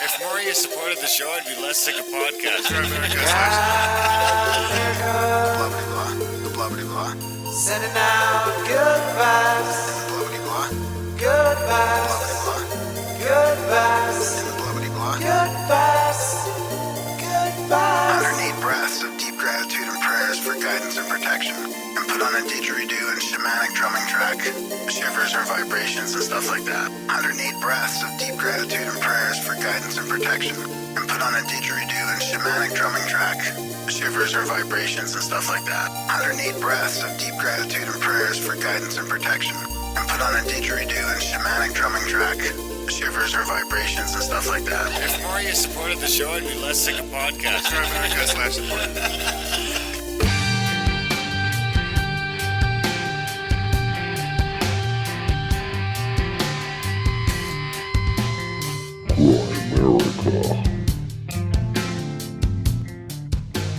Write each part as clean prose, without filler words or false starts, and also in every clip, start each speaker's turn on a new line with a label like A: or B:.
A: If more of you supported the show, I'd be less sick of podcasts.
B: Blah-blah-blah.
C: Sending out good vibes.
B: Blah-blah-blah.
C: Good vibes. Good vibes.
B: Blah-blah-blah.
C: Good vibes. Good vibes.
B: 108 breaths of deep gratitude and prayers for guidance and protection. And put on a didgeridoo and shamanic drumming track. Shivers or vibrations and stuff like that. 108 breaths of deep gratitude and prayers for guidance and protection. And put on a didgeridoo and shamanic drumming track. Shivers or vibrations and stuff like that. 108 breaths of deep gratitude and prayers for guidance and protection. And put on a didgeridoo and shamanic drumming track. Shivers or vibrations and stuff like that.
A: If more of you supported the show, I'd be less sick of podcasts.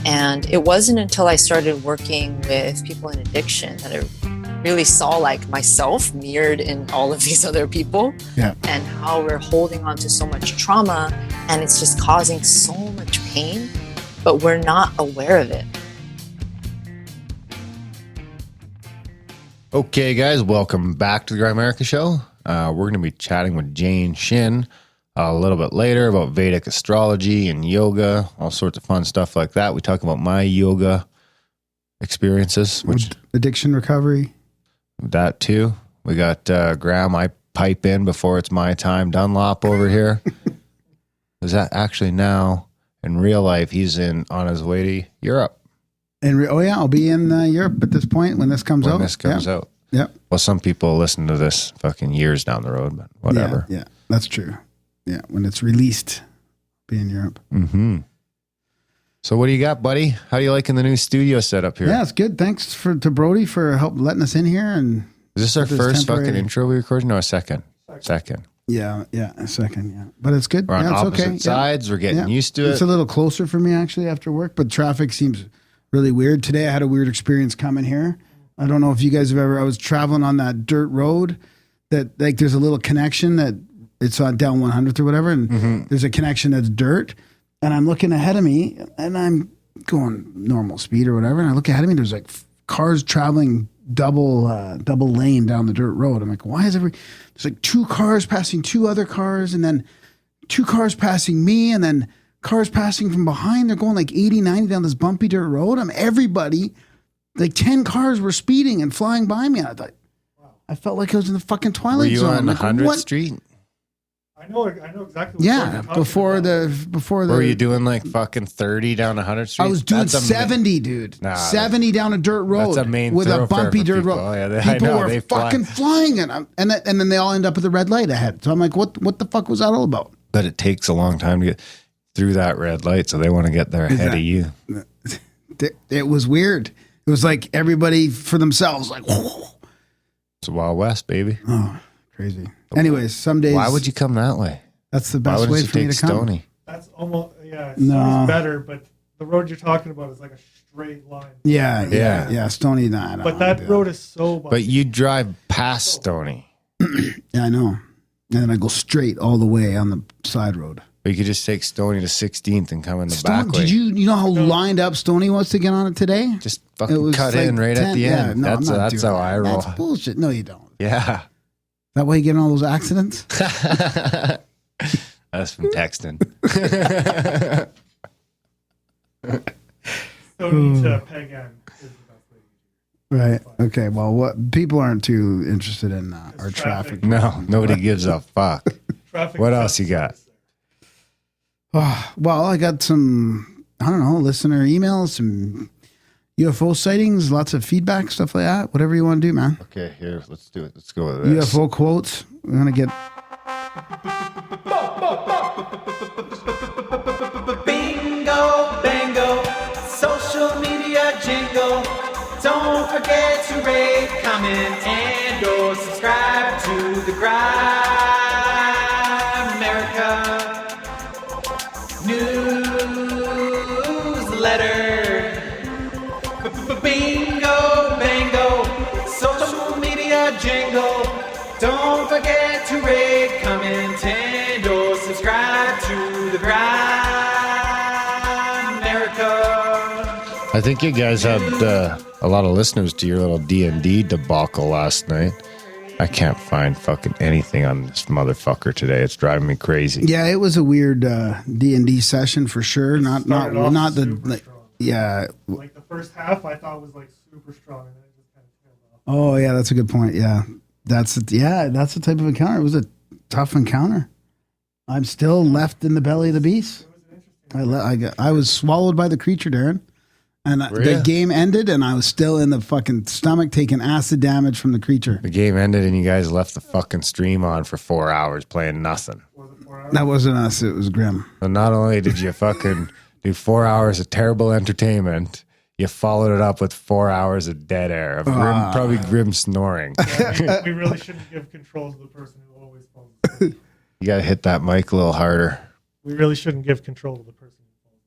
D: And it wasn't until I started working with people in addiction that I really saw like myself mirrored in all of these other people.
E: Yeah.
D: And how we're holding on to so much trauma and it's just causing so much pain, but we're not aware of it.
F: Okay, guys, welcome back to the Grimerica show. We're going to be chatting with Jane Shin a little bit later about Vedic astrology and yoga, all sorts of fun stuff like that. We talk about my yoga experiences, which
E: addiction recovery.
F: That too. We got Graham. I pipe in before it's my time. Dunlop over here. Is that actually now in real life? He's on his way to Europe.
E: Oh yeah, I'll be in Europe at this point when this comes out.
F: This comes out.
E: Yep.
F: Well, some people listen to this fucking years down the road, but whatever.
E: Yeah, that's true. Yeah, when it's released, be in Europe.
F: Mm-hmm. So what do you got, buddy? How do you liking the new studio setup here?
E: Yeah, it's good. Thanks to Brody for letting us in here. And
F: is this our first fucking intro we recorded? No, a second. Second.
E: Yeah, a second, yeah. But it's good.
F: We're on
E: it's
F: opposite
E: okay.
F: sides. We're getting used to it.
E: It's a little closer for me, actually, after work, but traffic seems really weird. Today I had a weird experience coming here. I don't know if you guys have I was traveling on that dirt road that, like, there's a little connection that it's on down 100th or whatever, and there's a connection that's dirt, and I'm looking ahead of me, and I'm going normal speed or whatever, and I look ahead of me, there's like cars traveling double lane down the dirt road. I'm like, why is there's like two cars passing two other cars, and then two cars passing me, and then cars passing from behind. They're going like 80, 90 down this bumpy dirt road. Everybody, like 10 cars were speeding and flying by me. I thought, I felt like I was in the fucking Twilight Zone.
F: Were you on
E: like,
F: 100th Street?
G: I know exactly.
E: Yeah, before the.
F: Were you doing like fucking 30 down 100th Street?
E: I was doing 70, dude. 70 down a dirt road.
F: That's a main
E: with a bumpy dirt
F: people.
E: road.
F: Oh, yeah,
E: People were fucking flying, and then they all end up at the red light ahead. So I'm like, what the fuck was that all about?
F: But it takes a long time to get through that red light, so they want to get there ahead of you.
E: It was weird. It was like everybody for themselves, like, whoa.
F: It's a Wild West, baby.
E: Oh, crazy. Anyways, some days.
F: Why would you come that way?
E: That's the best way for me to come.
F: Stony?
G: That's almost, Stony's better, but the road you're talking about is like a straight line.
E: Yeah. Stony, nah.
G: But that road is so bumpy.
F: But you drive past Stony.
E: Yeah, I know. And then I go straight all the way on the side road.
F: But you could just take Stony to 16th and come in the back way.
E: Did you know how lined up Stony was to get on it today?
F: Just fucking cut in right at the end.
E: Yeah,
F: that's how I roll.
E: That's bullshit. No, you don't.
F: Yeah.
E: That way you get in all those accidents?
F: That's from texting.
G: Stony to Peg End is the best way.
E: Right. Okay. Well, what people aren't too interested in our traffic.
F: No, nobody gives a fuck. What else you got?
E: Well, I got some, I don't know, listener emails, some UFO sightings, lots of feedback, stuff like that. Whatever you want to do, man.
F: Okay, here, let's do it. Let's go with this.
E: UFO quotes. We're going to get.
C: Bingo, bango, social media jingle. Don't forget to rate, comment, and or subscribe to the Grimerica newsletter. Bingo, bango, social media jingle. Don't forget to rate, comment, and or subscribe to the Grimerica.
F: I think you guys had a lot of listeners to your little D&D debacle last night. I can't find fucking anything on this motherfucker today. It's driving me crazy.
E: Yeah, it was a weird D&D session for sure. Not the like, yeah.
G: Like the first half, I thought was like super strong, and then it just kind of tailed off.
E: Oh yeah, that's a good point. Yeah, that's the type of encounter. It was a tough encounter. I'm still left in the belly of the beast. I was swallowed by the creature, Darren. And the game ended, and I was still in the fucking stomach taking acid damage from the creature.
F: The game ended, and you guys left the fucking stream on for 4 hours playing nothing.
G: Was it 4 hours?
E: That wasn't us. It was Grim.
F: So not only did you fucking do 4 hours of terrible entertainment, you followed it up with 4 hours of dead air, of probably Grim snoring.
G: Yeah, we really shouldn't give control to the person who always phones.
F: You got to hit that mic a little harder.
G: We really shouldn't give control to the person who phones.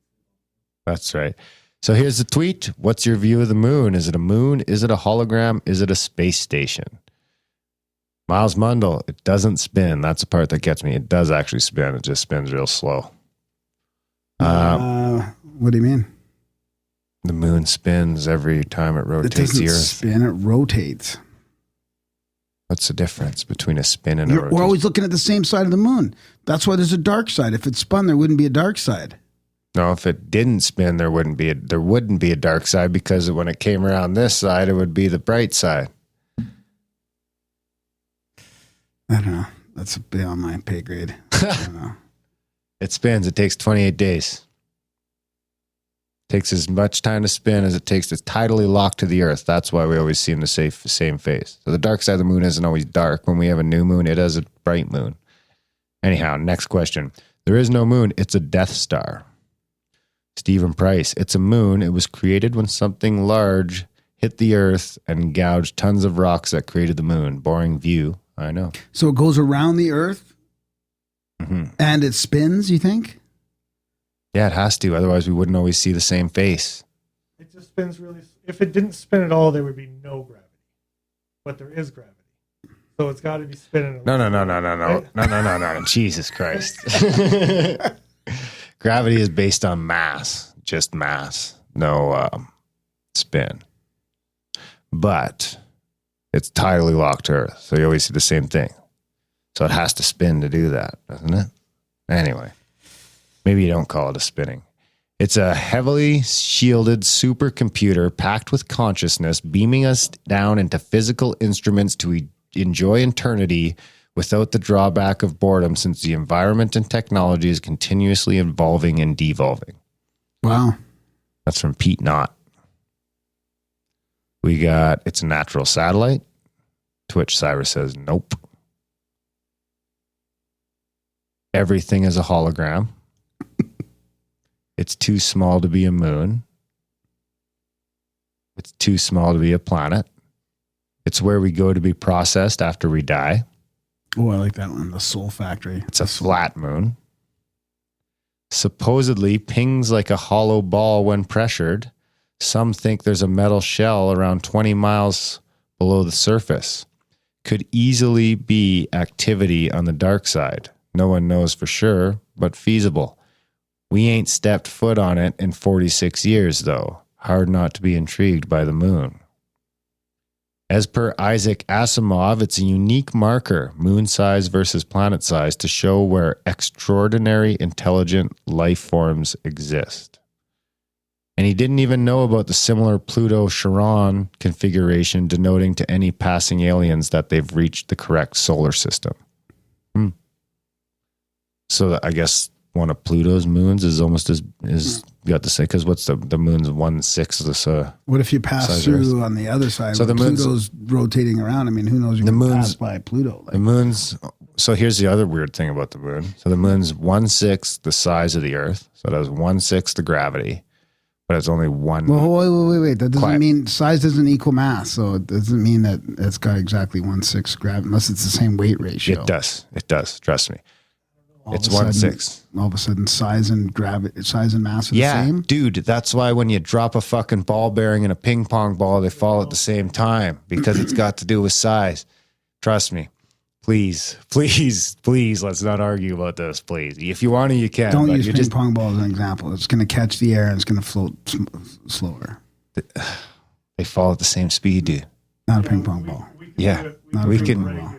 F: That's right. So here's the tweet. What's your view of the moon? Is it a moon? Is it a hologram? Is it a space station? Miles Mundell, it doesn't spin. That's the part that gets me. It does actually spin. It just spins real slow.
E: What do you mean?
F: The moon spins every time it
E: It
F: rotates
E: doesn't
F: the Earth.
E: spin. It rotates.
F: What's the difference between a spin and a rotation?
E: We're always looking at the same side of the moon. That's why there's a dark side. If it spun, there wouldn't be a dark side.
F: No, if it didn't spin, there wouldn't be a dark side, because when it came around this side, it would be the bright side.
E: I don't know. That's beyond my pay grade. I don't know.
F: It spins. It takes 28 days. Takes as much time to spin as it takes to tidally lock to the Earth. That's why we always see the same phase. So the dark side of the moon isn't always dark. When we have a new moon, it is a bright moon. Anyhow, next question. There is no moon. It's a Death Star. Stephen Price. It's a moon. It was created when something large hit the Earth and gouged tons of rocks that created the moon. Boring view. I know.
E: So it goes around the Earth
F: Mm-hmm.
E: and it spins, you think?
F: Yeah, it has to. Otherwise, we wouldn't always see the same face.
G: It just spins really. If it didn't spin at all, there would be no gravity. But there is gravity. So it's got to be spinning.
F: No. Jesus Christ. Gravity is based on mass, just mass, no spin. But it's tidally locked to Earth, so you always see the same thing. So it has to spin to do that, doesn't it? Anyway, maybe you don't call it a spinning. It's a heavily shielded supercomputer packed with consciousness, beaming us down into physical instruments to enjoy eternity without the drawback of boredom, since the environment and technology is continuously evolving and devolving.
E: Wow.
F: That's from Pete Knott. We got, it's a natural satellite, to which Cyrus says, nope. Everything is a hologram. It's too small to be a moon. It's too small to be a planet. It's where we go to be processed after we die.
E: Oh, I like that one. The Soul Factory.
F: It's a flat moon. Supposedly pings like a hollow ball when pressured. Some think there's a metal shell around 20 miles below the surface. Could easily be activity on the dark side. No one knows for sure, but feasible. We ain't stepped foot on it in 46 years, though. Hard not to be intrigued by the moon. As per Isaac Asimov, it's a unique marker, moon size versus planet size, to show where extraordinary intelligent life forms exist. And he didn't even know about the similar Pluto-Charon configuration, denoting to any passing aliens that they've reached the correct solar system. So I guess one of Pluto's moons is almost as you got to say, because what's the moon's 1/6 of this?
E: What if you pass through on the other side?
F: So the
E: Pluto's rotating around. I mean, who knows? You're going to pass by Pluto.
F: The moon's. So here's the other weird thing about the moon. So the moon's 1/6 the size of the Earth. So it has 1/6 the gravity, but it's only one.
E: Well, wait. That doesn't mean size doesn't equal mass. So it doesn't mean that it's got exactly 1/6 gravity, unless it's the same weight ratio.
F: It does. Trust me. It's 1/6.
E: All of a sudden, size and mass are the same.
F: Dude, that's why when you drop a fucking ball bearing in a ping pong ball, they fall at the same time, because it's got to do with size. Trust me. Please, let's not argue about this, please. If you want to, you can.
E: Don't
F: but
E: use
F: you're
E: ping pong ball as an example. It's going to catch the air and it's going to float slower.
F: They fall at the same speed, dude.
E: Not a ping pong ball.
F: Yeah,
E: Not a
F: we
E: ping
F: can.
E: pong ball.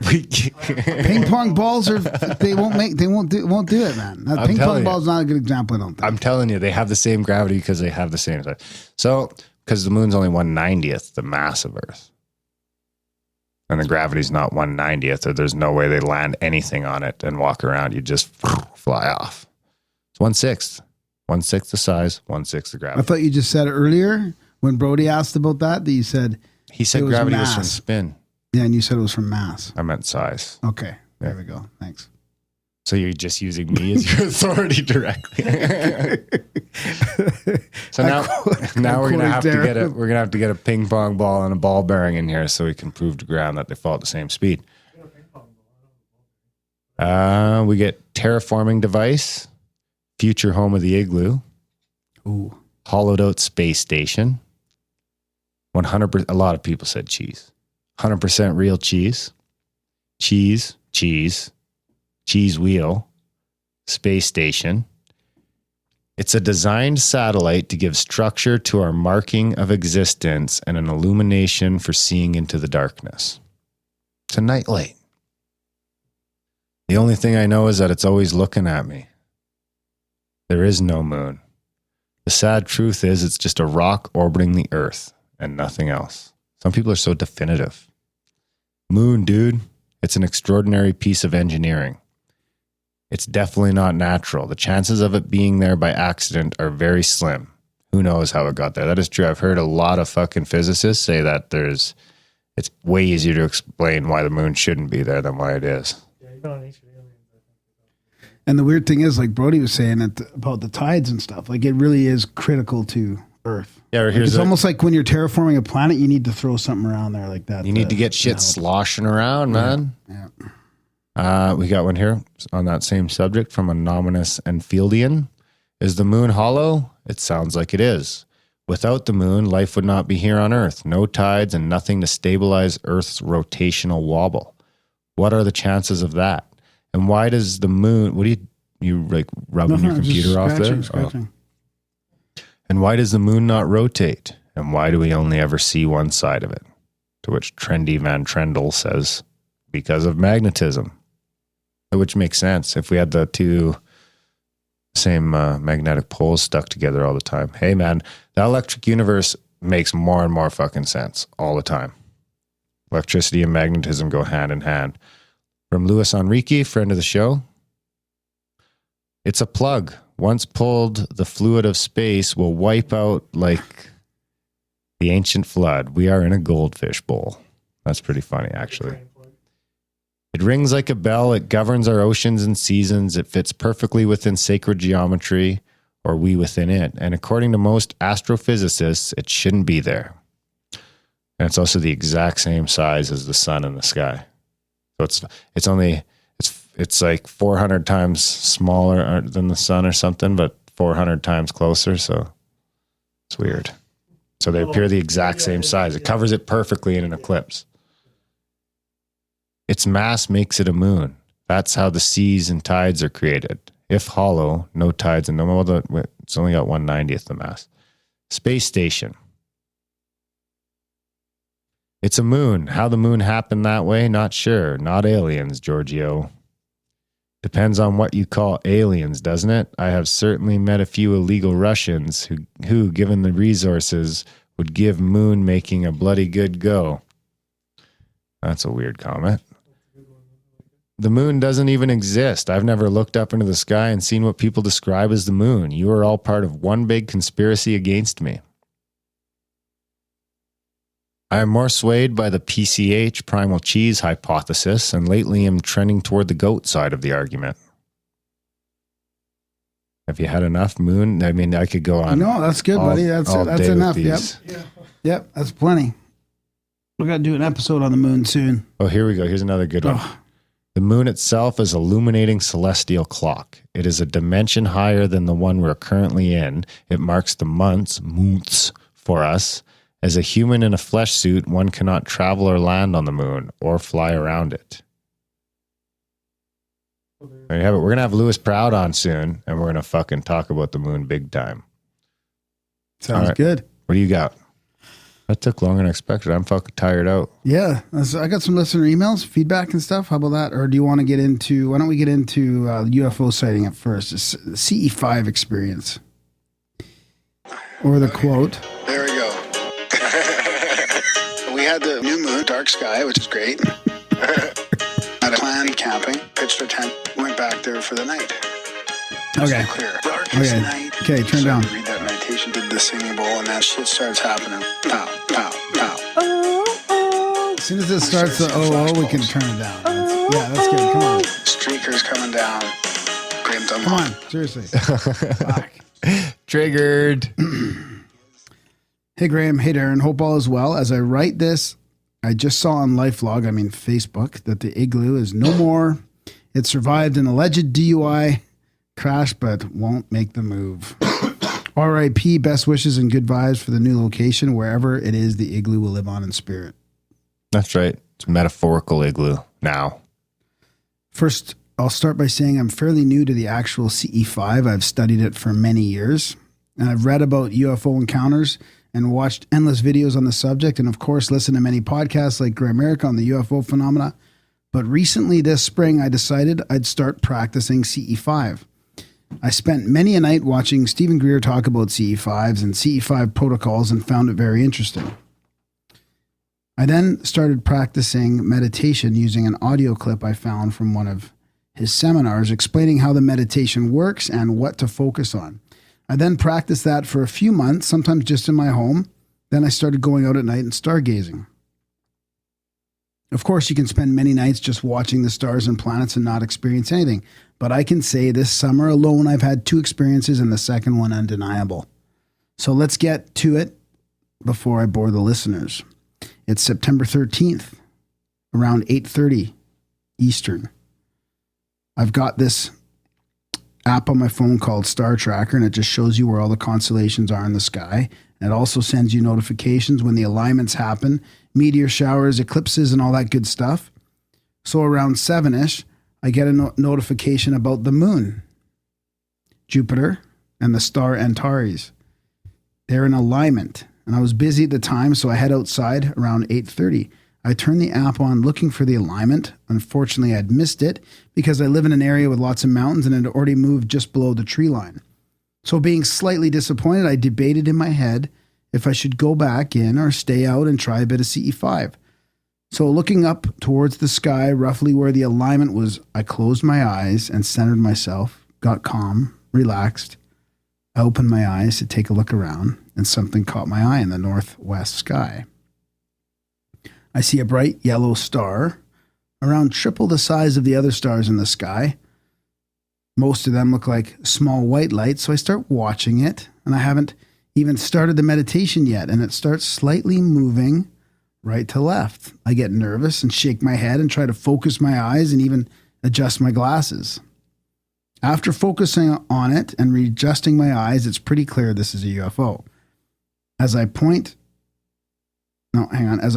E: Ping pong balls won't do it, man. Now, ping pong ball is not a good example, I don't think.
F: I'm telling you, they have the same gravity because they have the same size. So, because the moon's only 1/90th the mass of Earth. And the gravity's not 1/90th, or there's no way they land anything on it and walk around. You just fly off. It's 1/6. 1/6 the size, 1/6 the
E: I
F: gravity.
E: thought you just said earlier when Brody asked about that you said
F: He said
E: it was
F: gravity was from
E: mass.
F: spin.
E: Yeah, and you said it was from mass.
F: I meant size.
E: Okay, there we go. Thanks.
F: So you're just using me as your authority directly. So now we're gonna have to get a ping pong ball and a ball bearing in here so we can prove to ground that they fall at the same speed. We get terraforming device, future home of the igloo,
E: Ooh.
F: hollowed out space station. 100%. A lot of people said cheese. 100% real cheese. Cheese wheel, space station. It's a designed satellite to give structure to our marking of existence and an illumination for seeing into the darkness. It's a nightlight. The only thing I know is that it's always looking at me. There is no moon. The sad truth is it's just a rock orbiting the Earth and nothing else. Some people are so definitive. Moon, dude, it's an extraordinary piece of engineering. It's definitely not natural. The chances of it being there by accident are very slim. Who knows how it got there? That is true. I've heard a lot of fucking physicists say that it's way easier to explain why the moon shouldn't be there than why it is.
E: And the weird thing is, like Brody was saying about the tides and stuff, like it really is critical to Earth.
F: Yeah,
E: It's almost like when you're terraforming a planet, you need to throw something around there like that.
F: You need to get shit sloshing around, man.
E: Yeah.
F: We got one here on that same subject from Anonymous Enfieldian. Is the moon hollow? It sounds like it is. Without the moon, life would not be here on Earth. No tides and nothing to stabilize Earth's rotational wobble. What are the chances of that? And why does the moon... What do you like rubbing your computer off there?
E: Scratching.
F: Oh. And why does the moon not rotate? And why do we only ever see one side of it? To which Trendy Van Trendle says, because of magnetism. Which makes sense if we had the two same magnetic poles stuck together all the time. Hey, man, the electric universe makes more and more fucking sense all the time. Electricity and magnetism go hand in hand. From Louis Enrique, friend of the show. It's a plug. Once pulled, the fluid of space will wipe out like the ancient flood. We are in a goldfish bowl. That's pretty funny, actually. It rings like a bell. It governs our oceans and seasons. It fits perfectly within sacred geometry, or we within it. And according to most astrophysicists, it shouldn't be there. And it's also the exact same size as the sun in the sky. So it's like 400 times smaller than the sun or something, but 400 times closer. So it's weird. So they appear the exact same size. It covers it perfectly in an eclipse. Its mass makes it a moon. That's how the seas and tides are created. If hollow, no tides and it's only got 1/90th the mass. Space station. It's a moon. How the moon happened that way, not sure. Not aliens, Giorgio. Depends on what you call aliens, doesn't it? I have certainly met a few illegal Russians who, given the resources, would give moon making a bloody good go. That's a weird comment. The moon doesn't even exist. I've never looked up into the sky and seen what people describe as the moon. You are all part of one big conspiracy against me. I am more swayed by the PCH, primal cheese hypothesis, and lately am trending toward the goat side of the argument. Have you had enough, Moon? I mean, I could go on.
E: No, that's good, buddy. That's enough. Yep, that's plenty. We're going to do an episode on the moon soon.
F: Oh, here we go. Here's another good one. The moon itself is a illuminating celestial clock. It is a dimension higher than the one we're currently in. It marks the months for us. As a human in a flesh suit, one cannot travel or land on the moon or fly around it. There you have it. We're going to have Lewis Proud on soon, and we're going to fucking talk about the moon big time.
E: Sounds good.
F: What do you got? That took longer than expected. I'm fucking tired out.
E: Yeah. I got some listener emails, feedback and stuff. How about that? Or do you want to get into, why don't we get into UFO sighting at first? CE5 experience. Or the quote.
B: There we go. We had the new moon, dark sky, which is great. Had a planned camping, pitched our tent, went back there for the night.
E: Okay.
B: Clear. Darkest night.
E: Okay, turn down.
B: Read that meditation, did the singing bowl, and that shit starts happening. Pow, pow, pow.
E: As soon as it starts the OO, we can turn it down. Yeah, that's good. Come on.
B: Streakers coming down. Graham Dunlop.
E: Come on. Seriously. Fuck.
F: Triggered.
E: Hey, Graham. Hey, Darren. Hope all is well. As I write this, I just saw on Facebook, that the igloo is no more. It survived an alleged DUI crash, but won't make the move. R.I.P. Best wishes and good vibes for the new location. Wherever it is, the igloo will live on in spirit.
F: That's right. It's a metaphorical igloo now.
E: First, I'll start by saying I'm fairly new to the actual CE5. I've studied it for many years, and I've read about UFO encounters and watched endless videos on the subject, and of course listened to many podcasts like Grimerica on the UFO phenomena. But recently this spring, I decided I'd start practicing CE5. I spent many a night watching Stephen Greer talk about CE5s and CE5 protocols and found it very interesting. I then started practicing meditation using an audio clip I found from one of his seminars explaining how the meditation works and what to focus on. I then practiced that for a few months, sometimes just in my home. Then I started going out at night and stargazing. Of course, you can spend many nights just watching the stars and planets and not experience anything. But I can say this summer alone, I've had 2 experiences and the second one undeniable. So let's get to it before I bore the listeners. It's September 13th, around 8:30 Eastern. I've got this app on my phone called Star Tracker, and it just shows you where all the constellations are in the sky. And it also sends you notifications when the alignments happen, meteor showers, eclipses, and all that good stuff. So around 7-ish, I get a notification about the moon, Jupiter, and the star Antares. They're in alignment, and I was busy at the time, so I head outside around 8:30. I turned the app on looking for the alignment. Unfortunately, I'd missed it because I live in an area with lots of mountains and it had already moved just below the tree line. So being slightly disappointed, I debated in my head if I should go back in or stay out and try a bit of CE5. So looking up towards the sky, roughly where the alignment was, I closed my eyes and centered myself, got calm, relaxed. I opened my eyes to take a look around, and something caught my eye in the northwest sky. I see a bright yellow star, around triple the size of the other stars in the sky. Most of them look like small white lights, so I start watching it, and I haven't even started the meditation yet, and it starts slightly moving right to left. I get nervous and shake my head and try to focus my eyes and even adjust my glasses. After focusing on it and readjusting my eyes, it's pretty clear this is a UFO. As I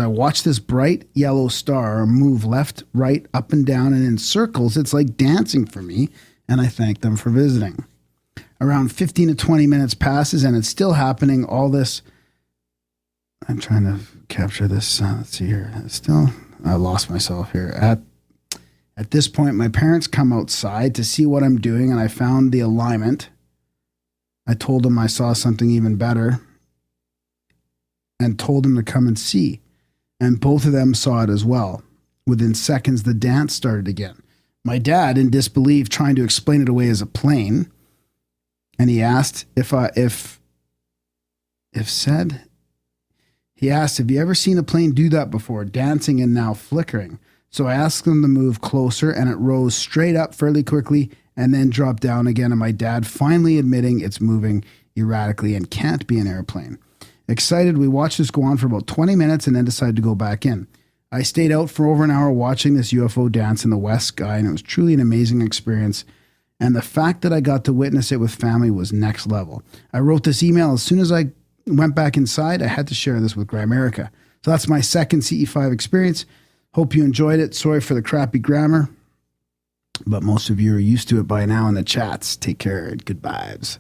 E: watch this bright yellow star move left, right, up and down and in circles, it's like dancing for me, and I thank them for visiting. Around 15 to 20 minutes passes, and it's still happening. All this, I'm trying to capture this. Let's see here. I lost myself here. At this point, my parents come outside to see what I'm doing, and I found the alignment. I told them I saw something even better and told them to come and see. And both of them saw it as well. Within seconds, the dance started again. My dad, in disbelief, trying to explain it away as a plane, and he asked he asked, have you ever seen a plane do that before, dancing and now flickering? So I asked them to move closer, and it rose straight up fairly quickly and then dropped down again, and my dad finally admitting it's moving erratically and can't be an airplane. Excited, we watched this go on for about 20 minutes and then decided to go back in. I stayed out for over an hour watching this UFO dance in the west sky, and it was truly an amazing experience. And the fact that I got to witness it with family was next level. I wrote this email as soon as I went back inside. I had to share this with Grimerica. So that's my second CE5 experience. Hope you enjoyed it. Sorry for the crappy grammar. but most of you are used to it by now in the chats. Take care and good vibes.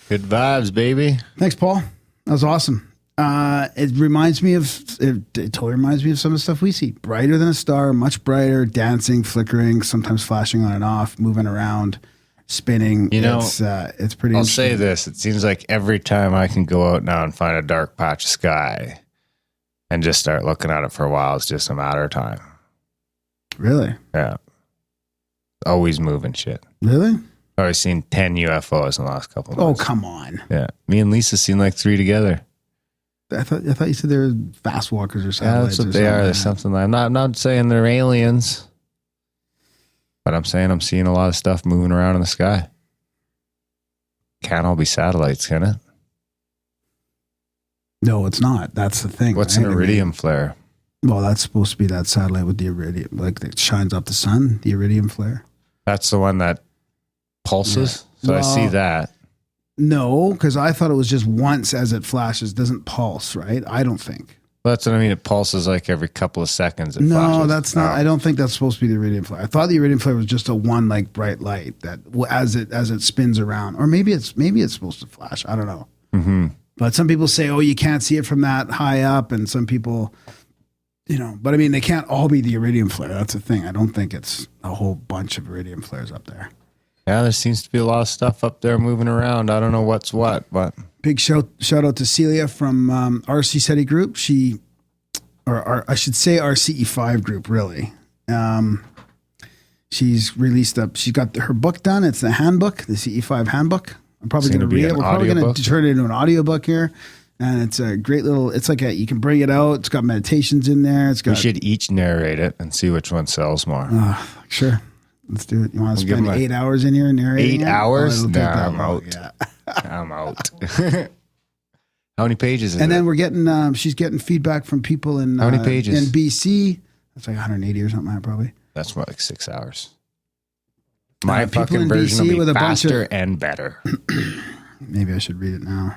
F: Good vibes, baby.
E: Thanks, Paul. That was awesome. It reminds me of, it totally reminds me of some of the stuff we see. Brighter than a star, much brighter, dancing, flickering, sometimes flashing on and off, moving around, spinning.
F: You know,
E: it's pretty
F: I'll
E: interesting.
F: say this. It seems like every time I can go out now and find a dark patch of sky and just start looking at it for a while, it's just a matter of time.
E: Really?
F: Yeah. Always moving shit.
E: Really?
F: I've already seen 10 UFOs in the last couple of
E: Oh,
F: months.
E: come on.
F: Yeah. Me and Lisa seen like 3 together.
E: I thought you said they were fast walkers or
F: Yeah,
E: satellites.
F: that's what they are. There's something like, I'm not saying they're aliens, but I'm saying I'm seeing a lot of stuff moving around in the sky. Can't all be satellites, can it?
E: No, it's not. That's the thing.
F: What's
E: right?
F: an iridium flare?
E: Well, that's supposed to be that satellite with the iridium, like that shines off the sun, the iridium flare.
F: That's the one that pulses.
E: Yeah.
F: So I see
E: Well,
F: that.
E: No, because I thought it was just once as it flashes, doesn't pulse, right? I don't think.
F: That's what I mean. It pulses like every couple of seconds. It
E: No,
F: flashes.
E: that's not.
F: Oh.
E: I don't think that's supposed to be the iridium flare. I thought the iridium flare was just a one like bright light that as it spins around, or maybe it's supposed to flash. I don't know.
F: Mm-hmm.
E: But some people say, oh, you can't see it from that high up, and some people, but I mean, they can't all be the iridium flare. That's the thing. I don't think it's a whole bunch of iridium flares up there.
F: Yeah, there seems to be a lot of stuff up there moving around. I don't know what's what, but
E: Big shout out to Celia from RC SETI group. I should say our CE5 group, really. She's released she's got her book done. It's the handbook, the CE5 handbook. I'm probably
F: It's
E: going to
F: gonna be
E: read it.
F: an
E: We're probably going
F: audiobook?
E: to turn it into an audiobook here. And it's a great little, it's like you can bring it out. It's got meditations in there. It's got,
F: we should each narrate it and see which one sells more.
E: sure. Let's do it. You want to
F: We'll give
E: spend 8
F: them
E: hours in here narrating
F: 8
E: it?
F: hours?
E: It'll take
F: Nah,
E: that
F: I'm
E: long,
F: out.
E: yeah.
F: I'm out. How many pages is
E: And
F: it?
E: then we're getting, she's getting feedback from people in
F: How many pages?
E: in BC. That's like 180 or something like that, probably.
F: That's more like 6 hours. My
E: people
F: fucking
E: in
F: version
E: BC
F: will
E: with
F: be
E: a bunch
F: faster
E: of-
F: and better.
E: Maybe I should read it now.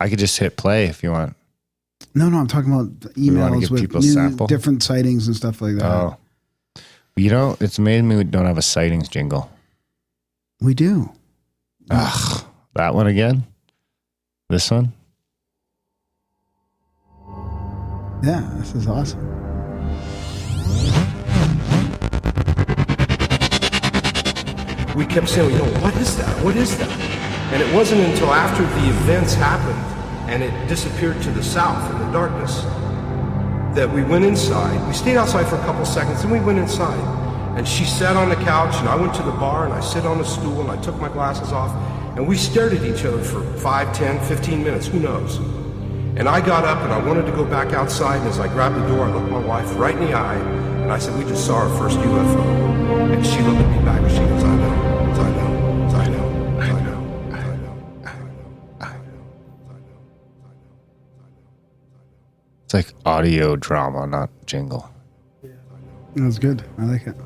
F: I could just hit play if you want.
E: No, I'm talking about
F: wanna
E: emails
F: give
E: with
F: people a
E: new,
F: sample?
E: different sightings and stuff like that.
F: Oh. It's amazing me we don't have a sightings jingle.
E: We do.
F: Ugh. That one again? This one?
E: Yeah, this is awesome.
H: We kept saying, what is that? What is that? And it wasn't until after the events happened and it disappeared to the south in the darkness that we went inside. We stayed outside for a couple seconds and we went inside. And she sat on the couch and I went to the bar and I sit on a stool and I took my glasses off and we stared at each other for 5, 10, 15 minutes, who knows? And I got up and I wanted to go back outside, and as I grabbed the door, I looked my wife right in the eye and I said, we just saw our first UFO. And she looked at me back and she goes, I know, I know, I know, I know, I know, I know, I know.
F: It's like audio drama, not jingle.
E: That was good. I like it.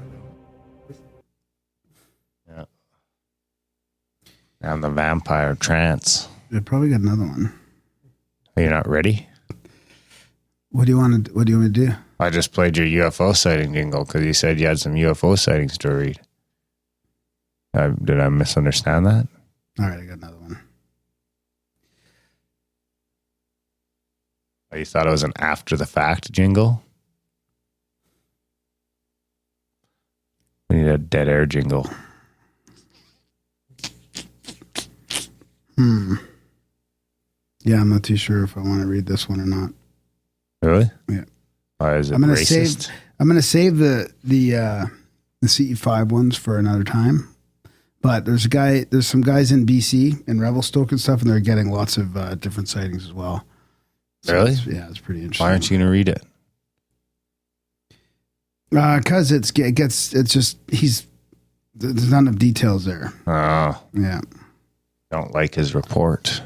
F: Yeah. And the vampire trance.
E: I probably got another one.
F: Are you not ready?
E: What do you want me to do?
F: I just played your UFO sighting jingle because you said you had some UFO sightings to read. Did I misunderstand that?
E: All right, I got another one.
F: Oh, you thought it was an after the fact jingle? We need a dead air jingle.
E: Yeah, I'm not too sure if I want to read this one or not.
F: Really?
E: Yeah.
F: Why is it
E: I'm gonna
F: racist?
E: save the CE5 ones for another time. But there's some guys in BC in Revelstoke and stuff, and they're getting lots of different sightings as well. So
F: Really?
E: it's pretty interesting.
F: Why aren't you going to read it?
E: Because there's not enough details there.
F: Oh,
E: Yeah.
F: don't like his report.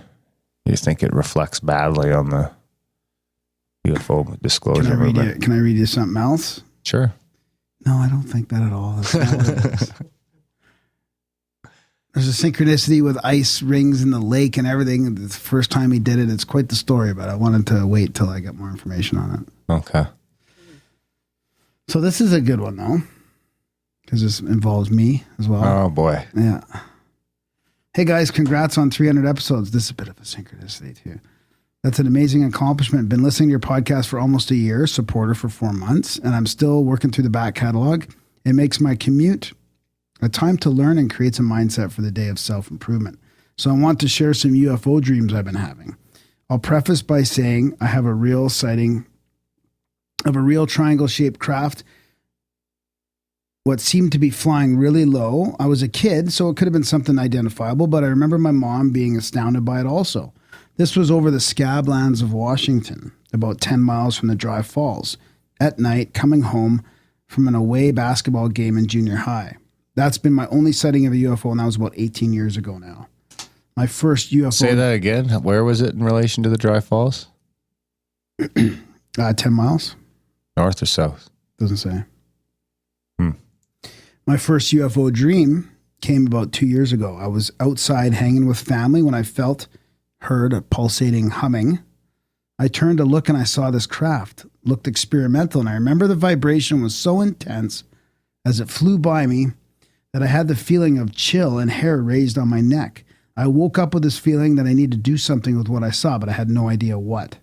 F: You think it reflects badly on the UFO disclosure
E: Can
F: movement?
E: I read you something else?
F: Sure.
E: No, I don't think that at all. That's not what it is. There's a synchronicity with ice rings in the lake and everything. The first time he did it, it's quite the story, but I wanted to wait till I got more information on it.
F: Okay.
E: So this is a good one, though. because this involves me as well.
F: Oh boy.
E: Yeah. Hey guys, congrats on 300 episodes. This is a bit of a synchronicity too. That's an amazing accomplishment. Been listening to your podcast for almost a year, supporter for 4 months, and I'm still working through the back catalog. It makes my commute a time to learn and creates a mindset for the day of self-improvement. So I want to share some UFO dreams I've been having. I'll preface by saying I have a real sighting of a real triangle-shaped craft, what seemed to be flying really low. I was a kid, so it could have been something identifiable, but I remember my mom being astounded by it also. This was over the Scablands of Washington, about 10 miles from the Dry Falls, at night coming home from an away basketball game in junior high. That's been my only sighting of a UFO, and that was about 18 years ago now. My first UFO...
F: Say that again. Where was it in relation to the Dry Falls?
E: 10 miles.
F: North or south?
E: Doesn't say. My first UFO dream came about 2 years ago. I was outside hanging with family when I heard a pulsating humming. I turned to look and I saw this craft. Looked experimental, and I remember the vibration was so intense as it flew by me that I had the feeling of chill and hair raised on my neck. I woke up with this feeling that I need to do something with what I saw, but I had no idea what.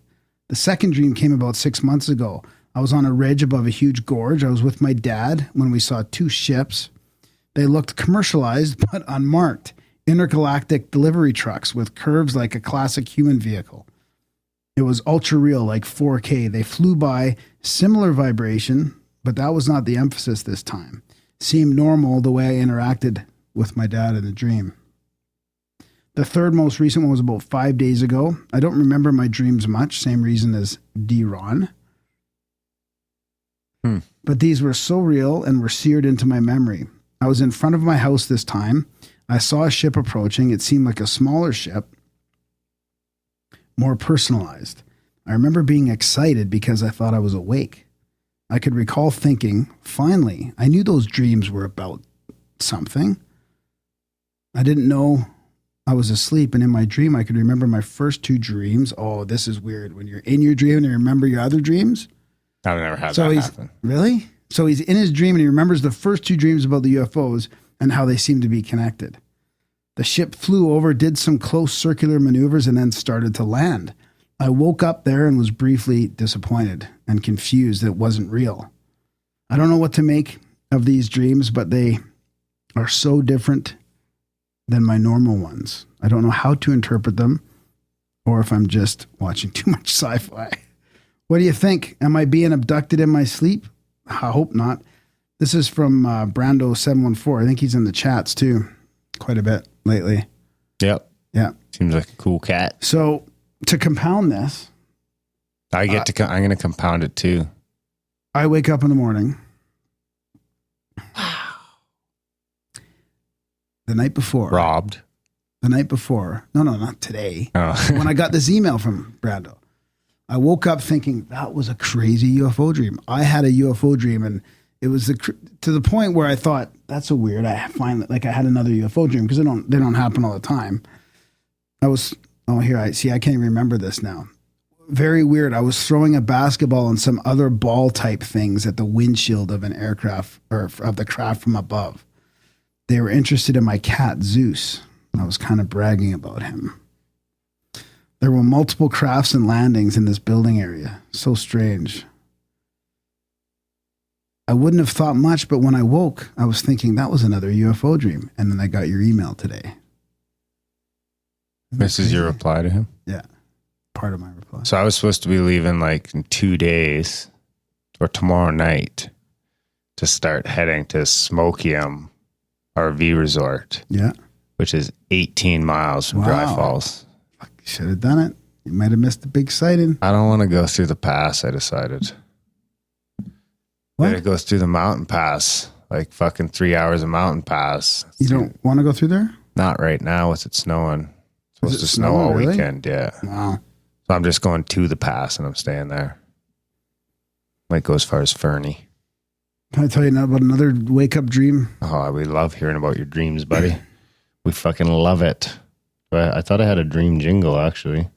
E: The second dream came about 6 months ago. I was on a ridge above a huge gorge. I was with my dad when we saw 2 ships. They looked commercialized but unmarked. Intergalactic delivery trucks with curves like a classic human vehicle. It was ultra real, like 4K. They flew by, similar vibration, but that was not the emphasis this time. Seemed normal the way I interacted with my dad in the dream. The third most recent one was about 5 days ago. I don't remember my dreams much, same reason as D-Ron. But these were so real and were seared into my memory. I was in front of my house this time. I saw a ship approaching. It seemed like a smaller ship, more personalized. I remember being excited because I thought I was awake. I could recall thinking, finally, I knew those dreams were about something. I didn't know I was asleep, and in my dream, I could remember my first 2 dreams. Oh, this is weird. When you're in your dream and you remember your other dreams.
F: I've never had that happen.
E: Really? So he's in his dream and he remembers the first 2 dreams about the UFOs and how they seem to be connected. The ship flew over, did some close circular maneuvers, and then started to land. I woke up there and was briefly disappointed and confused that it wasn't real. I don't know what to make of these dreams, but they are so different than my normal ones. I don't know how to interpret them or if I'm just watching too much sci-fi. What do you think? Am I being abducted in my sleep? I hope not. This is from Brando714. I think he's in the chats too quite a bit lately.
F: Yep.
E: Yeah.
F: Seems like a cool cat.
E: So to compound this,
F: I'm going to compound it too.
E: I wake up in the morning. The night before.
F: Robbed.
E: The night before. No, not today.
F: Oh.
E: When I got this email from Brando. I woke up thinking that was a crazy UFO dream. I had a UFO dream, and it was to the point where I thought that's so weird. I find that like I had another UFO dream because they don't happen all the time. I can't even remember this now. Very weird. I was throwing a basketball and some other ball type things at the windshield of an aircraft or of the craft from above. They were interested in my cat Zeus. I was kind of bragging about him. There were multiple crafts and landings in this building area. So strange. I wouldn't have thought much, but when I woke, I was thinking that was another UFO dream. And then I got your email today.
F: This is your reply to him?
E: Yeah. Part of my reply.
F: So I was supposed to be leaving like in 2 days or tomorrow night to start heading to Smokium RV Resort.
E: Yeah.
F: Which is 18 miles from Dry Falls.
E: Should have done it. You might have missed the big sighting.
F: I don't want to go through the pass, I decided.
E: What?
F: It goes through the mountain pass, like fucking 3 hours of mountain pass.
E: You don't want to go through there?
F: Not right now with it snowing. It's supposed to snow
E: snowing,
F: all
E: really?
F: weekend, yeah.
E: Wow.
F: So I'm just going to the pass and I'm staying there. Might go as far as Fernie.
E: Can I tell you now about another wake-up dream?
F: Oh, we love hearing about your dreams, buddy. We fucking love it. I thought I had a dream jingle, actually.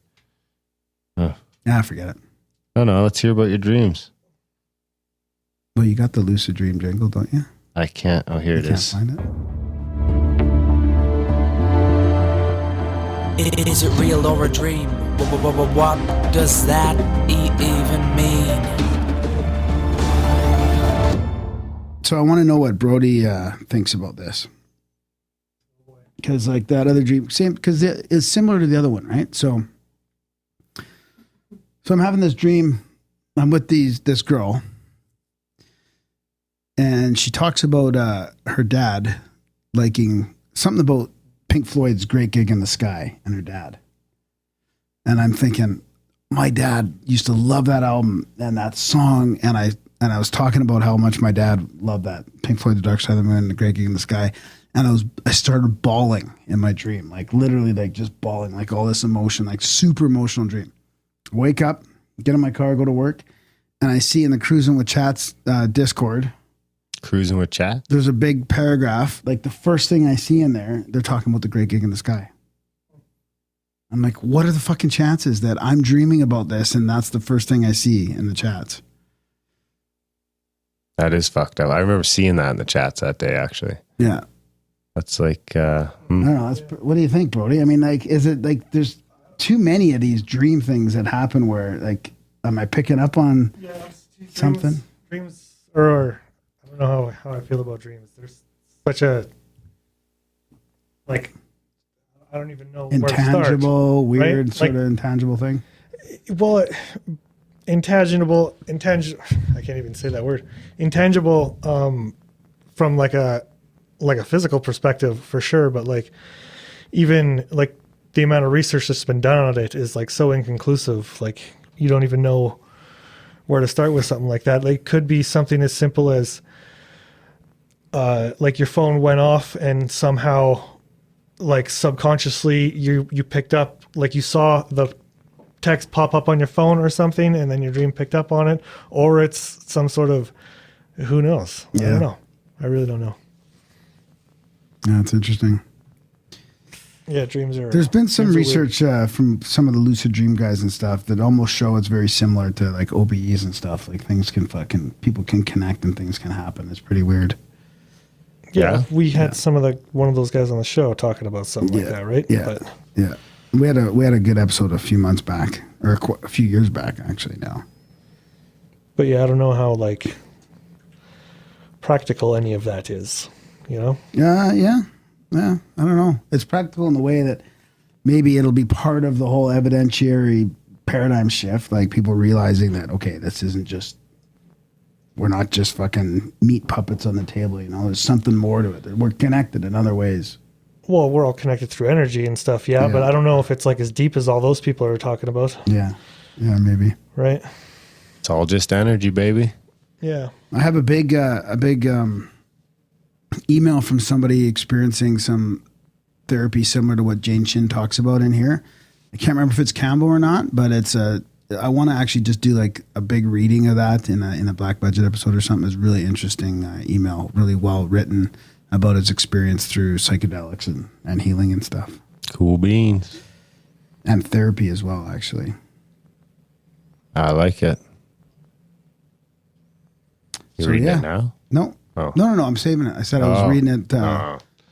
E: Yeah, forget it.
F: No, let's hear about your dreams.
E: Well, you got the lucid dream jingle, don't you?
F: I can't. Oh, here it
E: Can't
F: is.
E: find it.
I: Is it real or a dream? What does that even mean?
E: So I want to know what Brody thinks about this. Because like that other dream, same, because it's similar to the other one, right? So I'm having this dream. I'm with this girl, and she talks about her dad liking something about Pink Floyd's "Great Gig in the Sky" and her dad. And I'm thinking, my dad used to love that album and that song, and I was talking about how much my dad loved that Pink Floyd, "The Dark Side of the Moon," and "The Great Gig in the Sky." And I started bawling in my dream, like literally like just bawling, like all this emotion, like super emotional dream. Wake up, get in my car, go to work, and I see in the Cruising with Chats Discord.
F: Cruising with Chat?
E: There's a big paragraph. Like the first thing I see in there, they're talking about the Great Gig in the Sky. I'm like, what are the fucking chances that I'm dreaming about this and that's the first thing I see in the chats?
F: That is fucked up. I remember seeing that in the chats that day, actually.
E: Yeah.
F: That's like,
E: I don't know. What do you think, Brody? I mean, like, is it like there's too many of these dream things that happen where, like, am I picking up on something?
G: Dreams, or I don't know how I feel about dreams. There's such a, like, I don't even know
E: Intangible,
G: where to start,
E: weird,
G: right?
E: sort
G: Like,
E: of intangible thing.
G: Well, intangible. I can't even say that word. Intangible, from like a physical perspective for sure, but like even like the amount of research that's been done on it is like so inconclusive. Like you don't even know where to start with something like that. Like could be something as simple as like your phone went off and somehow like subconsciously you picked up, like you saw the text pop up on your phone or something and then your dream picked up on it, or it's some sort of, who knows?
E: Yeah.
G: I don't know. I really don't know.
E: Yeah, it's interesting.
G: Yeah, dreams are.
E: There's been some
G: dreams are
E: research from some of the lucid dream guys and stuff that almost show it's very similar to like OBEs and stuff. Like things can people can connect and things can happen. It's pretty weird.
G: Yeah, we had one of those guys on the show talking about something like that, right?
E: Yeah, yeah. We had a good episode a few months back, or a few years back actually now.
G: But yeah, I don't know how like practical any of that is. You know?
E: Yeah. I don't know. It's practical in the way that maybe it'll be part of the whole evidentiary paradigm shift, like people realizing that, okay, this isn't just, we're not just fucking meat puppets on the table, you know, there's something more to it. We're connected in other ways.
G: Well, we're all connected through energy and stuff, yeah, but I don't know if it's like as deep as all those people are talking about.
E: Yeah, maybe.
G: Right?
F: it's all just energy, baby.
G: Yeah.
E: I have a big email from somebody experiencing some therapy similar to what Jane Shin talks about in here. I can't remember if it's Kambo or not, but it's I want to actually just do like a big reading of that in a Black Budget episode or something. It's really interesting email, really well written about his experience through psychedelics and healing and stuff.
F: Cool beans.
E: And therapy as well, actually.
F: I like it. You reading it now?
E: No.
F: Oh.
E: No. I'm saving it. I said I was reading it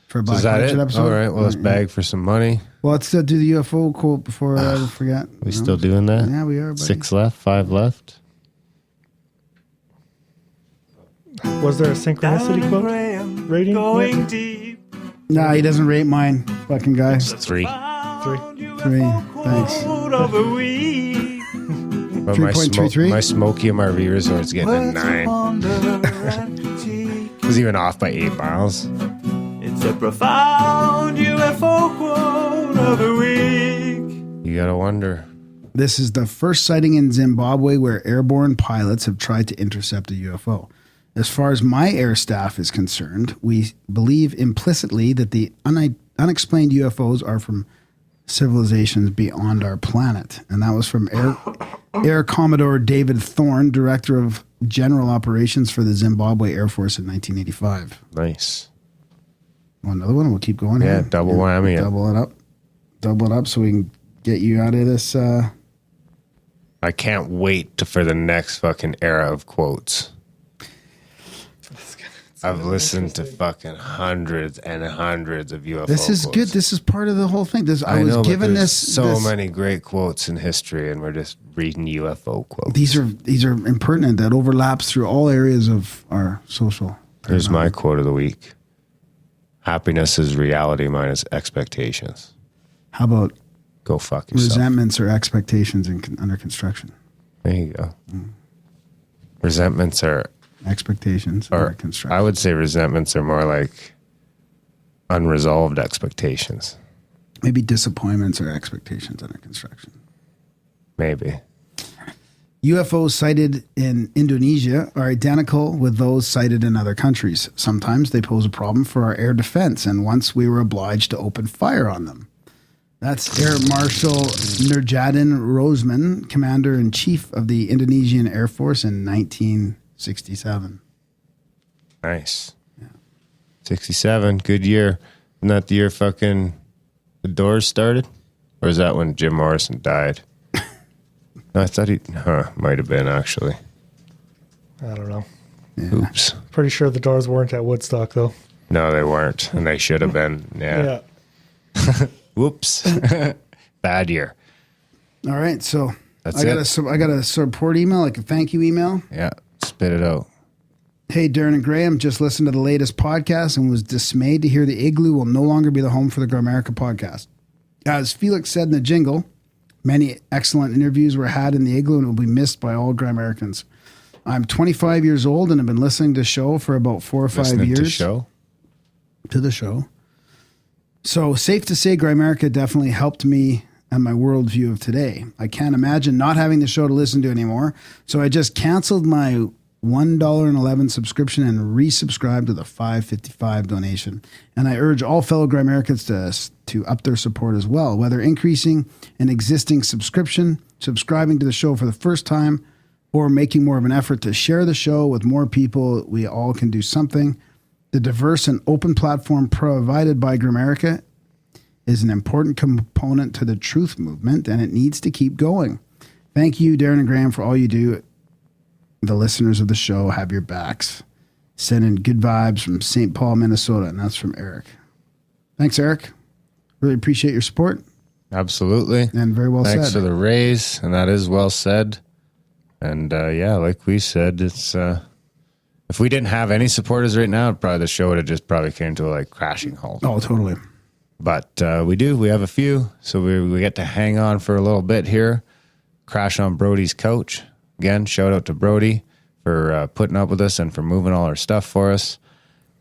E: for a Black Budget episode.
F: All right. Well, let's bag for some money.
E: Well, let's do the UFO quote before I forget.
F: We still doing that?
E: Yeah, we are. Buddy.
F: 6 left, 5 left.
G: Was there a synchronicity quote rating?
C: Going deep.
E: Nah, he doesn't rate mine. Fucking guy.
F: It's 3.
E: 3. Thanks.
C: Of the week.
F: But
E: 3.23?
F: my Smoky MRV Resort's getting a 9. It was even off by 8 miles.
C: It's a profound UFO quote of the week.
F: You gotta wonder.
E: This is the first sighting in Zimbabwe where airborne pilots have tried to intercept a UFO. As far as my air staff is concerned, we believe implicitly that the unexplained UFOs are from civilizations beyond our planet. And that was from Air Commodore David Thorne, Director of General Operations for the Zimbabwe Air Force in 1985.
F: Nice.
E: Well, another one. We'll keep going.
F: Yeah,
E: here.
F: double whammy.
E: Double it up so we can get you out of this.
F: I can't wait for the next fucking era of quotes. I've listened to fucking hundreds and hundreds of UFO
E: This is
F: quotes.
E: good. This is part of the whole thing. I was
F: know,
E: given
F: but there's
E: this
F: so many great quotes in history, and we're just reading UFO quotes.
E: These are impertinent. That overlaps through all areas of our social.
F: Here's my quote of the week: "Happiness is reality minus expectations."
E: How about
F: go fuck yourself?
E: Resentments or expectations under construction?
F: There you go. Resentments are
E: expectations under construction.
F: I would say resentments are more like unresolved expectations.
E: Maybe disappointments or expectations under construction.
F: Maybe.
E: UFOs sighted in Indonesia are identical with those sighted in other countries. Sometimes they pose a problem for our air defense, and once we were obliged to open fire on them. That's Air Marshal Nurjadin Rosman, Commander-in-Chief of the Indonesian Air Force in 1967.
F: Nice. Yeah. 67, good year. Isn't that the year fucking The Doors started? Or is that when Jim Morrison died? No, I thought might have been actually.
G: I don't know.
E: Yeah.
F: Oops.
G: Pretty sure the Doors weren't at Woodstock, though.
F: No, they weren't. And they should have been. Yeah. Whoops. Bad year.
E: All right, so
F: That's
E: I got a support email, like a thank you email.
F: Yeah, spit it out.
E: Hey, Darren and Graham, just listened to the latest podcast and was dismayed to hear the Igloo will no longer be the home for the Grimerica podcast. As Felix said in the jingle, many excellent interviews were had in the Igloo and will be missed by all Grimericans. I'm 25 years old and have been listening to the show for about 4 or 5 years. To the show. So safe to say Grimerica definitely helped me and my worldview of today. I can't imagine not having the show to listen to anymore. So I just canceled my $1.11 subscription and resubscribed to the $5.55 donation. And I urge all fellow Grimericans to up their support as well, whether increasing an existing subscription, subscribing to the show for the first time, or making more of an effort to share the show with more people. We all can do something. The diverse and open platform provided by Grimerica is an important component to the truth movement, and it needs to keep going. Thank you, Darren and Graham, for all you do. The listeners of the show have your backs. Sending good vibes from St. Paul, Minnesota, and that's from Eric. Thanks, Eric. Really appreciate your support.
F: Absolutely.
E: And very well said.
F: Thanks for the raise, and that is well said. And yeah, like we said, it's if we didn't have any supporters right now, probably the show would have just probably came to a like crashing halt.
E: Oh, totally.
F: But we have a few, so we get to hang on for a little bit here. Crash on Brody's couch. Again, shout out to Brody for putting up with us and for moving all our stuff for us.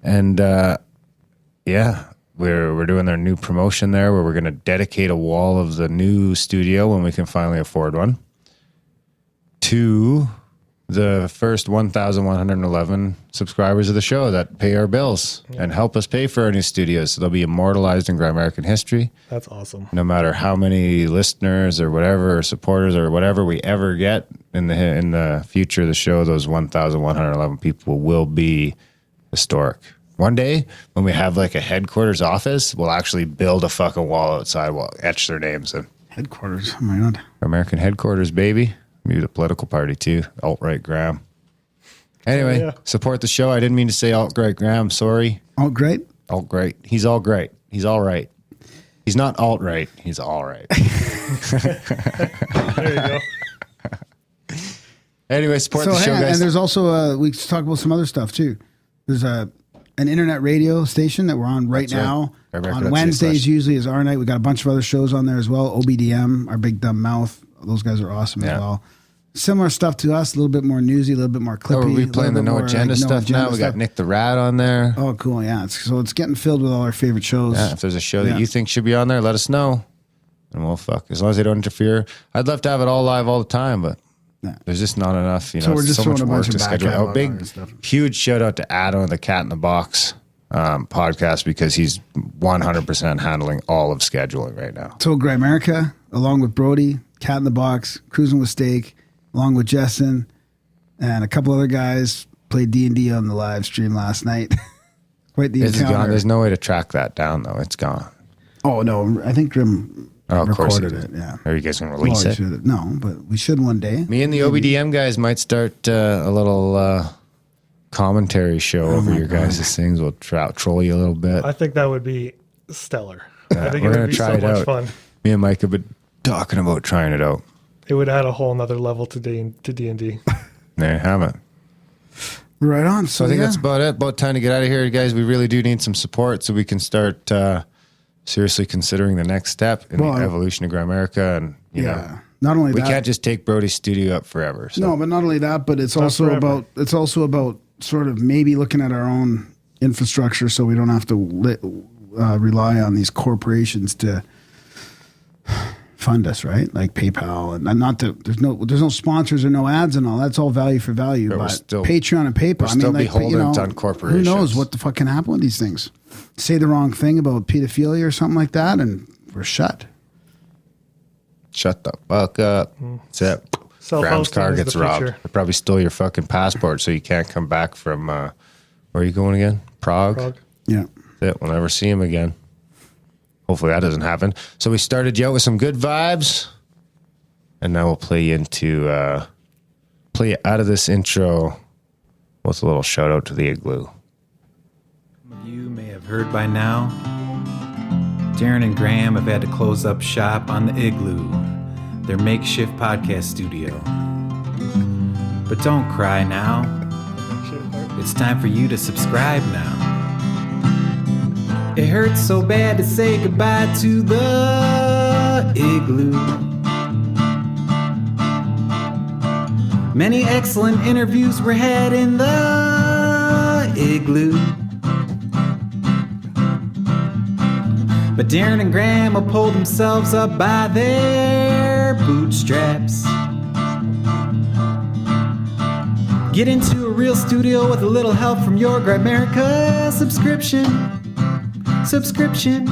F: And yeah, we're doing their new promotion there where we're going to dedicate a wall of the new studio when we can finally afford one to the first 1,111 subscribers of the show that pay our bills and help us pay for our new studios. So they'll be immortalized in Grimerican history.
G: That's awesome.
F: No matter how many listeners or whatever, or supporters or whatever we ever get in the future of the show, those 1,111 people will be historic. One day, when we have like a headquarters office, we'll actually build a fucking wall outside. We'll etch their names in.
E: Headquarters. Oh my God.
F: American headquarters, baby. Maybe the political party too. Alt-right Graham. Anyway, support the show. I didn't mean to say alt-right Graham. Sorry.
E: Alt-great?
F: Alt-great. He's all great. He's all right. He's not alt-right. He's all right.
G: There you go.
F: Anyway, support the show, guys.
E: And there's also, we talk about some other stuff too. There's an internet radio station that we're on right now. On Wednesdays usually is our night. We got a bunch of other shows on there as well. OBDM, Our Big Dumb Mouth. Those guys are awesome as well. Similar stuff to us, a little bit more newsy, a little bit more clippy.
F: Oh, are we playing the No Agenda stuff now? We got Nick the Rat on there.
E: Oh, cool. Yeah. So it's getting filled with all our favorite shows.
F: Yeah, if there's a show that you think should be on there, let us know. And we'll fuck. As long as they don't interfere. I'd love to have it all live all the time, but there's just not enough. You know,
E: so we're just throwing a bunch of
F: schedule. Oh, big, huge shout out to Adam of the Cat in the Box podcast because he's 100% handling all of scheduling right now.
E: So Grimerica, along with Brody, Cat in the Box, Cruising with Steak, along with Jessen and a couple other guys, played D&D on the live stream last night. Quite the encounter.
F: Gone. There's no way to track that down, though. It's gone.
E: Oh, no. I think Grim recorded it. Yeah.
F: Are you guys going to release it?
E: No, but we should one day.
F: Me and the OBDM guys might start a little commentary show over your guys' things. We'll troll you a little bit.
G: I think that would be stellar. I think
F: we're
G: it
F: gonna
G: would be
F: try
G: so
F: it
G: much
F: out.
G: fun.
F: Me and Mike have been talking about trying it out.
G: It would add a whole nother level to D&D.
F: There you have it.
E: Right on.
F: So I think that's about it. About time to get out of here, guys. We really do need some support so we can start seriously considering the next step in the evolution of Grimerica. And you know,
E: not only
F: we
E: that,
F: can't just take Brody's studio up forever. So.
E: No, but not only that, but it's also about sort of maybe looking at our own infrastructure so we don't have to rely on these corporations to fund us, right? Like PayPal, and not that there's no sponsors or no ads and all. That's all value for value. But
F: still,
E: Patreon and PayPal,
F: we're still beholden on corporations.
E: Who knows what the fuck can happen with these things? Say the wrong thing about pedophilia or something like that, and we're shut.
F: Shut the fuck up. That's it. Graham's car gets robbed. They probably stole your fucking passport, so you can't come back from. Where are you going again? Prague.
E: Yeah.
F: That's it. We'll never see him again. Hopefully that doesn't happen. So we started you out with some good vibes, and now we'll play you out of this intro with a little shout out to the Igloo.
J: Some of you may have heard by now, Darren and Graham have had to close up shop on the Igloo, their makeshift podcast studio. But don't cry now. It's time for you to subscribe now. It hurts so bad to say goodbye to the Igloo. Many excellent interviews were had in the Igloo. But Darren and Grandma pulled themselves up by their bootstraps. Get into a real studio with a little help from your Grimerica subscription. Cha-ching.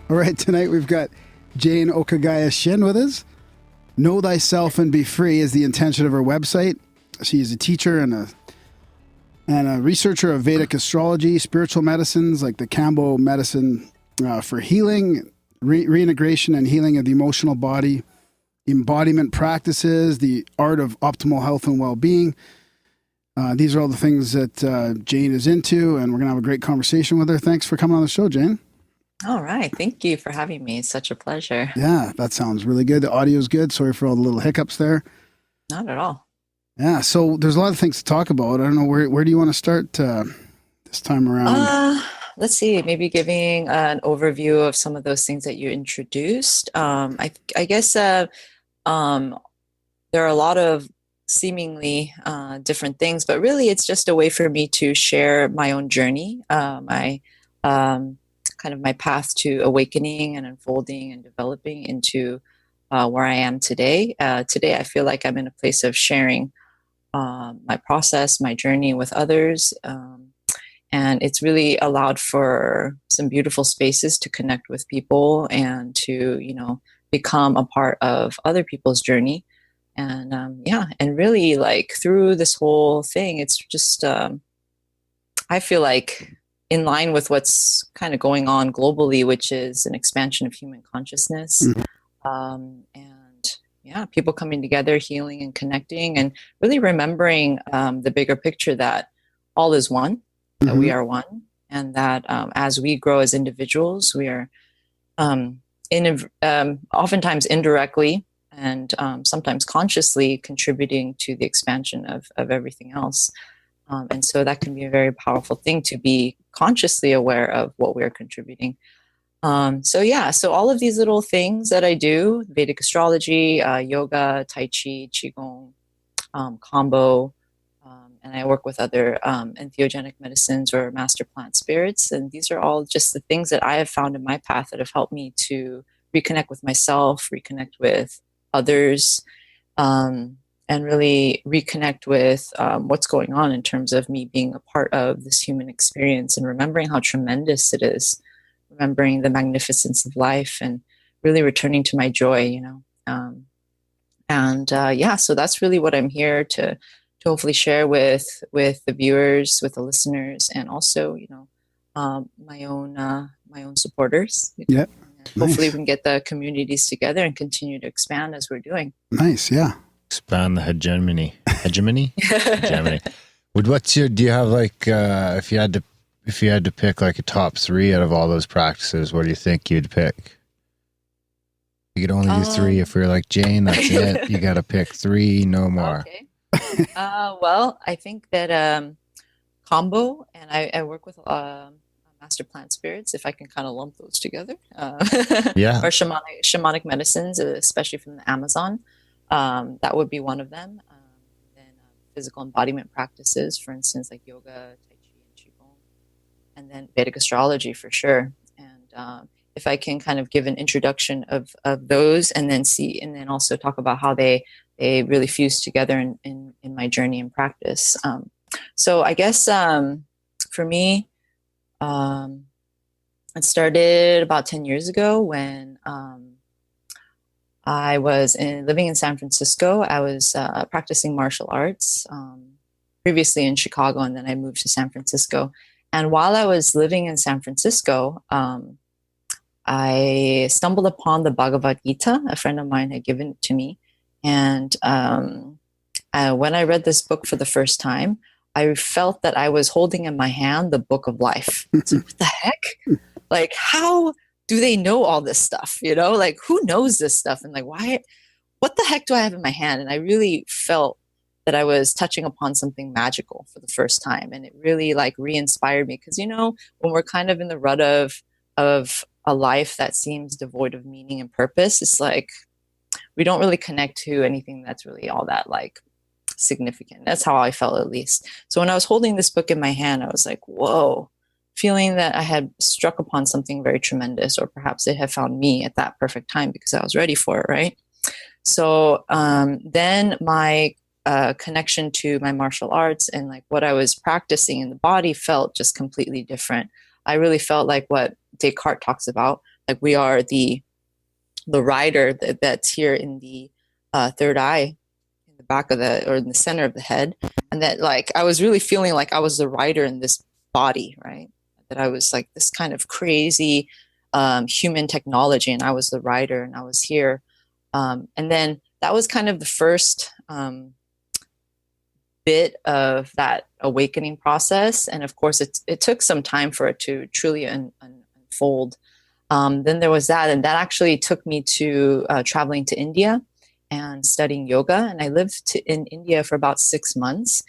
E: All right, tonight we've got Jane Oka Kaya Shin with us. Know Thyself and Be Free is the intention of her website. She is a teacher and a researcher of Vedic astrology, spiritual medicines like the Kambo medicine for healing, reintegration and healing of the emotional body, embodiment practices, the art of optimal health and well-being. These are all the things that Jane is into, and we're going to have a great conversation with her. Thanks for coming on the show, Jane.
D: All right. Thank you for having me. It's such a pleasure.
E: Yeah, that sounds really good. The audio is good. Sorry for all the little hiccups there.
D: Not at all.
E: Yeah, so there's a lot of things to talk about. I don't know, where do you want to start this time around?
D: Let's see, maybe giving an overview of some of those things that you introduced. I guess there are a lot of seemingly different things, but really it's just a way for me to share my own journey, my kind of my path to awakening and unfolding and developing into where I am today. Today, I feel like I'm in a place of sharing my process, my journey with others. And it's really allowed for some beautiful spaces to connect with people and to, become a part of other people's journey. And and really like through this whole thing, it's just I feel like in line with what's kind of going on globally, which is an expansion of human consciousness. And people coming together, healing and connecting, and really remembering the bigger picture that all is one, that we are one, and that as we grow as individuals, we are oftentimes indirectly and sometimes consciously contributing to the expansion of everything else. And so that can be a very powerful thing to be consciously aware of what we're contributing. So all of these little things that I do, Vedic astrology, yoga, Tai Chi, Qigong, Kambo, and I work with other entheogenic medicines or master plant spirits. And these are all just the things that I have found in my path that have helped me to reconnect with myself, reconnect with others, and really reconnect with what's going on in terms of me being a part of this human experience and remembering how tremendous it is, remembering the magnificence of life and really returning to my joy, so that's really what I'm here to hopefully share with the viewers, with the listeners, and also, my own supporters.
E: Yeah.
D: Hopefully
E: Nice.
D: we can get the communities together and continue to expand as we're doing.
E: Nice. Yeah.
F: Expand the hegemony. Hegemony? Do you have like, if you had to pick like a top 3 out of all those practices, what do you think you'd pick? You could only do 3. If we're like, Jane, that's it. You got to pick 3, no more.
D: Okay. Well, I think that Kambo, and I work with master plant spirits, if I can kind of lump those together. Or shamanic medicines, especially from the Amazon. That would be one of them. Then physical embodiment practices, for instance, like yoga, Tai Chi, and Qigong. And then Vedic astrology for sure. And if I can kind of give an introduction of those and then also talk about how they really fuse together in my journey and practice. So I guess for me, it started about 10 years ago when I was living in San Francisco. I was practicing martial arts previously in Chicago, and then I moved to San Francisco. And while I was living in San Francisco, I stumbled upon the Bhagavad-Gita. A friend of mine had given it to me. And when I read this book for the first time, I felt that I was holding in my hand the book of life. So what the heck? Like, how do they know all this stuff? Like, who knows this stuff? And like, what the heck do I have in my hand? And I really felt that I was touching upon something magical for the first time. And it really like re-inspired me. Because, when we're kind of in the rut of a life that seems devoid of meaning and purpose, it's like, we don't really connect to anything that's really all that like significant. That's how I felt, at least. So when I was holding this book in my hand, I was like, whoa, feeling that I had struck upon something very tremendous, or perhaps it had found me at that perfect time because I was ready for it, right? So then my connection to my martial arts and like what I was practicing in the body felt just completely different. I really felt like what Descartes talks about, like we are the rider that's here in the third eye, in the back of or in the center of the head. And that like, I was really feeling like I was the rider in this body, right? That I was like this kind of crazy human technology, and I was the rider, and I was here. And then that was kind of the first bit of that awakening process. And of course, it took some time for it to truly unfold. Then there was that, and that actually took me to traveling to India and studying yoga. And I lived in India for about 6 months,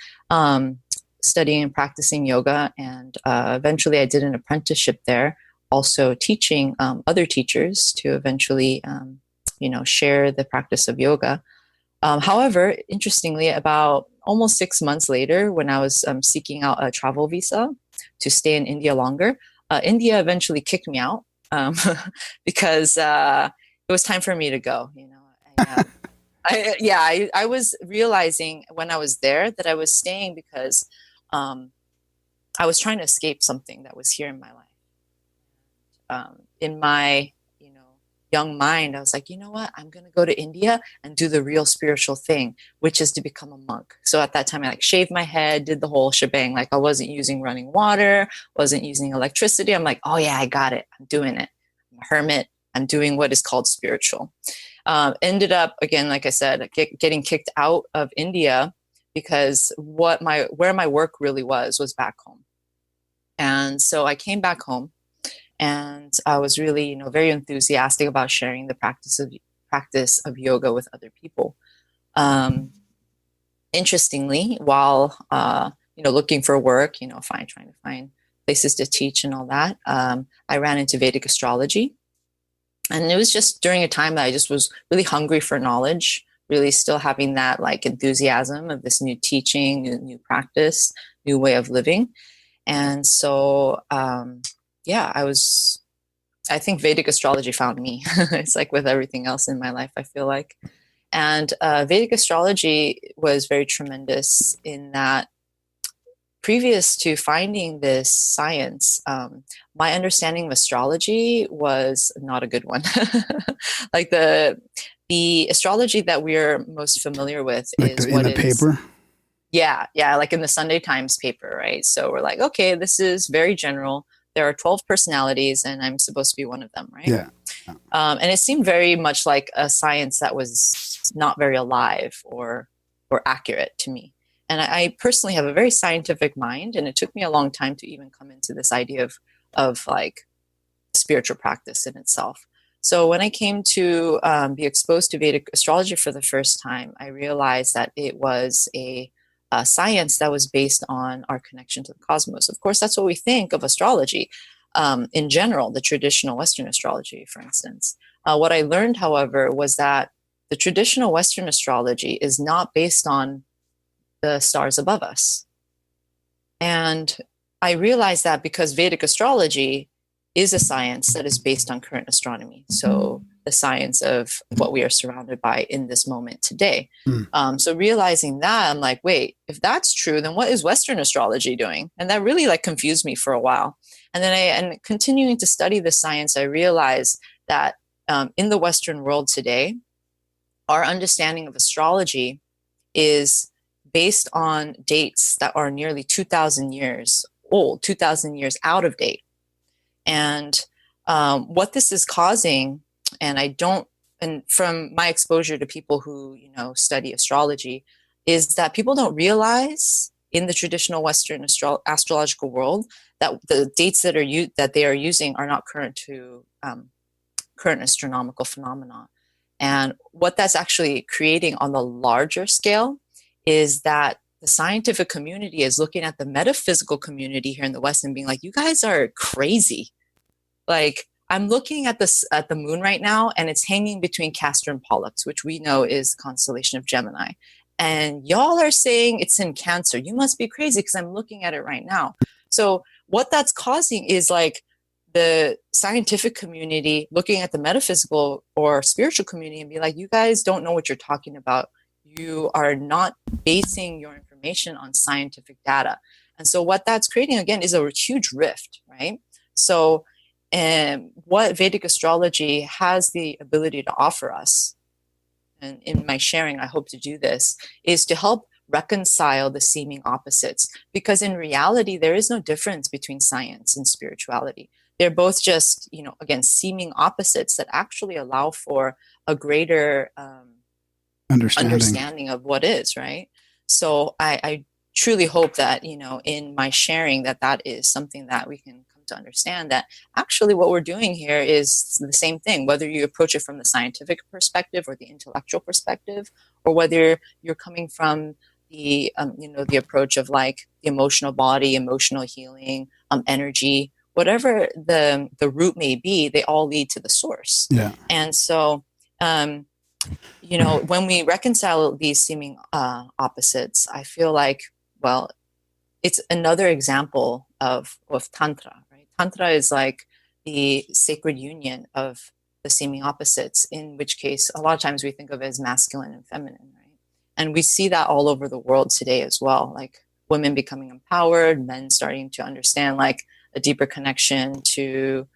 D: studying and practicing yoga. And eventually I did an apprenticeship there, also teaching other teachers to eventually, share the practice of yoga. However, interestingly, about almost 6 months later, when I was seeking out a travel visa to stay in India longer, India eventually kicked me out. Because it was time for me to go. I was realizing when I was there that I was staying because I was trying to escape something that was here in my life. In my young mind, I was like, you know what? I'm going to go to India and do the real spiritual thing, which is to become a monk. So at that time, I like shaved my head, did the whole shebang. Like I wasn't using running water, wasn't using electricity. I'm like, oh yeah, I got it. I'm doing it. I'm a hermit. I'm doing what is called spiritual. Ended up, again, like I said, getting kicked out of India because where my work really was back home. And so I came back home. And I was really, very enthusiastic about sharing the practice of yoga with other people. Interestingly, while looking for work, trying to find places to teach and all that, I ran into Vedic astrology, and it was just during a time that I just was really hungry for knowledge, really still having that like enthusiasm of this new teaching, new practice, new way of living, and so. I think Vedic astrology found me. It's like with everything else in my life, I feel like. And Vedic astrology was very tremendous in that previous to finding this science, my understanding of astrology was not a good one. Like the astrology that we're most familiar with
E: like
D: is
E: in the paper?
D: Yeah, like in the Sunday Times paper, right? So we're like, okay, this is very general. There are 12 personalities and I'm supposed to be one of them, right?
E: Yeah.
D: And it seemed very much like a science that was not very alive or accurate to me. And I personally have a very scientific mind, and it took me a long time to even come into this idea of like spiritual practice in itself. So when I came to be exposed to Vedic astrology for the first time, I realized that it was a science that was based on our connection to the cosmos. Of course, that's what we think of astrology in general, the traditional Western astrology, for instance. What I learned, however, was that the traditional Western astrology is not based on the stars above us. And I realized that because Vedic astrology is a science that is based on current astronomy. So the science of what we are surrounded by in this moment today. So realizing that, I'm like, wait, if that's true, then what is Western astrology doing? And that really like confused me for a while. And then and continuing to study the science, I realized that in the Western world today, our understanding of astrology is based on dates that are nearly 2,000 years old, 2,000 years out of date. And what this is causing, and from my exposure to people who, study astrology, is that people don't realize in the traditional Western astrological world that the dates that they are using are not current to current astronomical phenomena. And what that's actually creating on the larger scale is that the scientific community is looking at the metaphysical community here in the West and being like, you guys are crazy. Like, I'm looking at the moon right now, and it's hanging between Castor and Pollux, which we know is the constellation of Gemini. And y'all are saying it's in Cancer. You must be crazy because I'm looking at it right now. So what that's causing is like the scientific community looking at the metaphysical or spiritual community and be like, you guys don't know what you're talking about. You are not basing your information on scientific data. And so what that's creating, again, is a huge rift, right? So what Vedic astrology has the ability to offer us, and in my sharing, I hope to do this, is to help reconcile the seeming opposites. Because in reality, there is no difference between science and spirituality. They're both just, again, seeming opposites that actually allow for a greater understanding of what is, right? So I truly hope that, in my sharing, that is something that we can come to understand, that actually what we're doing here is the same thing, whether you approach it from the scientific perspective or the intellectual perspective, or whether you're coming from the, the approach of like the emotional body, emotional healing, energy, whatever the root may be, they all lead to the source.
E: Yeah.
D: And so, when we reconcile these seeming opposites, I feel like, well, it's another example of Tantra, right? Tantra is like the sacred union of the seeming opposites, in which case, a lot of times we think of it as masculine and feminine, right? And we see that all over the world today as well, like women becoming empowered, men starting to understand like a deeper connection to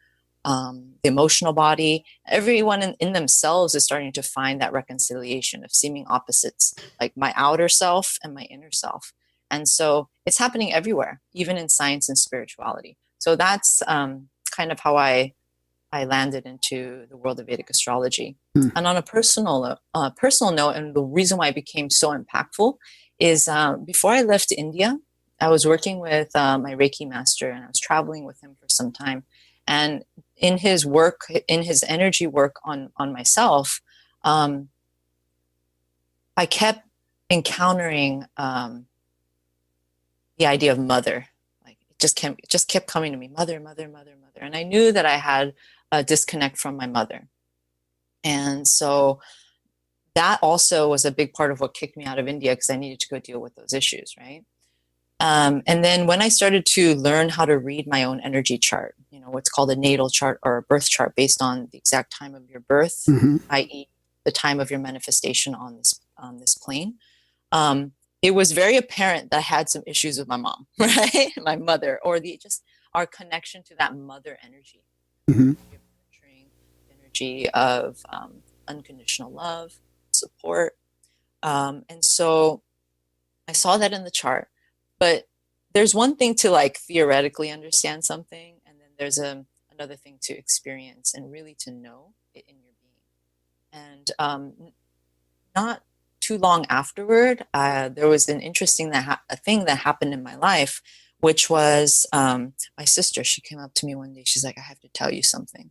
D: the emotional body. Everyone in themselves is starting to find that reconciliation of seeming opposites, like my outer self and my inner self. And so it's happening everywhere, even in science and spirituality. So that's kind of how I landed into the world of Vedic astrology. And on a personal note, and the reason why it became so impactful is before I left India, I was working with my Reiki master, and I was traveling with him for some time. And in his work, in his energy work on myself, I kept encountering the idea of mother. Like it just kept coming to me, mother, mother, mother, mother. And I knew that I had a disconnect from my mother. And so that also was a big part of what kicked me out of India, because I needed to go deal with those issues, right? And then when I started to learn how to read my own energy chart, what's called a natal chart or a birth chart based on the exact time of your birth, i.e. the time of your manifestation on this plane, it was very apparent that I had some issues with my mom, right? My mother, or just our connection to that mother energy. Energy of unconditional love, support. And so I saw that in the chart. But there's one thing to like theoretically understand something, and then there's another thing to experience and really to know it in your being. And not too long afterward, there was an interesting thing that happened in my life, which was my sister. She came up to me one day. She's like, I have to tell you something.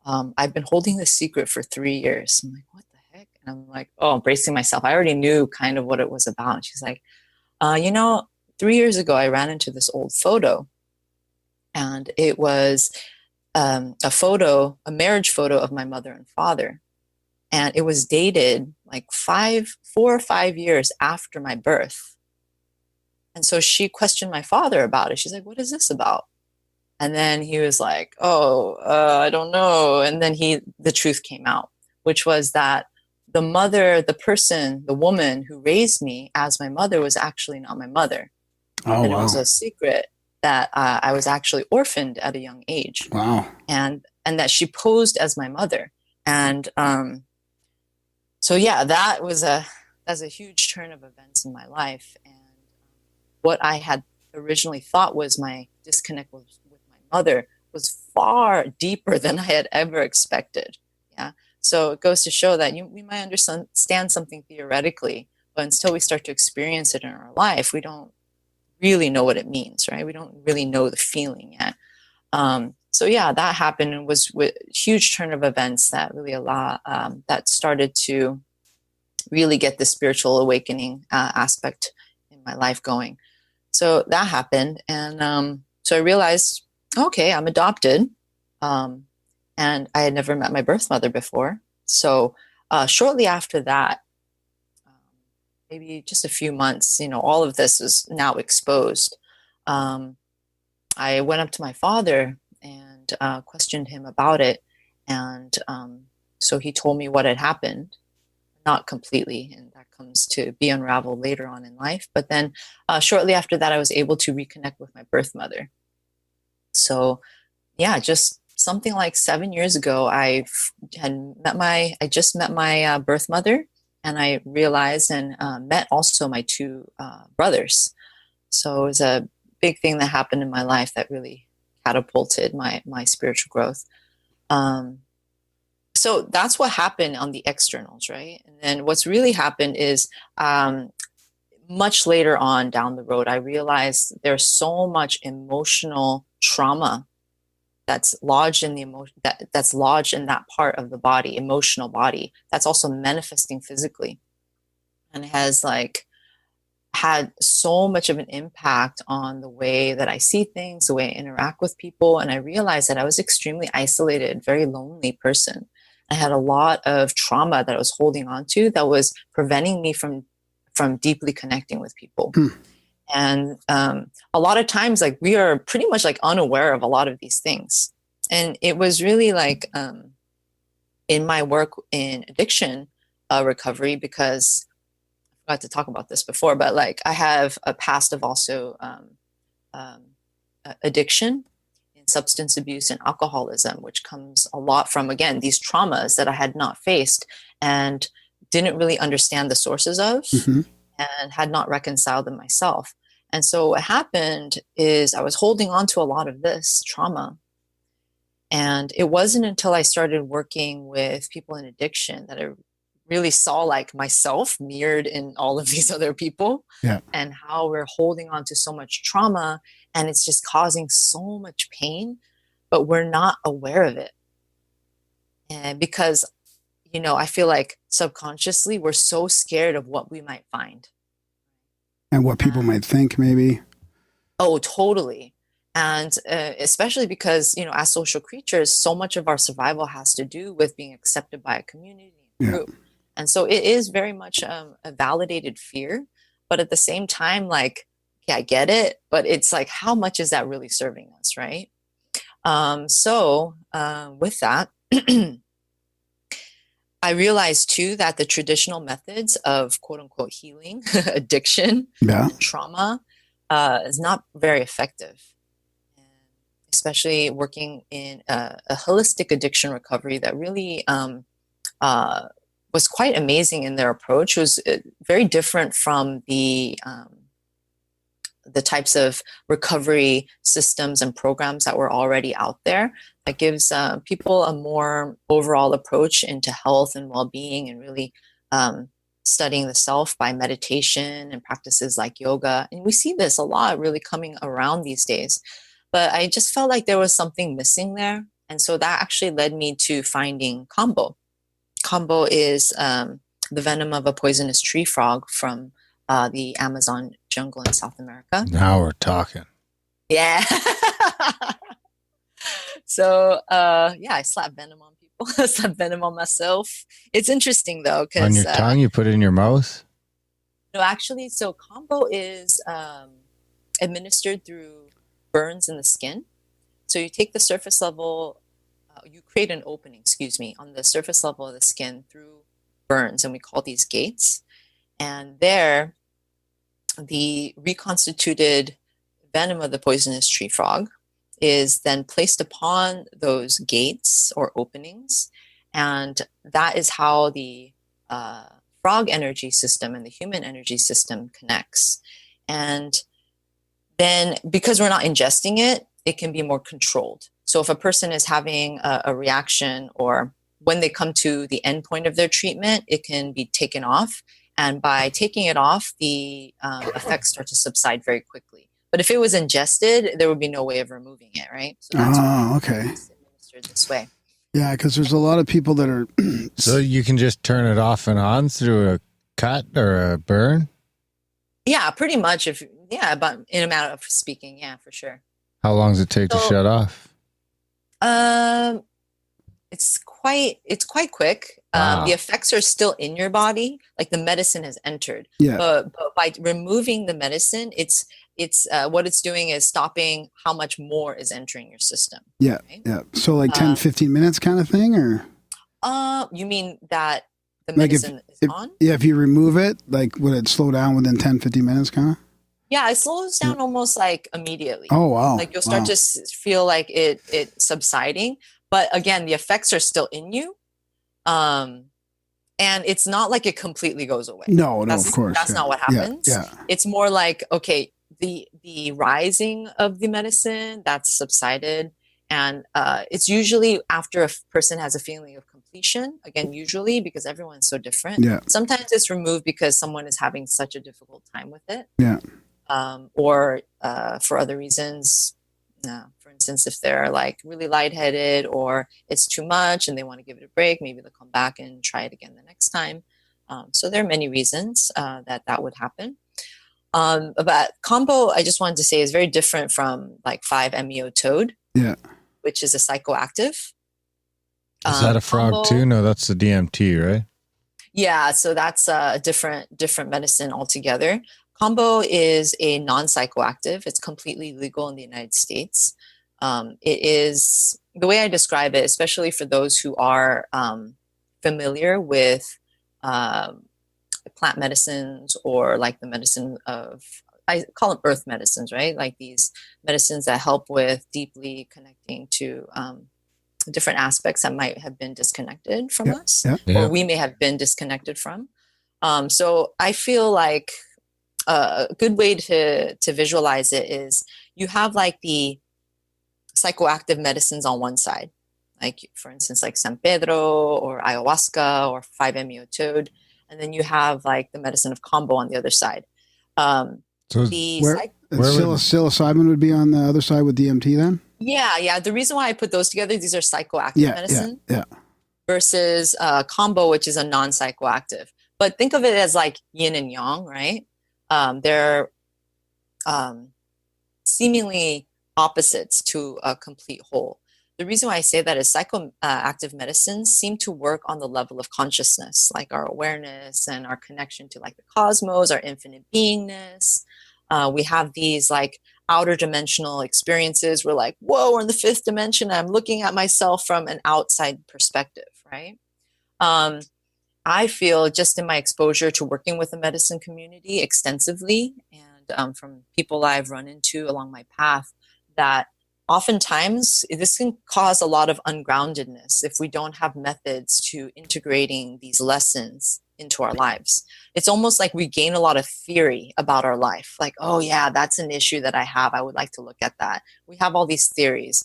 D: I've been holding this secret for 3 years. I'm like, what the heck? And I'm like, bracing myself. I already knew kind of what it was about. And she's like, 3 years ago, I ran into this old photo, and it was a marriage photo of my mother and father. And it was dated like 4 or 5 years after my birth. And so she questioned my father about it. She's like, what is this about? And then he was like, I don't know. And then the truth came out, which was that the mother, the woman who raised me as my mother was actually not my mother.
E: Oh,
D: and
E: wow.
D: It was a secret that I was actually orphaned at a young age.
E: Wow.
D: And that she posed as my mother. And so, yeah, that's a huge turn of events in my life. And what I had originally thought was my disconnect with my mother was far deeper than I had ever expected. Yeah. So it goes to show that we might understand something theoretically, but until we start to experience it in our life, we don't really know what it means, right? We don't really know the feeling yet. So yeah, that happened, and was a huge turn of events that really that started to really get the spiritual awakening aspect in my life going. So that happened. And so I realized, okay, I'm adopted. And I had never met my birth mother before. So shortly after that, maybe just a few months, all of this is now exposed. I went up to my father and questioned him about it. And so he told me what had happened, not completely, and that comes to be unraveled later on in life. But then shortly after that, I was able to reconnect with my birth mother. So yeah, just something like 7 years ago, I just met my birth mother, and I realized and met also my two brothers. So it was a big thing that happened in my life that really catapulted my spiritual growth. So that's what happened on the externals, right? And then what's really happened is much later on down the road, I realized there's so much emotional trauma that's lodged in the emotion, that's lodged in that part of the body, emotional body, that's also manifesting physically, and has had so much of an impact on the way that I see things, the way I interact with people. And I realized that I was extremely isolated, very lonely person. I had a lot of trauma that I was holding on to that was preventing me from deeply connecting with people. And a lot of times, we are pretty much unaware of a lot of these things. And it was really in my work in addiction recovery, because I forgot to talk about this before, but I have a past of also addiction in substance abuse and alcoholism, which comes a lot from, again, these traumas that I had not faced and didn't really understand the sources of, and had not reconciled them myself. And so what happened is I was holding on to a lot of this trauma. And it wasn't until I started working with people in addiction that I really saw like myself mirrored in all of these other people, and how we're holding on to so much trauma, and it's just causing so much pain, but we're not aware of it. And because, you know, I feel like subconsciously we're so scared of what we might find.
E: And what people might think, maybe.
D: Oh, totally. And especially because, you know, as social creatures, so much of our survival has to do with being accepted by a community and group. And so it is very much a validated fear. But at the same time, like, yeah, I get it. But it's like, how much is that really serving us, right? So with that, I realized too that the traditional methods of quote unquote healing addiction, and trauma is not very effective, especially working in a holistic addiction recovery that really was quite amazing in their approach. It was very different from the types of recovery systems and programs that were already out there, that gives people a more overall approach into health and well-being, and really studying the self by meditation and practices like yoga. And we see this a lot really coming around these days. But I just felt like there was something missing there. And so that actually led me to finding Kambo. Kambo is the venom of a poisonous tree frog from the Amazon jungle in South America.
F: Now we're talking.
D: Yeah. So, yeah, I slap venom on people. I slap venom on myself. It's interesting, though. Cause,
F: on your tongue? You put it in your mouth?
D: No, actually, so Kambo is administered through burns in the skin. So you take the surface level, you create an opening, on the surface level of the skin through burns, and we call these gates. And there, the reconstituted venom of the poisonous tree frog is then placed upon those gates or openings. And that is how the frog energy system and the human energy system connects. And then because we're not ingesting it, it can be more controlled. So if a person is having a reaction, or when they come to the end point of their treatment, it can be taken off. And by taking it off, the effects start to subside very quickly. But if it was ingested, there would be no way of removing it, right? So that's why it's administered this way.
E: Yeah, because there's a lot of people that are...
F: So you can just turn it off and on through a cut or a burn?
D: Yeah, pretty much. But in a matter of speaking, yeah, for sure.
F: How long does it take to shut off?
D: It's quite quick.
F: Wow.
D: The effects are still in your body, like the medicine has entered.
E: Yeah.
D: But by removing the medicine, it's what it's doing is stopping how much more is entering your system.
E: Yeah.
D: Right?
E: Yeah. So like 10, 15 minutes kind of thing, or?
D: You mean that the medicine is on?
E: Yeah. If you remove it, like would it slow down within 10, 15 minutes kind of?
D: Yeah, it slows down almost like immediately.
E: Oh, wow.
D: Like you'll start to feel like it subsiding. But again, the effects are still in you. And it's not like it completely goes away.
E: No, of course.
D: That's not what happens.
E: Yeah.
D: It's more like, okay, the rising of the medicine, that's subsided. And it's usually after a person has a feeling of completion, again, usually because everyone's so different.
E: Yeah.
D: Sometimes it's removed because someone is having such a difficult time with it.
E: Yeah.
D: Or for other reasons. For instance, if they're like really lightheaded or it's too much and they want to give it a break, maybe they'll come back and try it again the next time. So there are many reasons that would happen. But Kambo, I just wanted to say, is very different from like 5-MeO toad, which is a psychoactive.
F: Is that a frog
D: Kambo,
F: too? No, that's the DMT, right?
D: Yeah, so that's a different medicine altogether. Kambo is a non-psychoactive. It's completely legal in the United States. It is, the way I describe it, especially for those who are familiar with plant medicines or like the medicine of I call them earth medicines, right? Like these medicines that help with deeply connecting to different aspects that might have been disconnected from us, or we may have been disconnected from. So I feel like a good way to visualize it is you have like the psychoactive medicines on one side, like for instance, like San Pedro or ayahuasca or 5-MeO toad. And then you have like the medicine of Kambo on the other side.
E: So psilocybin would be on the other side with DMT then?
D: Yeah. The reason why I put those together, these are psychoactive medicine versus Kambo, which is a non-psychoactive. But think of it as like yin and yang, right? They're seemingly opposites to a complete whole. The reason why I say that is psychoactive medicines seem to work on the level of consciousness, like our awareness and our connection to like the cosmos, our infinite beingness. We have these like outer dimensional experiences. We're like, whoa, we're in the 5th dimension. I'm looking at myself from an outside perspective, right? I feel just in my exposure to working with the medicine community extensively and from people I've run into along my path, that oftentimes this can cause a lot of ungroundedness if we don't have methods to integrating these lessons into our lives. It's almost like we gain a lot of theory about our life. Like, oh yeah, that's an issue that I have. I would like to look at that. We have all these theories.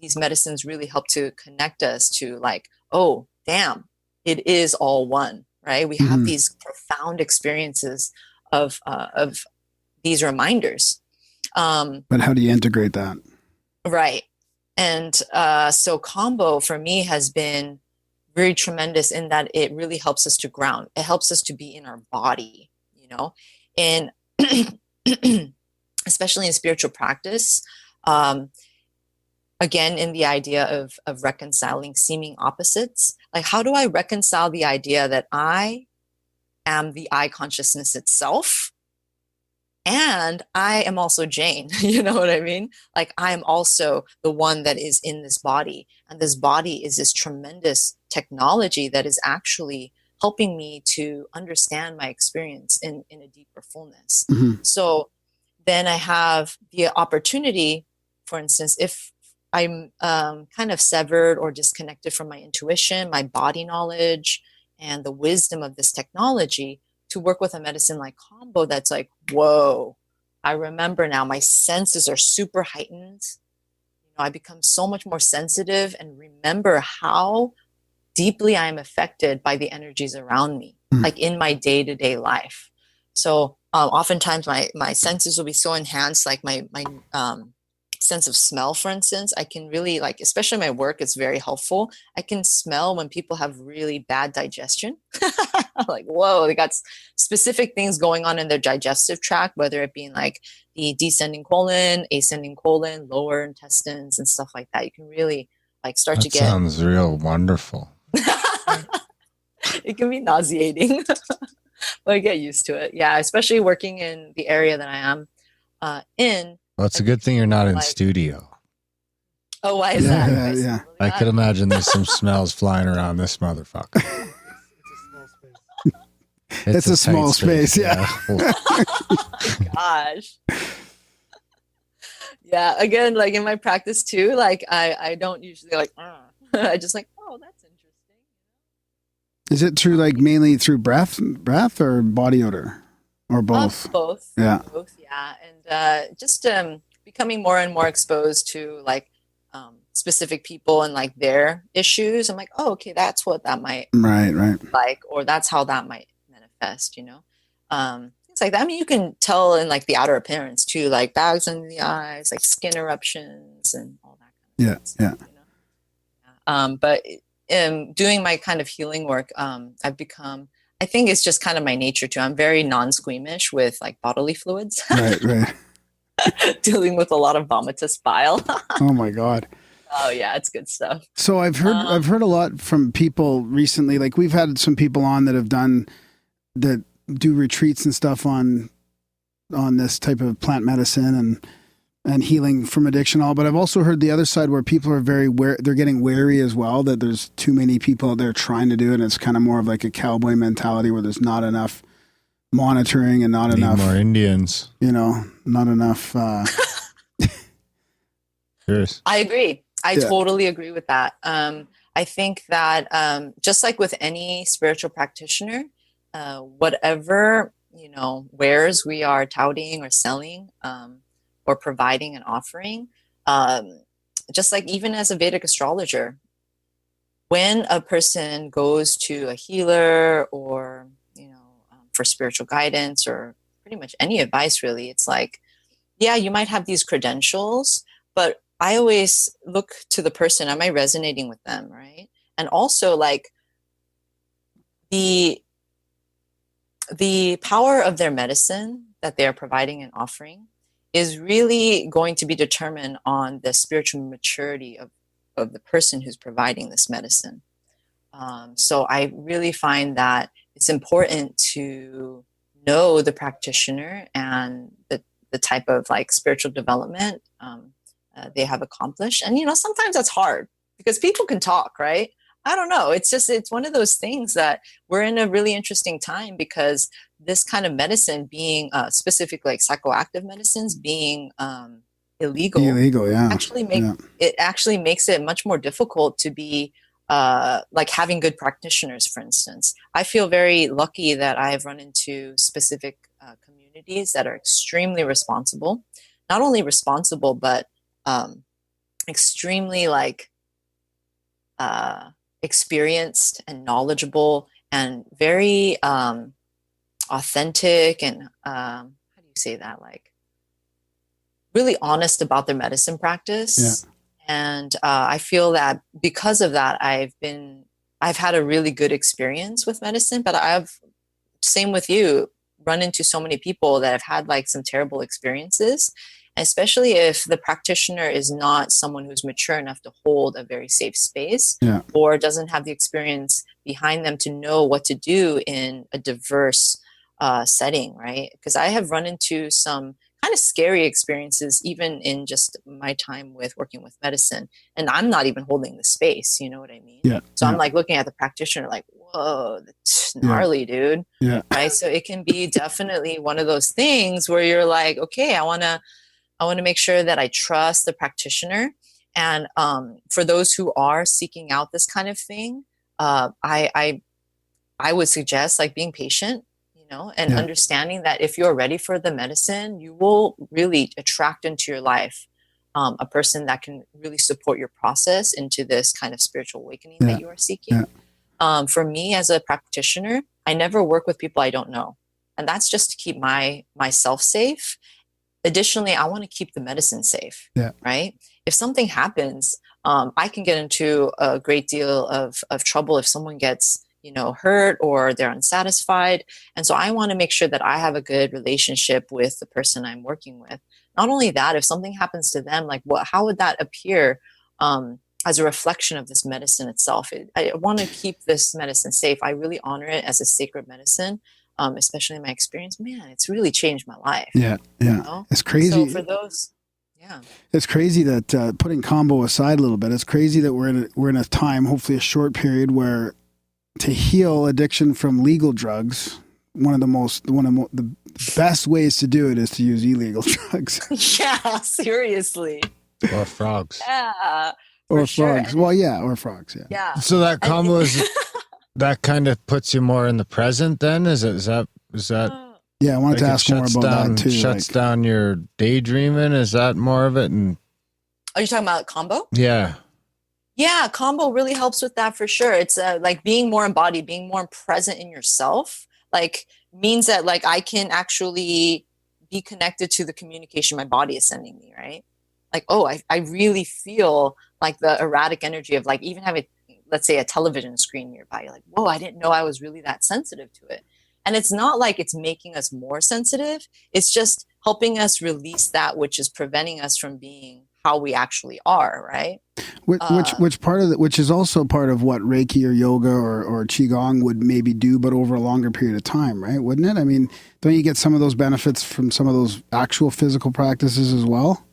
D: These medicines really help to connect us to like, oh, damn, it is all one, right? We have these profound experiences of these reminders.
E: But how do you integrate that?
D: Right. And so Kambo for me has been very tremendous in that it really helps us to ground. It helps us to be in our body, you know, and especially in spiritual practice. Again, in the idea of reconciling seeming opposites, like how do I reconcile the idea that I am the I consciousness itself? And I am also Jane, you know what I mean? Like I am also the one that is in this body. And this body is this tremendous technology that is actually helping me to understand my experience in a deeper fullness. So then I have the opportunity, for instance, if I'm kind of severed or disconnected from my intuition, my body knowledge, and the wisdom of this technology, to work with a medicine like Kambo that's like, whoa, I remember now my senses are super heightened. You know, I become so much more sensitive and remember how deeply I am affected by the energies around me, like in my day-to-day life. So oftentimes my senses will be so enhanced, like my sense of smell, for instance. I can really like, especially my work, it's very helpful. I can smell when people have really bad digestion. Like, whoa, they got specific things going on in their digestive tract, whether it being like the descending colon, ascending colon, lower intestines and stuff like that. You can really like start to get.
F: Sounds real wonderful.
D: It can be nauseating, but I get used to it. Yeah, especially working in the area that I am in.
F: Well, it's a good thing you're not in studio.
D: Oh, why is that?
E: Yeah.
F: I could imagine there's some smells flying around this motherfucker.
E: It's a small space, yeah.
D: Gosh. Yeah, again, like in my practice too, like I don't usually like, I just like, oh, that's interesting.
E: Is it true, like mainly through breath or body odor? Or both?
D: Both.
E: Yeah.
D: Both, yeah. And just becoming more and more exposed to like specific people and like their issues. I'm like, oh, okay, that's what that might
E: right
D: like, or that's how that might manifest, you know? Things like that. I mean, you can tell in like the outer appearance too, like bags under the eyes, like skin eruptions and all that kind of stuff. You know? But doing my kind of healing work, I've become, I think it's just kind of my nature too. I'm very non-squeamish with like bodily fluids.
E: Right.
D: Dealing with a lot of vomitous bile.
E: Oh my God.
D: Oh yeah, it's good stuff.
E: So I've heard a lot from people recently. Like we've had some people on that do retreats and stuff on this type of plant medicine and healing from addiction, all. But I've also heard the other side where people are they're getting wary as well, that there's too many people out there trying to do it. And it's kind of more of like a cowboy mentality where there's not enough monitoring and not
F: Need
E: enough,
F: more Indians.
E: not enough.
F: Cheers.
D: I agree. I
E: Yeah.
D: totally agree with that. I think that just like with any spiritual practitioner, whatever wares we are touting or selling or providing and offering, just like even as a Vedic astrologer, when a person goes to a healer or for spiritual guidance or pretty much any advice, really, it's like, yeah, you might have these credentials, but I always look to the person. Am I resonating with them, right? And also, like, the power of their medicine that they are providing and offering is really going to be determined on the spiritual maturity of the person who's providing this medicine. So I really find that it's important to know the practitioner and the type of like spiritual development they have accomplished. And, sometimes that's hard because people can talk, right? I don't know. It's one of those things that we're in a really interesting time because this kind of medicine being specifically like psychoactive medicines being illegal,
E: yeah.
D: It actually makes it much more difficult to be like having good practitioners, for instance. I feel very lucky that I've run into specific communities that are extremely responsible, not only responsible, but extremely like experienced and knowledgeable and very authentic and how do you say that, like really honest about their medicine practice.
E: Yeah.
D: And I feel that because of that, I've had a really good experience with medicine, but same with you, run into so many people that have had like some terrible experiences, especially if the practitioner is not someone who's mature enough to hold a very safe space or doesn't have the experience behind them to know what to do in a diverse setting, right? Because I have run into some kind of scary experiences even in just my time with working with medicine, and I'm not even holding the space, you know what I mean? So I'm like looking at the practitioner like, whoa, that's gnarly, dude. Right? So it can be definitely one of those things where you're like, okay, I want to make sure that I trust the practitioner. And for those who are seeking out this kind of thing, I would suggest like being patient, and understanding that if you're ready for the medicine, you will really attract into your life a person that can really support your process into this kind of spiritual awakening that you are seeking. For me as a practitioner, I never work with people I don't know. And that's just to keep myself safe. Additionally, I want to keep the medicine safe, right? If something happens, I can get into a great deal of trouble if someone gets hurt or they're unsatisfied. And so I want to make sure that I have a good relationship with the person I'm working with. Not only that, if something happens to them, like how would that appear as a reflection of this medicine itself? I want to keep this medicine safe. I really honor it as a sacred medicine, especially in my experience. Man, it's really changed my life. It's
E: crazy.
D: So for those,
E: it's crazy that putting Kambo aside a little bit, it's crazy that we're in a time, hopefully a short period, where to heal addiction from legal drugs, one of the best ways to do it is to use illegal drugs.
D: Yeah, seriously.
F: Or frogs.
D: Yeah.
E: Or frogs.
D: Sure.
E: Well, yeah, or frogs.
D: Yeah.
F: So that combo is that kind of puts you more in the present. Then is that?
E: Yeah, I wanted to ask more about that too.
F: Shuts down your daydreaming. Is that more of it? And
D: are you talking about Kambo?
F: Yeah.
D: Yeah, Kambo really helps with that for sure. It's like being more embodied, being more present in yourself, like means that like I can actually be connected to the communication my body is sending me, right? Like, oh, I really feel like the erratic energy of like even having, let's say, a television screen nearby. You're like, whoa, I didn't know I was really that sensitive to it. And it's not like it's making us more sensitive. It's just helping us release that which is preventing us from being how we actually are, right?
E: Which is also part of what Reiki or yoga or Qigong would maybe do, but over a longer period of time, right? Wouldn't it? I mean, don't you get some of those benefits from some of those actual physical practices as well?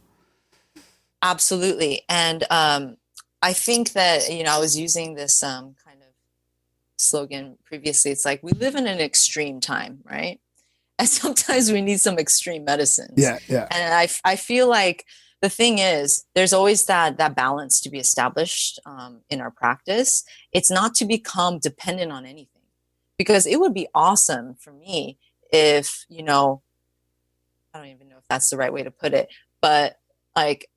D: Absolutely. And I think that, I was using this kind of slogan previously. It's like we live in an extreme time, right? and sometimes we need some extreme medicines.
E: Yeah, yeah.
D: And I feel like the thing is, there's always that balance to be established in our practice. It's not to become dependent on anything, because it would be awesome for me if, I don't even know if that's the right way to put it, but like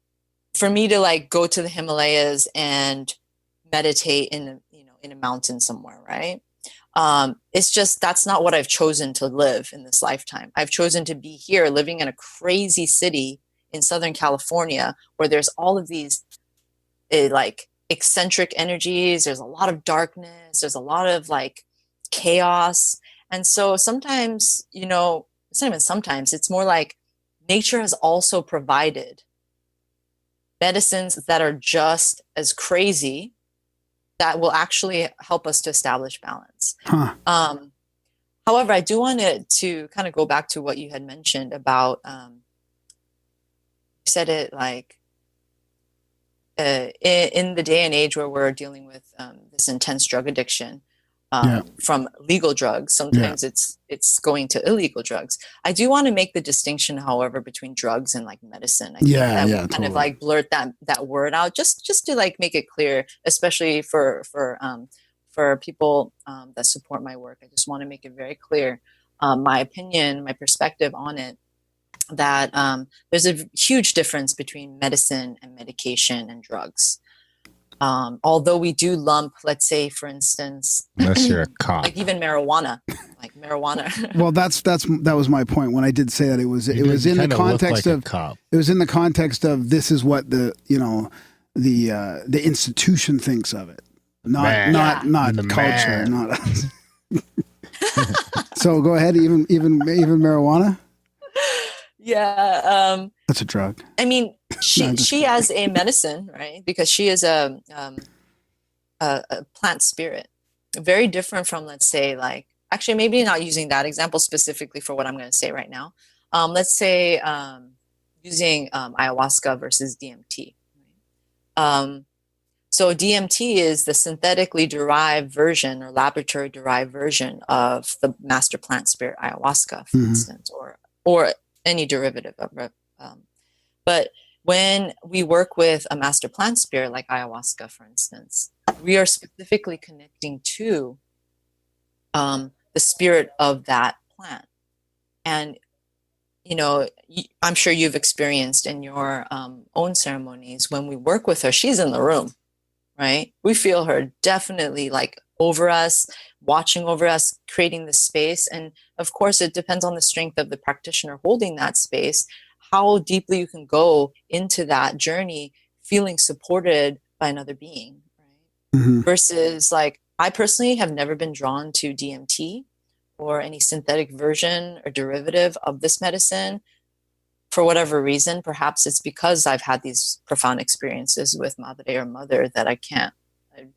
D: for me to like go to the Himalayas and meditate in a mountain somewhere, right? It's just, that's not what I've chosen to live in this lifetime. I've chosen to be here living in a crazy city in Southern California where there's all of these like eccentric energies. There's a lot of darkness. There's a lot of like chaos. And so sometimes, it's not even sometimes, it's more like nature has also provided medicines that are just as crazy that will actually help us to establish balance.
E: Huh.
D: However, I do want to kind of go back to what you had mentioned about, you said it like, in the day and age where we're dealing with this intense drug addiction from legal drugs, sometimes it's going to illegal drugs. I do want to make the distinction, however, between drugs and like medicine. I think that we kind of like blurt that word out just to like make it clear, especially for people that support my work. I just want to make it very clear, my opinion, my perspective on it, that there's a huge difference between medicine and medication and drugs. Although we do lump, let's say, for instance,
F: unless you're a cop,
D: like even marijuana.
E: Well, that was my point when I did say that. It was in the context of cop. It was in the context of this is what the institution thinks of it, not culture, not us. So go ahead, even marijuana.
D: Yeah.
E: That's a drug.
D: I mean, she has a medicine, right? Because she is a plant spirit. Very different from, let's say, like, actually, maybe not using that example specifically for what I'm going to say right now. Let's say using ayahuasca versus DMT. So DMT is the synthetically derived version or laboratory derived version of the master plant spirit ayahuasca, for instance, or any derivative of it. But when we work with a master plant spirit like ayahuasca, for instance, we are specifically connecting to the spirit of that plant. And, I'm sure you've experienced in your own ceremonies, when we work with her, she's in the room, right? We feel her definitely like over us, watching over us, creating the space. And of course, it depends on the strength of the practitioner holding that space, how deeply you can go into that journey, feeling supported by another being, right? Versus like, I personally have never been drawn to DMT or any synthetic version or derivative of this medicine for whatever reason. Perhaps it's because I've had these profound experiences with Madre or Mother that I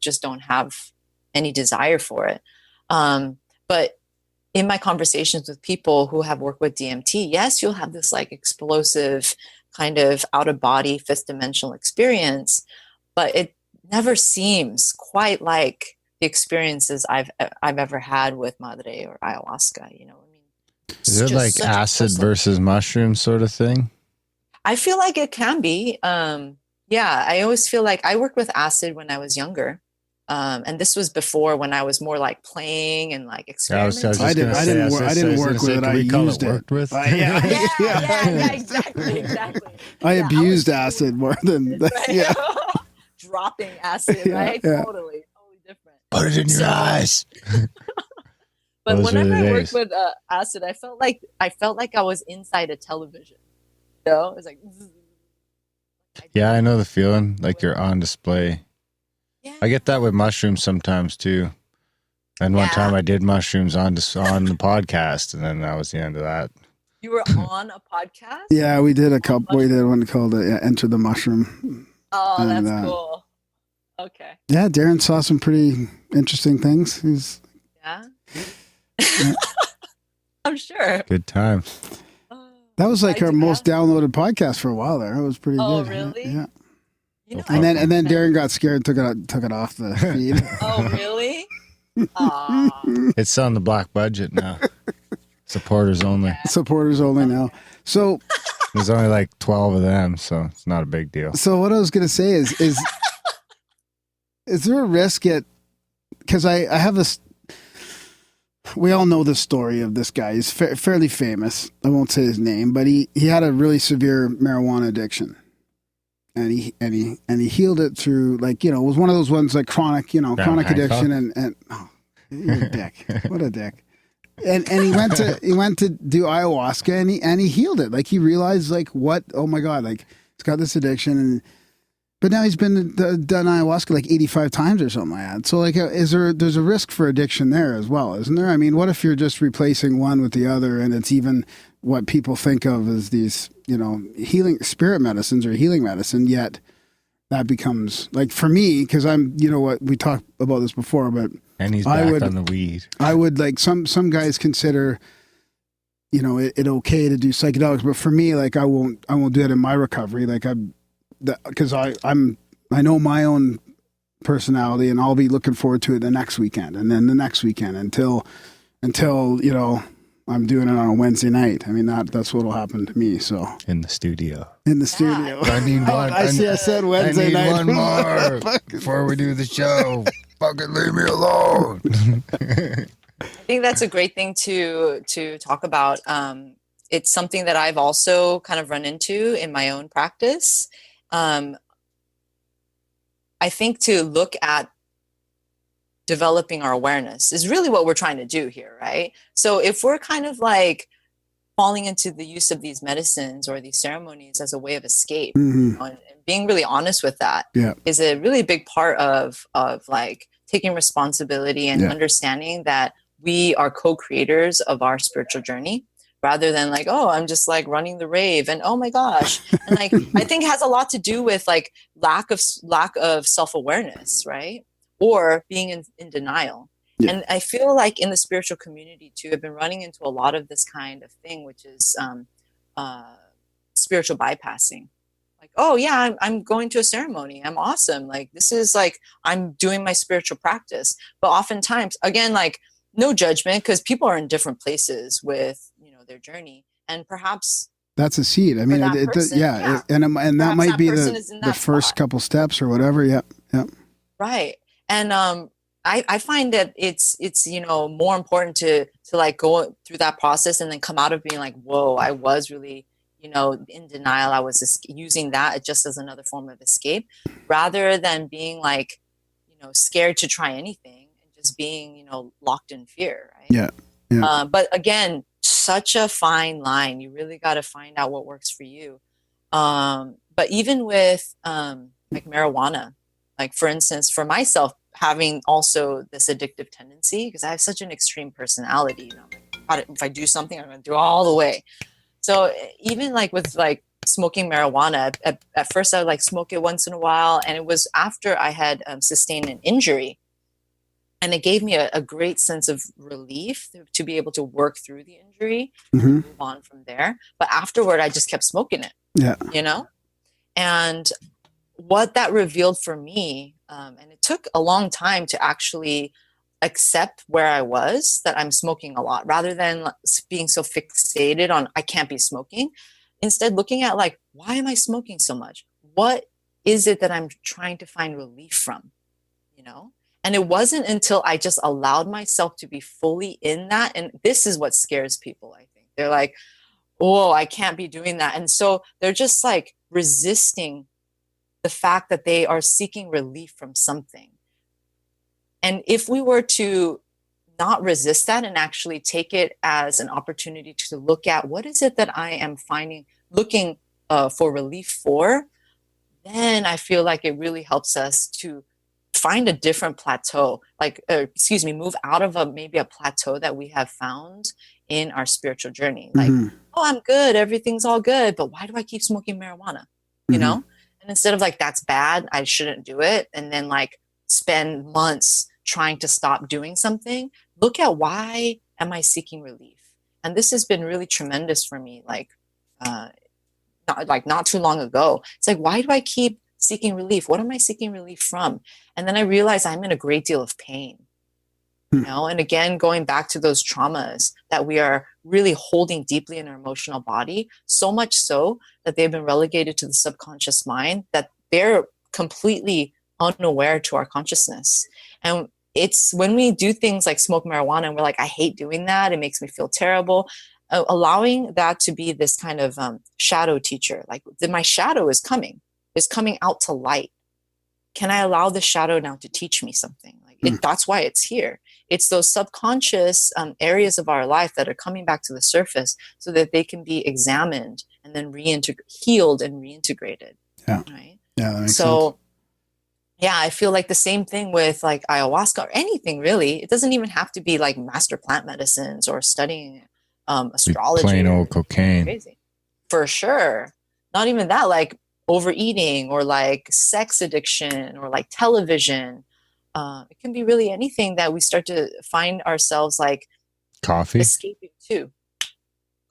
D: just don't have any desire for it. But in my conversations with people who have worked with DMT, yes, you'll have this like explosive kind of out of body fifth dimensional experience, but it never seems quite like the experiences I've ever had with Madre or ayahuasca.
F: Is it like acid versus mushroom sort of thing?
D: I feel like it can be. Yeah, I always feel like I worked with acid when I was younger. And this was before, when I was more like playing and like experimenting.
E: I didn't work with it. I used it.
D: Yeah, exactly.
E: I abused acid more than
D: right? Dropping acid, right?
E: Yeah.
D: Totally different.
F: Put it in your eyes.
D: But whenever I worked with acid, I felt like I was inside a television. It was like.
F: Yeah, I know the feeling. Like you're on display. Yeah. I get that with mushrooms sometimes too. And one time I did mushrooms on the podcast, and then that was the end of that.
D: You were on a podcast?
E: Yeah, we did a couple. We did one called "Enter the Mushroom."
D: Oh, that's cool. Okay.
E: Yeah, Darren saw some pretty interesting things.
D: Yeah. I'm sure.
F: Good time.
E: That was like our most downloaded podcast for a while there. It was pretty good.
D: Oh, really?
E: Yeah. And then Darren got scared and took it off the feed.
D: Oh, really?
F: It's on the black budget now. Supporters only.
E: Supporters only now. So
F: There's only like 12 of them, so it's not a big deal.
E: So what I was going to say is there a risk because I have this, we all know the story of this guy. He's fairly famous. I won't say his name, but he had a really severe marijuana addiction. And he healed it through, like, it was one of those ones like chronic addiction and oh, you're a dick. What a dick. And he went to do ayahuasca and he healed it. Like, he realized, like, what, oh my God, like, he's got this addiction but now he's been done ayahuasca like 85 times or something like that. So, like, there's a risk for addiction there as well, isn't there? I mean, what if you're just replacing one with the other and it's even what people think of as these, healing spirit medicines or healing medicine, yet that becomes, like, for me, because I'm, what we talked about this before, but
F: and he's back on the weed.
E: I would, like, some guys consider, it okay to do psychedelics, but for me, like, I won't do it in my recovery. Like, because I know my own personality, and I'll be looking forward to it the next weekend, and then the next weekend until I'm doing it on a Wednesday night. I mean, that's what'll happen to me. So
F: in the studio.
E: I
F: need one.
E: I said Wednesday night.
F: I need one more before we do the show. Fucking leave me alone.
D: I think that's a great thing to talk about. It's something that I've also kind of run into in my own practice. I think to look at developing our awareness is really what we're trying to do here, right? So if we're kind of like falling into the use of these medicines or these ceremonies as a way of escape, and being really honest with that is a really big part of like taking responsibility and understanding that we are co-creators of our spiritual journey, rather than like, oh, I'm just like running the rave and oh my gosh. And like, I think it has a lot to do with like lack of self-awareness, right? Or being in denial. Yeah. And I feel like in the spiritual community too, I've been running into a lot of this kind of thing, which is spiritual bypassing. Like, oh yeah, I'm going to a ceremony. I'm awesome. Like, this is like, I'm doing my spiritual practice. But oftentimes, again, like, no judgment, because people are in different places with, their journey, and perhaps
E: that's a seed. I mean, and that might be the first couple steps or whatever. Yep.
D: Right. And I find that it's more important to like go through that process and then come out of being like, whoa, I was really in denial. I was just using that just as another form of escape, rather than being like scared to try anything and just being locked in fear. Right.
E: Yeah.
D: But again, such a fine line. You really got to find out what works for you. But even with like marijuana, like for instance, for myself, having also this addictive tendency, because I have such an extreme personality, if I do something, I'm going to do it all the way. So even like with like smoking marijuana, at first I would like smoke it once in a while. And it was after I had sustained an injury. And it gave me a great sense of relief to be able to work through the injury and move on from there. But afterward, I just kept smoking it.
E: Yeah.
D: And what that revealed for me, and it took a long time to actually accept where I was, that I'm smoking a lot, rather than being so fixated on I can't be smoking. Instead, looking at like, why am I smoking so much? What is it that I'm trying to find relief from? And it wasn't until I just allowed myself to be fully in that. And this is what scares people, I think. They're like, oh, I can't be doing that. And so they're just like resisting the fact that they are seeking relief from something. And if we were to not resist that and actually take it as an opportunity to look at what is it that I am looking for relief for, then I feel like it really helps us to find a different plateau, move out of maybe a plateau that we have found in our spiritual journey. Like, oh, I'm good. Everything's all good. But why do I keep smoking marijuana? And instead of like, that's bad, I shouldn't do it. And then like spend months trying to stop doing something. Look at why am I seeking relief? And this has been really tremendous for me. Not too long ago, it's like, why do I keep seeking relief? What am I seeking relief from? And then I realized I'm in a great deal of pain, and again, going back to those traumas that we are really holding deeply in our emotional body, so much so that they've been relegated to the subconscious mind, that they're completely unaware to our consciousness. And it's when we do things like smoke marijuana and we're like, I hate doing that, it makes me feel terrible. Allowing that to be this kind of shadow teacher, like my shadow is coming out to light. Can I allow the shadow now to teach me something? That's why it's here. It's those subconscious areas of our life that are coming back to the surface so that they can be examined and then healed and reintegrated.
E: Yeah.
D: Right.
E: Yeah. That makes sense.
D: Yeah, I feel like the same thing with like ayahuasca or anything really. It doesn't even have to be like master plant medicines or studying astrology.
F: Plain old cocaine.
D: Crazy. For sure. Not even that, like overeating or like sex addiction or like television. It can be really anything that we start to find ourselves like
F: coffee
D: escaping to.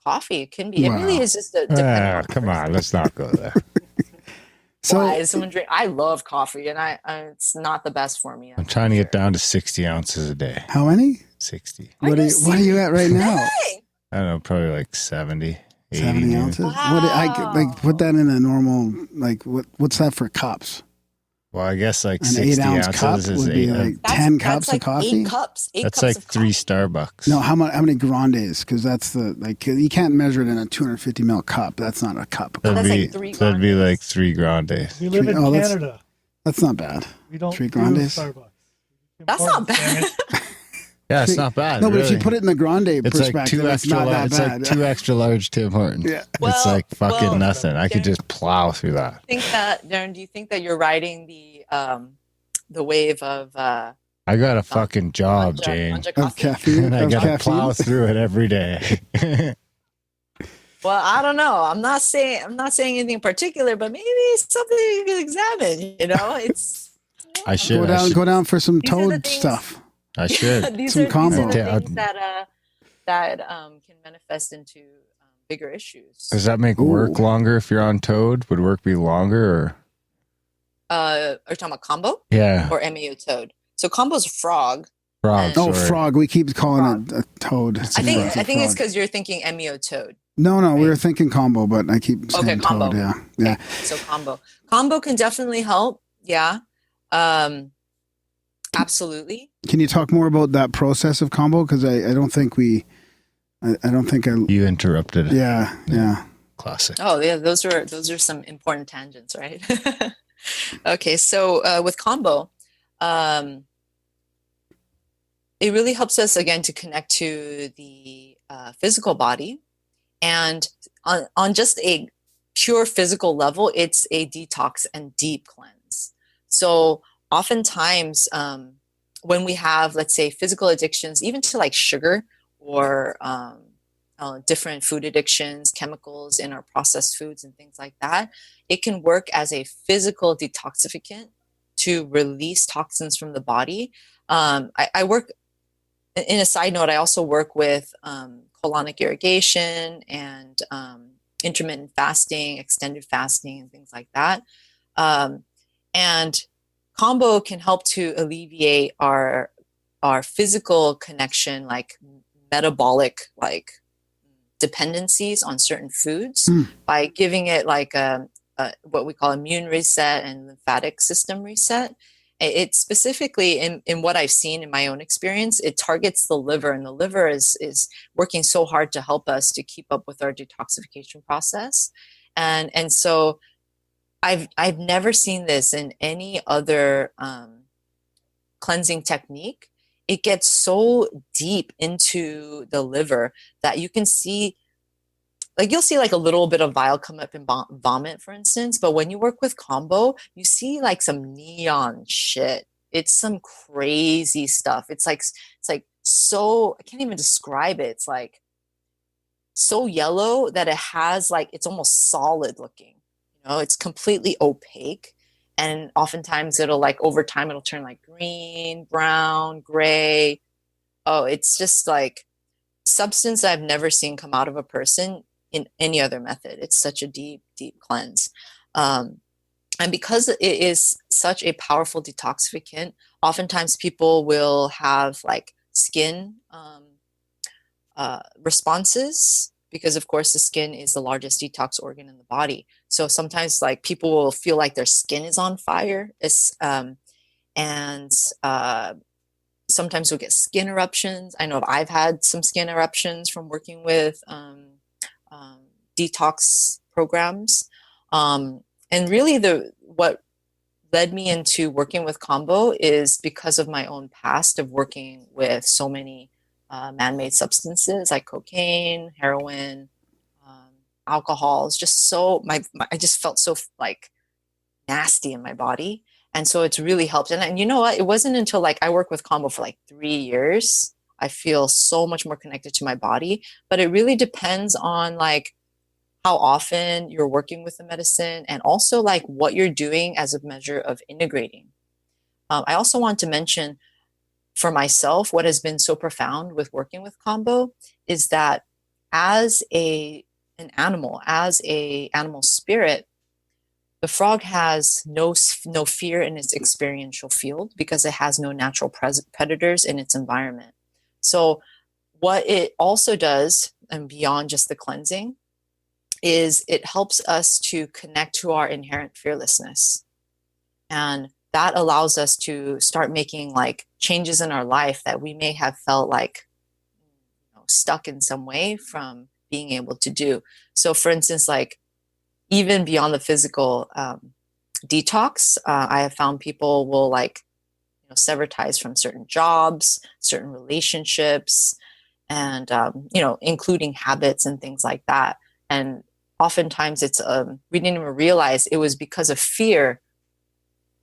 D: Coffee, it can be. It really is just a
F: come on, let's not go there.
E: So
D: why is someone drink? I love coffee, and I it's not the best for me.
F: I'm trying to get down to 60 ounces a day.
E: How many?
F: 60.
E: What are you at right now?
F: I don't know, probably like 70.
E: 70 ounces. What I like put that in a normal like what's that for cups?
F: Well, I guess like
E: An
F: 60
E: 8-ounce
F: ounces
E: cup
F: is
E: would be like 10 cups of coffee.
D: 8 cups.
F: That's
D: cups
F: like 3 Starbucks.
E: No, how many grandes? Because that's the you can't measure it in a 250 ml cup. That's not a cup.
F: That'd be like 3 grandes.
G: We live in Canada.
E: That's not bad.
G: We don't
E: 3
G: do
E: grandes.
G: Starbucks.
D: That's not bad.
F: Yeah, it's not bad.
E: No, but
F: really.
E: if you put it in the grande
F: it's
E: perspective,
F: like
E: it's not that
F: it's
E: bad.
F: like 2 extra large Tim Hortons.
E: Yeah.
F: It's like fucking nothing. I could just plow through that.
D: Darren, do you think that you're riding the wave of
F: I got a fucking job, Jane.
E: Of caffeine.
F: And I
E: of
F: gotta
E: caffeine.
F: plow through it every day.
D: Well, I don't know. I'm not saying anything in particular, but maybe it's something you can examine. You know, it's.
F: I should
E: go down for some toad stuff.
F: I should.
D: These
E: some
D: are
E: Kambo.
D: the things that can manifest into bigger issues.
F: Does that make work longer if you're on toad? Would work be longer or?
D: Are you talking about Kambo?
F: Yeah.
D: Or MEO toad? So Kambo's a frog.
F: Frog.
E: Oh, frog. We keep calling it a toad.
D: I think it's because you're thinking MEO toad.
E: No, we were thinking Kambo, but I keep saying
D: Kambo.
E: toad. Yeah.
D: Okay, so Kambo can definitely help. Yeah. Absolutely.
E: Can you talk more about that process of Kambo? Because I don't think
F: You interrupted it.
E: Yeah.
F: Classic.
D: Oh yeah, those are some important tangents, right? Okay, so with Kambo, it really helps us again to connect to the physical body, and on just a pure physical level, it's a detox and deep cleanse. So oftentimes when we have, let's say, physical addictions, even to like sugar or different food addictions, chemicals in our processed foods and things like that, it can work as a physical detoxificant to release toxins from the body. I work, in a side note, I also work with colonic irrigation and intermittent fasting, extended fasting, and things like that. And Kambo can help to alleviate our physical connection, like metabolic, like dependencies on certain foods by giving it like a what we call immune reset and lymphatic system reset. It specifically, in what I've seen in my own experience, it targets the liver, and the liver is working so hard to help us to keep up with our detoxification process. And so I've never seen this in any other cleansing technique. It gets so deep into the liver that you can see, like you'll see like a little bit of bile come up in vomit, for instance. But when you work with Kambo, you see like some neon shit. It's some crazy stuff. It's like so, I can't even describe it. It's like so yellow that it has like, it's almost solid looking. You know, it's completely opaque. And oftentimes it'll like over time, it'll turn like green, brown, gray. Oh, it's just like substance I've never seen come out of a person in any other method. It's such a deep, deep cleanse. And because it is such a powerful detoxificant, oftentimes people will have like skin responses, because of course the skin is the largest detox organ in the body. So sometimes like people will feel like their skin is on fire. And sometimes we'll get skin eruptions. I know I've had some skin eruptions from working with detox programs. And really what led me into working with Kambo is because of my own past of working with so many man-made substances like cocaine, heroin, alcohol. It's just so I just felt so like nasty in my body. And so it's really helped. And you know what? It wasn't until like I worked with Kambo for like 3 years, I feel so much more connected to my body. But it really depends on like how often you're working with the medicine and also like what you're doing as a measure of integrating. I also want to mention for myself, what has been so profound with working with Kambo is that as an animal spirit, the frog has no fear in its experiential field because it has no natural predators in its environment. So what it also does, and beyond just the cleansing, is it helps us to connect to our inherent fearlessness. And that allows us to start making like changes in our life that we may have felt like stuck in some way from being able to do. So for instance, like even beyond the physical detox, I have found people will like sever ties from certain jobs, certain relationships, and including habits and things like that. And oftentimes it's we didn't even realize it was because of fear,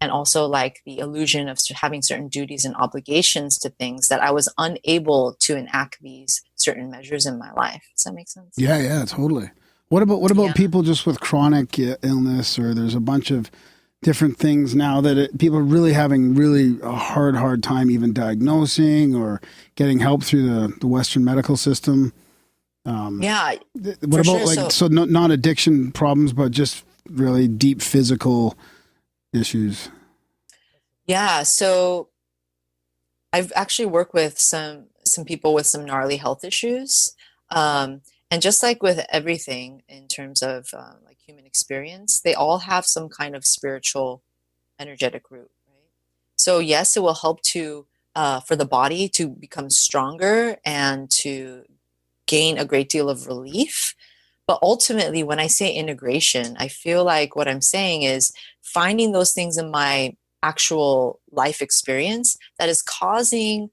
D: and also like the illusion of having certain duties and obligations to things that I was unable to enact these certain measures in my life. Does that make sense?
E: Yeah, totally. What about people just with chronic illness, or there's a bunch of different things now that people are really having a hard time even diagnosing or getting help through the Western medical system?
D: Yeah.
E: What about sure. Not addiction problems, but just really deep physical issues?
D: Yeah. So I've actually worked with some people with some gnarly health issues. And just like with everything in terms of like human experience, they all have some kind of spiritual energetic root, right? So yes, it will help to for the body to become stronger and to gain a great deal of relief. But ultimately, when I say integration, I feel like what I'm saying is finding those things in my actual life experience that is causing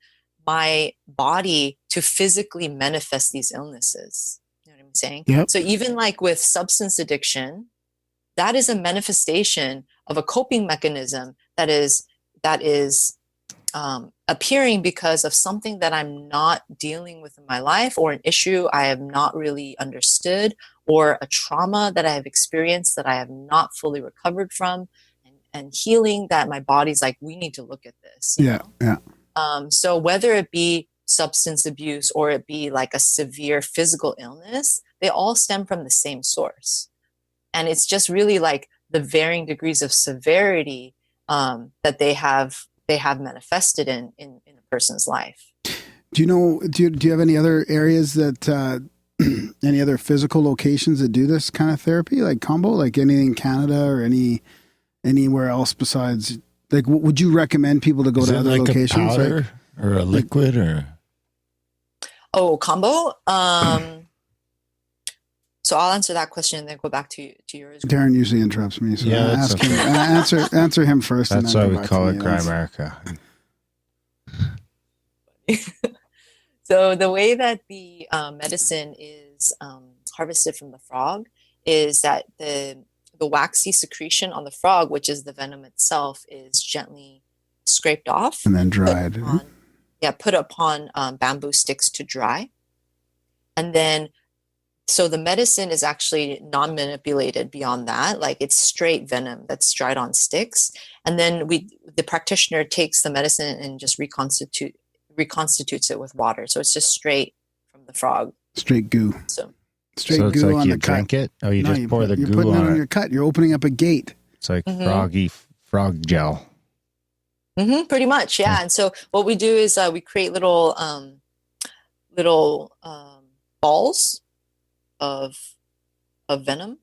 D: my body to physically manifest these illnesses. You know what I'm saying?
E: Yep.
D: So even like with substance addiction, that is a manifestation of a coping mechanism that is appearing because of something that I'm not dealing with in my life, or an issue I have not really understood, or a trauma that I have experienced that I have not fully recovered from, and healing that my body's like, we need to look at this.
E: Yeah.
D: So whether it be substance abuse or it be like a severe physical illness, they all stem from the same source. And it's just really like the varying degrees of severity that they have manifested in a person's life.
E: Do you have any other areas that any other physical locations that do this kind of therapy, like Kambo, like anything in Canada or anywhere else besides? Like, would you recommend people to go to other
F: like
E: locations?
F: A powder or a liquid or?
D: Oh, Kambo. So I'll answer that question and then go back to yours.
E: Darren usually interrupts me, so
F: yeah,
E: ask him. Answer him first.
F: That's
E: and then
F: why we call it Grimerica.
D: So the way that the medicine is harvested from the frog is that the waxy secretion on the frog, which is the venom itself, is gently scraped off
E: and then dried.
D: Put upon bamboo sticks to dry, and then. So the medicine is actually non-manipulated beyond that. Like it's straight venom that's dried on sticks. And then the practitioner takes the medicine and just reconstitutes it with water. So it's just straight from the frog.
E: Straight goo.
D: So
E: straight
F: it's
E: goo
F: like
E: on
F: you
E: the
F: drink
E: cut.
F: it? Oh, you just pour the
E: you're
F: goo
E: putting
F: on
E: it on your cut. You're opening up a gate.
F: It's like frog gel.
D: Pretty much, yeah. And so what we do is we create little little balls of venom,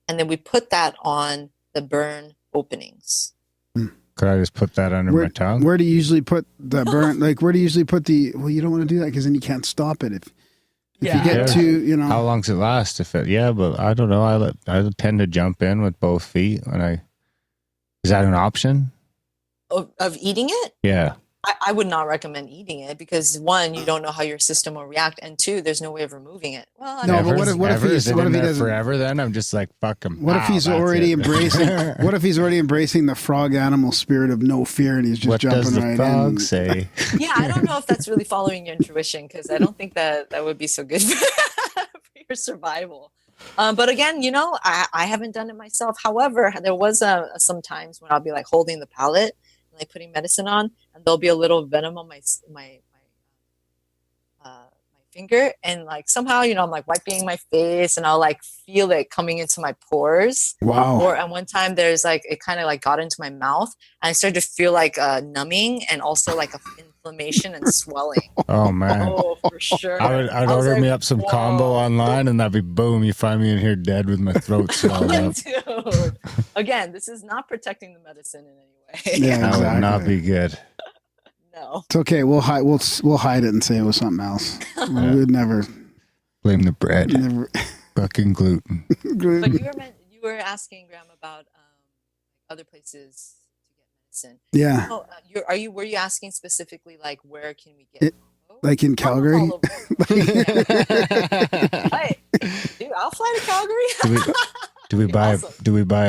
D: and then we put that on the burn openings.
F: Could I just put that under my tongue?
E: Where do you usually put the burn? Like, where do you usually put the? Well, you don't want to do that because then you can't stop it. If you get too, you know.
F: How long does it last? But I don't know. I tend to jump in with both feet when Is that an option?
D: Of eating it?
F: Yeah.
D: I would not recommend eating it because one, you don't know how your system will react, and two, there's no way of removing it. Well, I
E: No,
D: mean,
E: but what if he doesn't
F: forever? Then I'm just like, fuck him.
E: What if he's already embracing? What if he's already embracing the frog animal spirit of no fear, and he's just jumping right in?
F: What does the frog say?
D: Yeah, I don't know if that's really following your intuition because I don't think that would be so good for your survival. But again, you know, I haven't done it myself. However, there was some times when I'll be like holding the palate and like putting medicine on, and there'll be a little venom on my finger, and like somehow, you know, I'm like wiping my face and I'll like feel it coming into my pores.
E: Wow.
D: And one time there's like, it kind of like got into my mouth and I started to feel like numbing and also like a inflammation and swelling.
F: Oh man.
D: Oh, for sure.
F: I'd order
D: like,
F: me up some Kambo online and that'd be boom. You find me in here dead with my throat swelled up.
D: Dude. Again, this is not protecting the medicine in any way.
E: Yeah,
F: that would not be good.
D: No.
E: It's okay. We'll hide it and say it was something else. We would never
F: blame the bread.
E: Never.
F: Fucking gluten.
D: But you were asking Graham about other places to get medicine.
E: Yeah.
D: Oh, were you asking specifically like where can we get?
E: Like in Calgary?
D: Hey, dude, I'll fly to Calgary.
F: Do we buy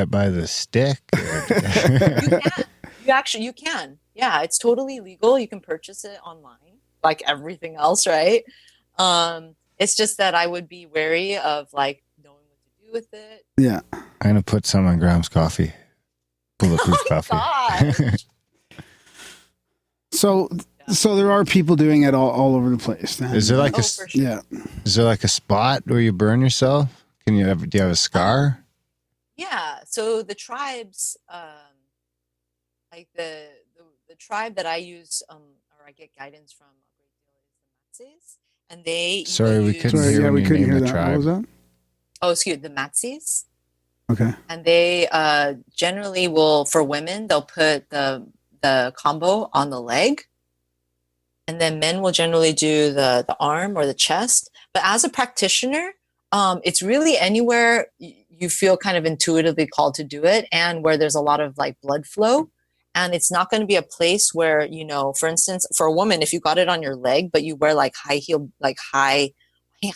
F: it by the stick?
D: You can. Yeah, it's totally legal. You can purchase it online, like everything else, right? It's just that I would be wary of like knowing what to do with it.
E: Yeah.
F: I'm gonna put some on Graham's coffee. Bulletproof coffee.
E: So there are people doing it all over the place. Then.
F: Is there like Is there like a spot where you burn yourself? Do you have a scar?
D: Yeah. So the tribes, like the tribe that I use, or I get guidance from a great deal is the Matses, and they.
F: Sorry, we couldn't hear.
E: We couldn't hear that.
F: Tribe.
E: What was that?
D: Oh, excuse me, the Matses.
E: Okay.
D: And they generally will, for women, they'll put the Kambo on the leg, and then men will generally do the arm or the chest. But as a practitioner, it's really anywhere you feel kind of intuitively called to do it, and where there's a lot of like blood flow. And it's not going to be a place where, you know, for instance, for a woman, if you got it on your leg, but you wear like high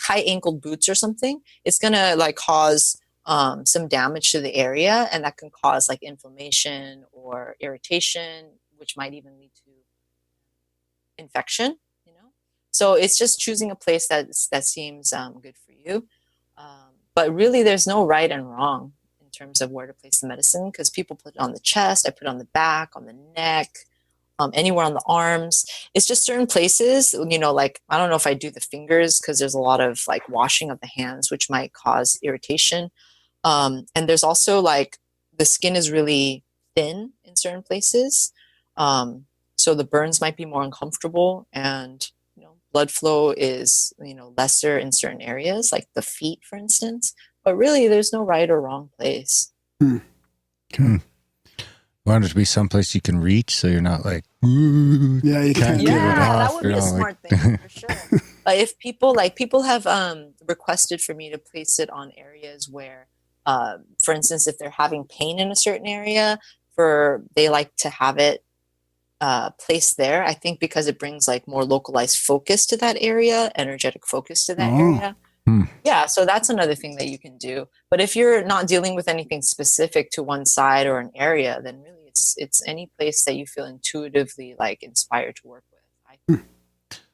D: ankled boots or something, it's going to like cause some damage to the area. And that can cause like inflammation or irritation, which might even lead to infection, you know? So it's just choosing a place that seems good for you. But really there's no right and wrong in terms of where to place the medicine, because people put it on the chest, I put it on the back, on the neck, anywhere on the arms. It's just certain places, you know, like I don't know if I do the fingers because there's a lot of like washing of the hands, which might cause irritation. And there's also like the skin is really thin in certain places. So the burns might be more uncomfortable, and you know, blood flow is, you know, lesser in certain areas, like the feet, for instance. But really, there's no right or wrong place.
E: Okay.
F: Want it to be someplace you can reach, so you're not like,
E: yeah, you can't get it off.
D: That would be a smart thing for sure. But if people have requested for me to place it on areas where, for instance, if they're having pain in a certain area, they like to have it placed there. I think because it brings like more localized focus to that area, energetic focus to that area. Yeah, so that's another thing that you can do. But if you're not dealing with anything specific to one side or an area, then really it's any place that you feel intuitively like inspired to work with.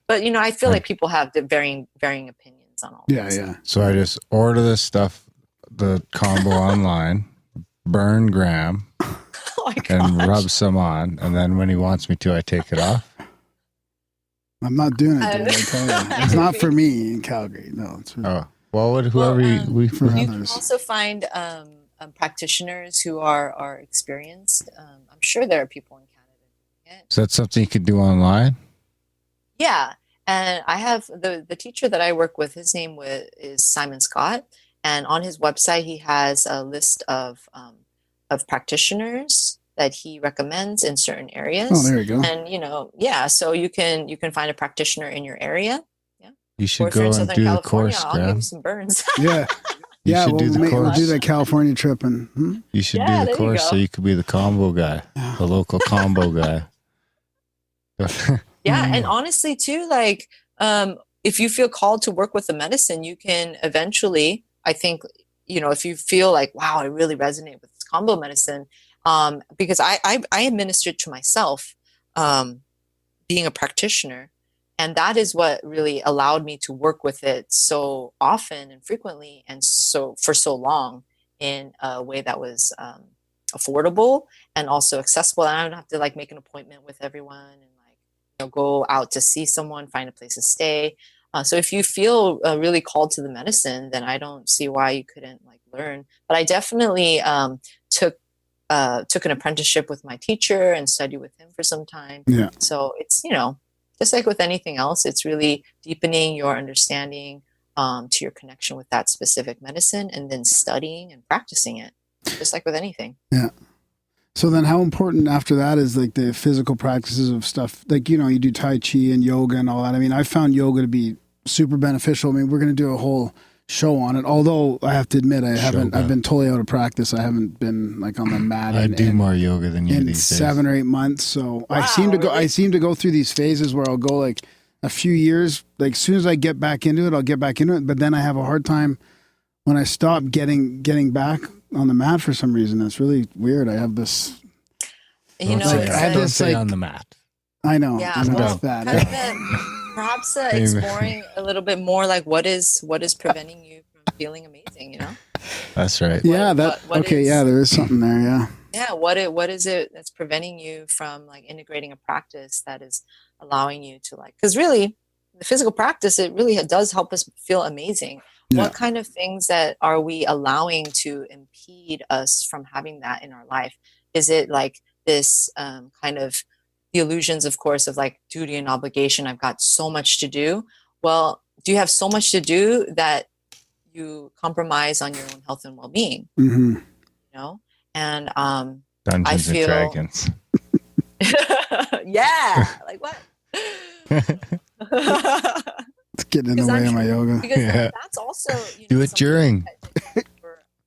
D: But you know, I feel like people have the varying opinions on all this.
E: Yeah.
F: So I just order this stuff, the Kambo online, burn Graham, and rub some on, and then when he wants me to, I take it off.
E: I'm not doing it, dude, I tell you. It's not for me in Calgary. No, it's for,
F: whoever
E: for
D: you
E: others.
D: can also find practitioners who are experienced. I'm sure there are people in Canada doing it.
F: Is that something you could do online?
D: Yeah, And I have the teacher that I work with, his name is Simon Scott. And on his website, he has a list of practitioners that he recommends in certain areas.
E: Oh, there you go.
D: And, yeah, so you can find a practitioner in your area. Yeah.
F: You
D: Or
F: should
D: if you're in
F: go and
D: Southern
F: do the
D: California,
F: course,
D: I'll give
F: Graham.
D: you some burns.
E: Yeah.
F: You
E: Yeah,
F: should do the
E: we'll
F: course.
E: do that California trip and
F: You should
D: Yeah,
F: do
D: there
F: the
D: you
F: course
D: go.
F: so you could be the combo guy, the local combo guy.
D: Yeah, and honestly too, like if you feel called to work with the medicine, you can eventually, I think, if you feel like, wow, I really resonate with this combo medicine, because I administered to myself, being a practitioner, and that is what really allowed me to work with it so often and frequently and so for so long in a way that was affordable and also accessible. And I don't have to like make an appointment with everyone and like go out to see someone, find a place to stay. So if you feel really called to the medicine, then I don't see why you couldn't like learn. But I definitely took an apprenticeship with my teacher and studied with him for some time.
E: Yeah.
D: So it's just like with anything else, it's really deepening your understanding to your connection with that specific medicine, and then studying and practicing it, just like with anything.
E: Yeah. So then how important after that is like the physical practices of stuff? Like, you do Tai Chi and yoga and all that. I mean, I found yoga to be super beneficial. I mean, we're going to do a whole show on it. Although I have to admit, I've been totally out of practice. I haven't been like on the mat.
F: I do more yoga than you
E: in
F: these
E: 7 or 8 months. So I seem to go through these phases where I'll go like a few years, like as soon as I get back into it, I'll get back into it. But then I have a hard time when I stop getting back on the mat for some reason. It's really weird. I have this.
F: Don't say on the mat.
E: I know.
D: Yeah,
E: I know
D: well,
E: it's bad.
D: kind of perhaps exploring a little bit more, like what is preventing you from feeling amazing?
F: That's right.
E: Yeah.
D: What
E: Yeah, there is something there. Yeah.
D: Yeah. What is it that's preventing you from like integrating a practice that is allowing you to like? Because really, the physical practice, it really does help us feel amazing.
E: Yeah.
D: What kind of things that are we allowing to impede us from having that in our life? Is it like this kind of the illusions, of course, of like duty and obligation? I've got so much to do. Well, do you have so much to do that you compromise on your own health and well-being?
E: Mm-hmm.
D: And
F: Dungeons
D: and
F: Dragons.
D: Yeah, like what?
E: It's getting in the way of my yoga.
D: Because
F: Yeah.
D: that's also
F: Do it during.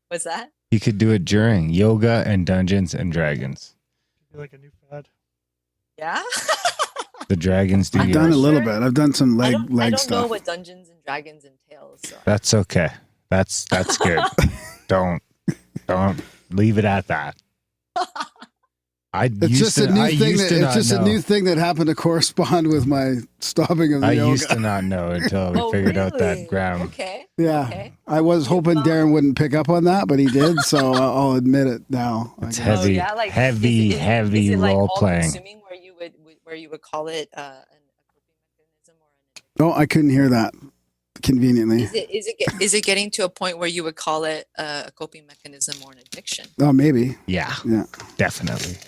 D: What's that?
F: You could do it during yoga and Dungeons and Dragons.
G: Like a new fad.
D: Yeah.
F: The dragons do
E: I've
F: yoga.
E: done a little bit. I've done some leg
D: I don't know
E: stuff.
D: what Dungeons and Dragons entails. So.
F: That's okay. That's good. Don't leave it at that.
E: It's just a new thing that happened to correspond with my stopping of the yoga.
F: I used to not know until we figured out that ground.
D: Okay.
E: Yeah.
D: Okay.
E: I was hoping Darren wouldn't pick up on that, but he did, so I'll admit it now.
F: It's
E: I guess.
F: heavy,
D: yeah, like,
F: heavy
D: is it like
F: role playing.
D: all-consuming where you would call it a coping mechanism or an
E: Oh, I couldn't hear that conveniently.
D: is it getting to a point where you would call it a coping mechanism or an addiction?
E: Oh, maybe.
F: Yeah,
E: Yeah.
F: definitely.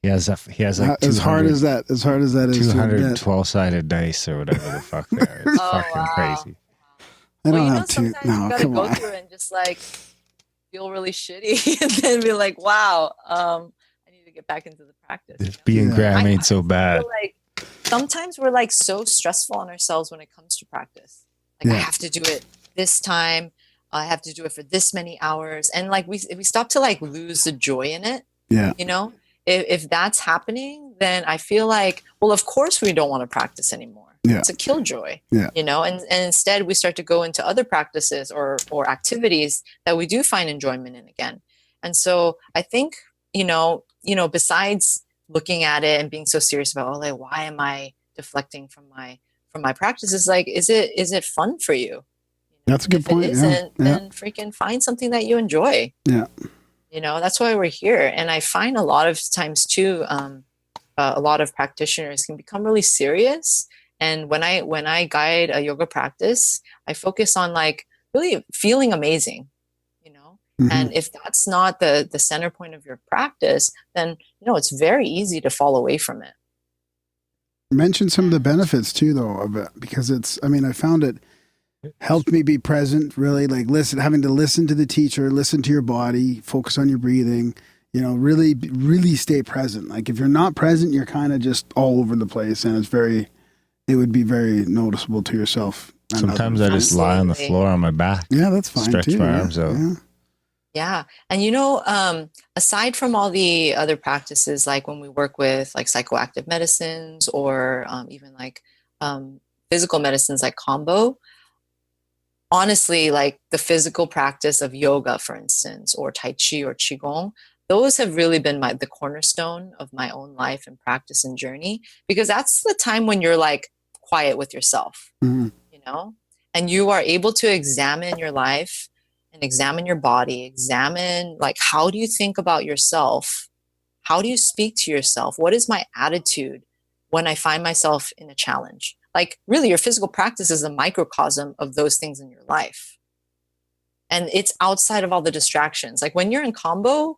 F: He has like
E: As hard as that is to admit.
F: 212-sided dice or whatever the fuck they are. It's fucking
D: wow.
F: crazy.
E: I don't
D: Well,
E: have to.
D: sometimes
E: No,
D: you gotta
E: come
D: go
E: on.
D: through it and just like feel really shitty and then be like, wow, I need to get back into the practice.
F: If being
E: Yeah.
F: Graham ain't so bad.
D: feel like sometimes we're like so stressful on ourselves when it comes to practice. Like I
E: Yeah.
D: have to do it this time. I have to do it for this many hours. And like we stop to like lose the joy in it,
E: Yeah.
D: If that's happening, then I feel like, well, of course we don't want to practice anymore.
E: Yeah.
D: It's a killjoy.
E: Yeah.
D: And instead we start to go into other practices or activities that we do find enjoyment in again. And so I think, besides looking at it and being so serious about, oh, like, why am I deflecting from my practices? Like, is it fun for you?
E: That's a good
D: If
E: point.
D: it isn't, then freaking find something that you enjoy.
E: Yeah.
D: That's why we're here. And I find a lot of times too, a lot of practitioners can become really serious. And when I guide a yoga practice, I focus on like really feeling amazing,
E: Mhm.
D: and if that's not the center point of your practice, then, it's very easy to fall away from it.
E: Mention some of the benefits too, though, of it, because I found it helped me be present, really, like having to listen to the teacher, listen to your body, focus on your breathing, really stay present. Like if you're not present, you're kind of just all over the place, and it would be very noticeable to yourself.
F: Sometimes I just lie on the floor on my back.
E: Yeah, that's fine.
F: Stretch
E: too.
F: my arms out.
D: Yeah. And aside from all the other practices, like when we work with like psychoactive medicines or even like physical medicines like Kambo, honestly, like the physical practice of yoga, for instance, or Tai Chi or Qigong, those have really been the cornerstone of my own life and practice and journey, because that's the time when you're like quiet with yourself, and you are able to examine your life and examine your body, examine like, how do you think about yourself? How do you speak to yourself? What is my attitude when I find myself in a challenge? Like really your physical practice is a microcosm of those things in your life. And it's outside of all the distractions. Like when you're in Kambo,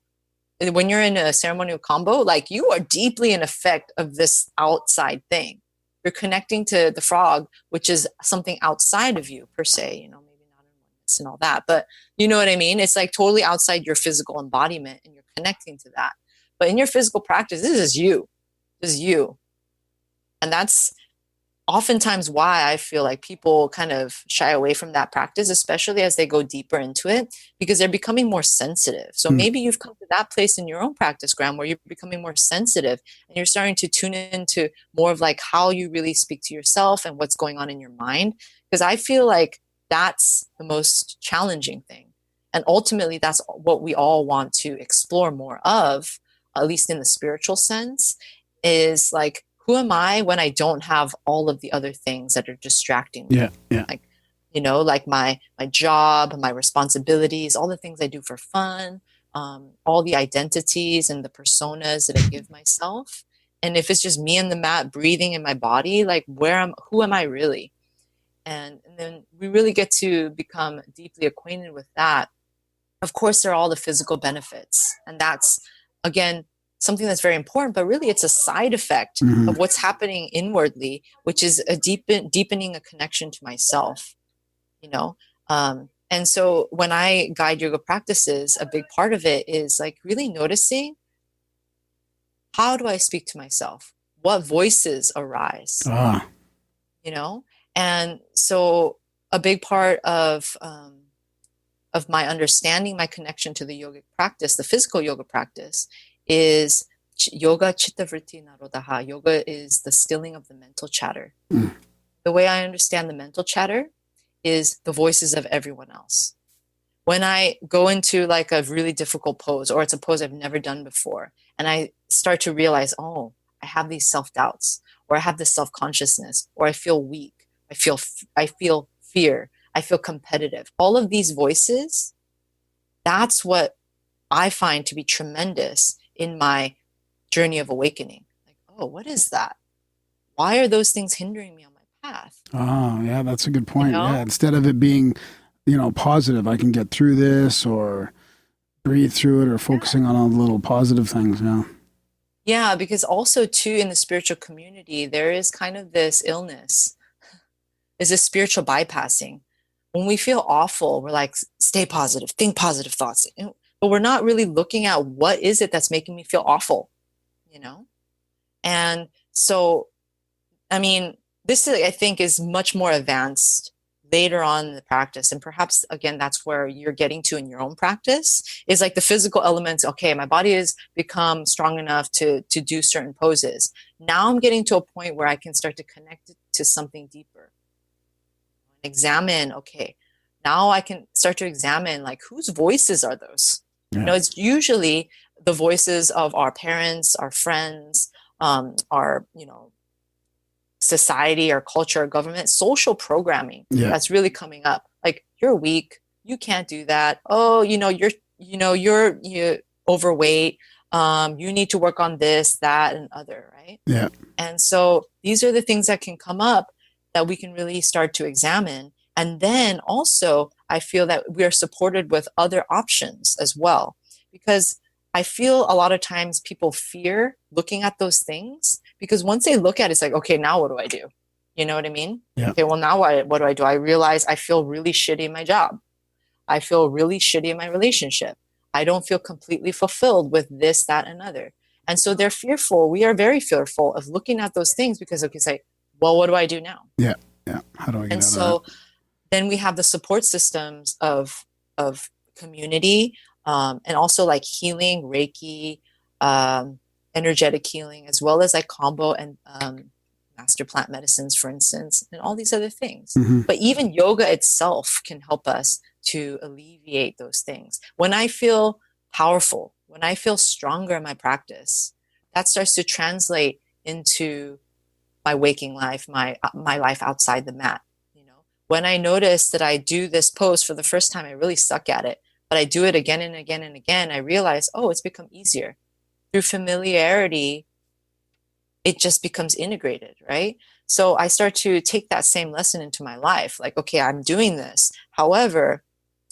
D: when you're in a ceremonial Kambo, like you are deeply in effect of this outside thing. You're connecting to the frog, which is something outside of you per se, maybe not in oneness and all that, but you know what I mean? It's like totally outside your physical embodiment and you're connecting to that. But in your physical practice, this is you. And that's oftentimes why I feel like people kind of shy away from that practice, especially as they go deeper into it, because they're becoming more sensitive. So maybe you've come to that place in your own practice, Graham, where you're becoming more sensitive and you're starting to tune into more of like how you really speak to yourself and what's going on in your mind. Because I feel like that's the most challenging thing. And ultimately, that's what we all want to explore more of, at least in the spiritual sense, is like, who am I when I don't have all of the other things that are distracting me?
E: Yeah.
D: Like, like my job, my responsibilities, all the things I do for fun, all the identities and the personas that I give myself. And if it's just me and the mat breathing in my body, like who am I really? And then we really get to become deeply acquainted with that. Of course, there are all the physical benefits. And that's, again, something that's very important, but really it's a side effect of what's happening inwardly, which is a deepening a connection to myself, and so when I guide yoga practices, a big part of it is like really noticing, how do I speak to myself? What voices arise? And so a big part of my understanding, my connection to the yogic practice, the physical yoga practice, is yoga chitta vritti narodaha. Yoga is the stilling of the mental chatter. The way I understand the mental chatter is the voices of everyone else. When I go into like a really difficult pose, or it's a pose I've never done before, and I start to realize, oh, I have these self-doubts, or I have this self-consciousness, or I feel weak, I feel fear, I feel competitive. All of these voices, that's what I find to be tremendous in my journey of awakening. Like, oh, what is that? Why are those things hindering me on my path?
E: Oh, yeah, that's a good point. Yeah, instead of it being, positive, I can get through this, or breathe through it, or focusing on all the little positive things.
D: Yeah, because also too, in the spiritual community, there is kind of this illness, is this spiritual bypassing. When we feel awful, we're like, stay positive, think positive thoughts. But we're not really looking at what is it that's making me feel awful, And so, this I think is much more advanced later on in the practice. And perhaps, again, that's where you're getting to in your own practice, is like the physical elements. Okay, my body has become strong enough to do certain poses. Now I'm getting to a point where I can start to connect it to something deeper. Examine, okay, now I can start to examine, like, whose voices are those? It's usually the voices of our parents, our friends, our, society, our culture, our government, social programming that's really coming up. Like, you're weak, you can't do that. Oh, you're overweight. You need to work on this, that, and other, right?
E: Yeah.
D: And so these are the things that can come up that we can really start to examine. And then also, I feel that we are supported with other options as well, because I feel a lot of times people fear looking at those things, because once they look at it, it's like, okay, now what do I do? You know what I mean?
E: Yeah.
D: Okay, well, now what do I do? I realize I feel really shitty in my job. I feel really shitty in my relationship. I don't feel completely fulfilled with this, that, and other. And so they're fearful. We are very fearful of looking at those things, because okay, say, well, what do I do now?
E: Yeah. Yeah. How do I get
D: And
E: out
D: so
E: of that?
D: then we have the support systems of community, and also like healing, Reiki, energetic healing, as well as like Kambo and master plant medicines, for instance, and all these other things.
E: Mm-hmm.
D: But even yoga itself can help us to alleviate those things. When I feel powerful, when I feel stronger in my practice, that starts to translate into my waking life, my life outside the mat. You know, when I notice that I do this pose for the first time, I really suck at it, but I do it again and again and again, I realize, oh, it's become easier. Through familiarity, it just becomes integrated, right? So I start to take that same lesson into my life. Like, okay, I'm doing this. However,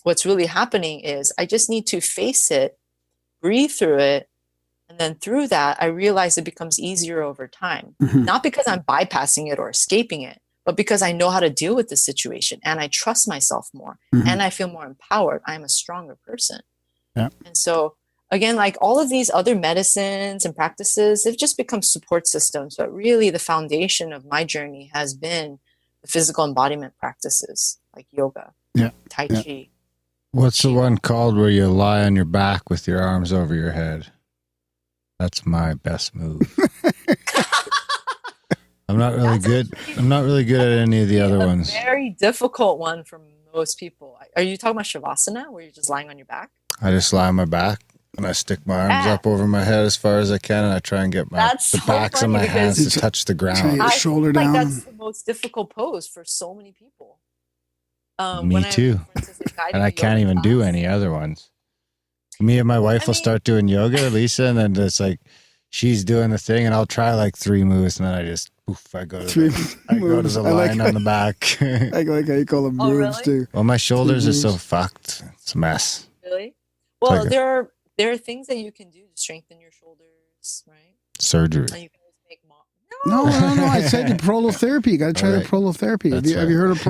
D: what's really happening is I just need to face it, breathe through it, and then through that, I realize it becomes easier over time.
E: Mm-hmm.
D: Not because I'm bypassing it or escaping it, but because I know how to deal with the situation, and I trust myself more,
E: Mm-hmm.
D: and I feel more empowered. I'm a stronger person.
E: Yeah.
D: And so again, like all of these other medicines and practices, they've just become support systems. But really the foundation of my journey has been the physical embodiment practices like yoga,
E: Yeah.
D: Tai
E: Yeah.
D: Chi.
F: What's the one called where you lie on your back with your arms over your head? That's my best move. I'm not really good. I'm not really good at any of the other ones.
D: Very difficult one for most people. Are you talking about Shavasana, where you're just lying on your back?
F: I just lie on my back and I stick my arms up over my head as far as I can, and I try and get the
D: so
F: backs of my
D: funny
F: hands
D: because
F: to touch the
E: Try
F: ground.
E: your
D: I
E: shoulder
D: feel
E: down.
D: like that's the most difficult pose for so many people.
F: Me too.
D: For instance, like, guiding
F: And I
D: a
F: can't
D: yoga
F: even do
D: class.
F: any other ones. Me and my wife will start doing yoga, Lisa, and then it's like she's doing the thing, and I'll try like 3 moves, and then I just poof, I go to the line on the back.
E: I like how you call them moves too.
F: Well, my shoulders are
E: moves.
F: so fucked. It's a mess.
D: Really? Well,
F: like
D: there are things that you can do to strengthen your shoulders, right?
F: Surgery.
D: And you can always make
E: No. I said the prolotherapy. You got to try the prolotherapy. Have you heard of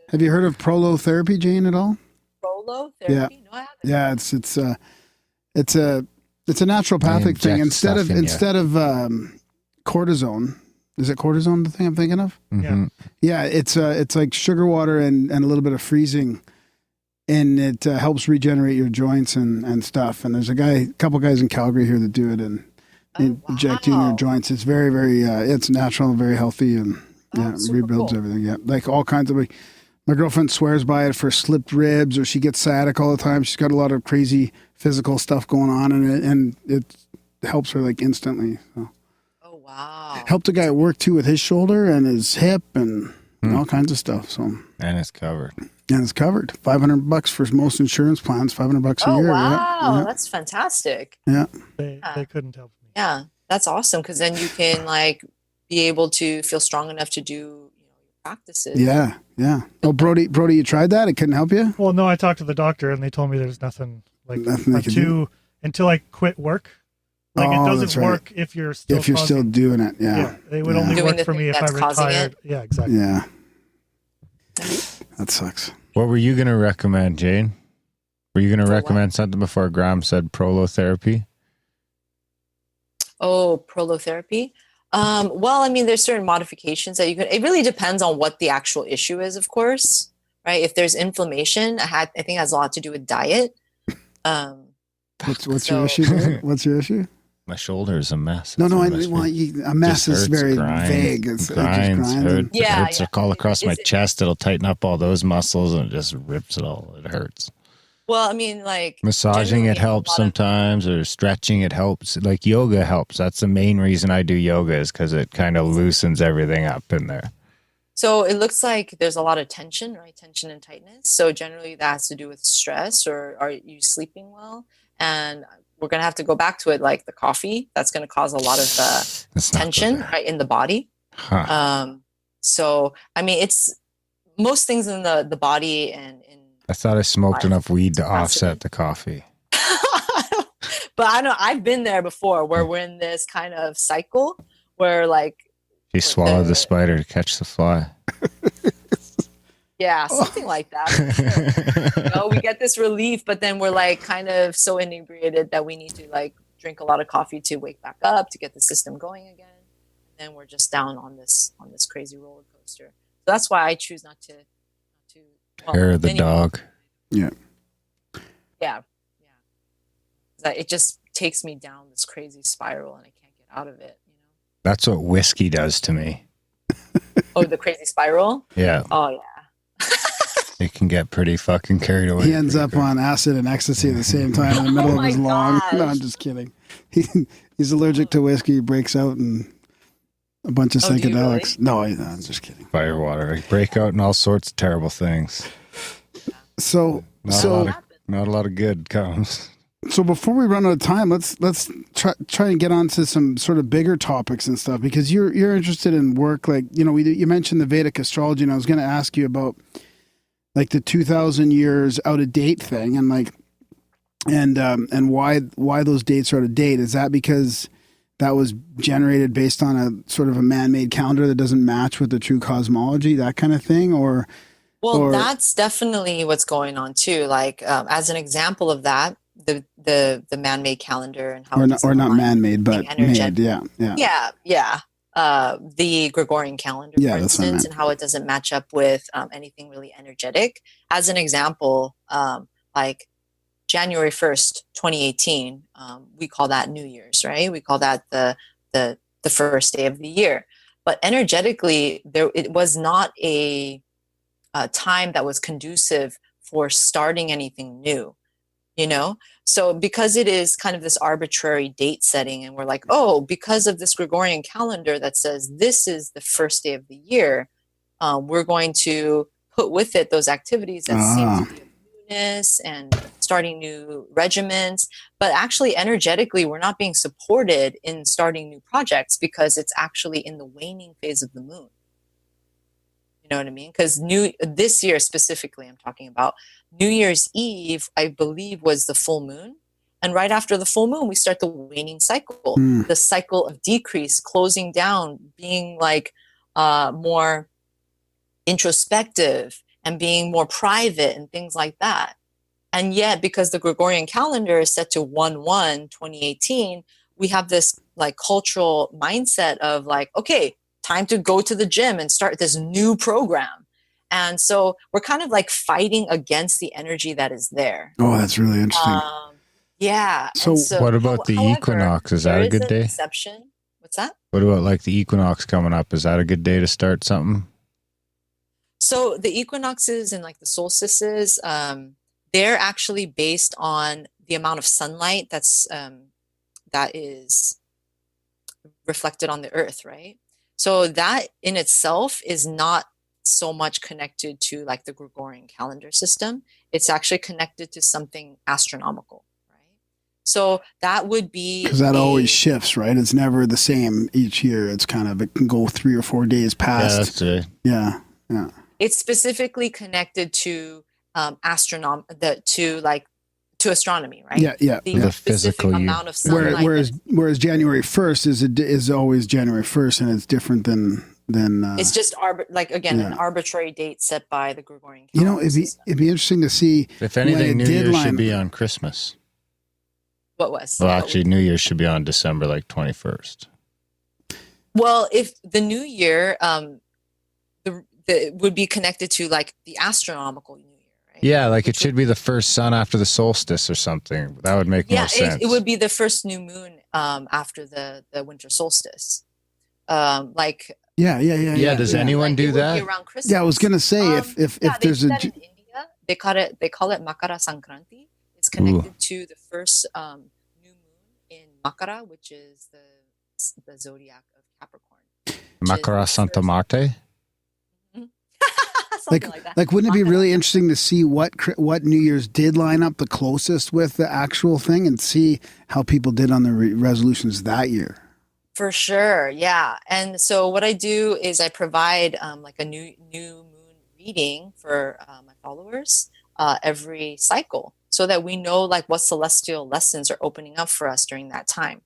E: Have you heard of prolotherapy, Jane, at all?
D: Prolotherapy?
E: Yeah.
D: No, I haven't.
E: Yeah, it's a naturopathic thing. Instead of cortisone, is it cortisone the thing I'm thinking of?
F: Mm-hmm.
E: Yeah, it's like sugar water and a little bit of freezing, and it helps regenerate your joints and stuff. And there's a couple guys in Calgary here that do it and injecting their joints. It's very, very it's natural, very healthy, and rebuilds everything. Yeah, like all kinds of. My girlfriend swears by it for slipped ribs, or she gets sciatic all the time. She's got a lot of crazy physical stuff going on, and it helps her like instantly. So.
D: Oh wow!
E: Helped a guy at work too with his shoulder and his hip and all kinds of stuff. So
F: and it's covered.
E: And it's covered. $500 for most insurance plans. $500 a year.
D: Wow,
E: Yeah.
D: that's fantastic.
E: Yeah.
G: They couldn't help me.
D: Yeah, that's awesome, because then you can like be able to feel strong enough to do your practices.
E: Yeah. Yeah. Oh, Brody, you tried that? It couldn't help you?
G: Well, no, I talked to the doctor and they told me there's nothing like
E: Nothing they can do?
G: until I quit work. Like
E: Oh,
G: it
E: that's
G: doesn't
E: right.
G: work if you're still
E: Still doing it. Yeah.
G: They would only
D: Doing
G: work
D: the
G: for me
D: thing
G: if I
D: that's causing
G: retired.
D: it.
G: Yeah, exactly.
E: Yeah. That sucks.
F: What were you going to recommend, Jane? Were you going to recommend something before Graham said prolotherapy?
D: Oh, prolotherapy. Well, I mean, there's certain modifications that you can. It really depends on what the actual issue is, of course, right? If there's inflammation, I think it has a lot to do with diet.
E: What's your issue? There? What's your issue?
F: My shoulder is a mess.
E: No,
F: It's
E: a mess is very vague. It just grinds.
F: It hurts all across my chest. It'll tighten up all those muscles and it just rips it all. It hurts.
D: Well, I mean, like
F: massaging, it helps sometimes, or stretching, it helps. Like yoga helps. That's the main reason I do yoga, is because it kind of loosens everything up in there.
D: So it looks like there's a lot of tension, right? Tension and tightness. So generally that has to do with stress, or are you sleeping well? And we're going to have to go back to it, like the coffee. That's going to cause a lot of tension, right, in the body.
F: Huh.
D: So, I mean, it's most things in the body and in.
F: I thought I smoked enough weed to offset the coffee.
D: But I know I've been there before where we're in this kind of cycle where like
F: She swallowed the spider to catch the fly.
D: yeah, something like that. For sure. You know, we get this relief, but then we're like kind of so inebriated that we need to like drink a lot of coffee to wake back up to get the system going again. And then we're just down on this crazy roller coaster. So that's why I choose not to
F: Hair of the dog.
E: Yeah.
D: Yeah. That it just takes me down this crazy spiral and I can't get out of it, you know.
F: That's what whiskey does to me.
D: Oh, the crazy spiral?
F: Yeah.
D: Oh yeah.
F: It can get pretty fucking carried away.
E: He ends up on acid and ecstasy at the same time in the middle of his long. No, I'm just kidding. He's allergic to whiskey. He breaks out and a bunch of psychedelics. Really? No, I'm just kidding.
F: Firewater. I break out in all sorts of terrible things.
E: So
F: not a lot of good comes.
E: So before we run out of time, let's try and get on to some sort of bigger topics and stuff, because you're interested in work like, you know, you mentioned the Vedic astrology, and I was going to ask you about like the 2,000 years out of date thing, and like and why those dates are out of date. Is that because that was generated based on a sort of a man-made calendar that doesn't match with the true cosmology, that kind of thing, or?
D: Well, that's definitely what's going on too. Like as an example of that, the man-made calendar and how
E: or not man-made, but made.
D: Yeah. The Gregorian calendar, for instance, and how it doesn't match up with anything really energetic. As an example, like January 1st, 2018, we call that New Year's, right? We call that the first day of the year. But energetically, it was not a time that was conducive for starting anything new, you know? So because it is kind of this arbitrary date setting, and we're like, oh, because of this Gregorian calendar that says this is the first day of the year, we're going to put with it those activities that seem to be newness and starting new regimens. But actually, energetically, we're not being supported in starting new projects because it's actually in the waning phase of the moon. You know what I mean? Because this year specifically, I'm talking about New Year's Eve, I believe, was the full moon. And right after the full moon, we start the waning cycle, the cycle of decrease, closing down, being like more introspective and being more private and things like that. And yet, because the Gregorian calendar is set to 1/1/2018, we have this like cultural mindset of like, okay, time to go to the gym and start this new program. And so we're kind of like fighting against the energy that is there.
E: Oh, that's really interesting.
D: Yeah.
E: So
F: what about the equinox? Is that a good day?
D: Exception. What's that?
F: What about like the equinox coming up? Is that a good day to start something?
D: So the equinoxes and like the solstices, they're actually based on the amount of sunlight that is reflected on the earth, right? So that in itself is not so much connected to like the Gregorian calendar system. It's actually connected to something astronomical, right? So that would be
E: because that always shifts, right? It's never the same each year. It's kind of, it can go 3 or 4 days past.
F: Yeah, that's it.
E: Yeah.
D: It's specifically connected to to astronomy, right?
E: Yeah.
F: The physical
D: amount of sunlight.
E: Whereas January 1st is always January 1st, and it's different than
D: it's just an arbitrary date set by the Gregorian calendar.
E: You know, it'd be interesting to see.
F: If anything, New Year's should be on Christmas.
D: What was?
F: Well, actually, New Year's should be on December 21st.
D: Well, if the New Year, it would be connected to like the astronomical New Year, right?
F: Yeah, like it should be the first sun after the solstice or something. That would make more sense.
D: It would be the first new moon after the winter solstice.
E: Yeah.
F: Does anyone do that?
D: Around Christmas.
E: Yeah, I was gonna say if there's
D: in India, they call it Makara Sankranti. It's connected to the first new moon in Makara, which is the zodiac of Capricorn.
F: Makara Santa Marte.
E: Like, wouldn't it be really interesting to see what New Year's did line up the closest with the actual thing, and see how people did on the resolutions that year?
D: For sure, yeah. And so what I do is I provide like a new moon reading for my followers every cycle. so that we know like what celestial lessons are opening up for us during that time.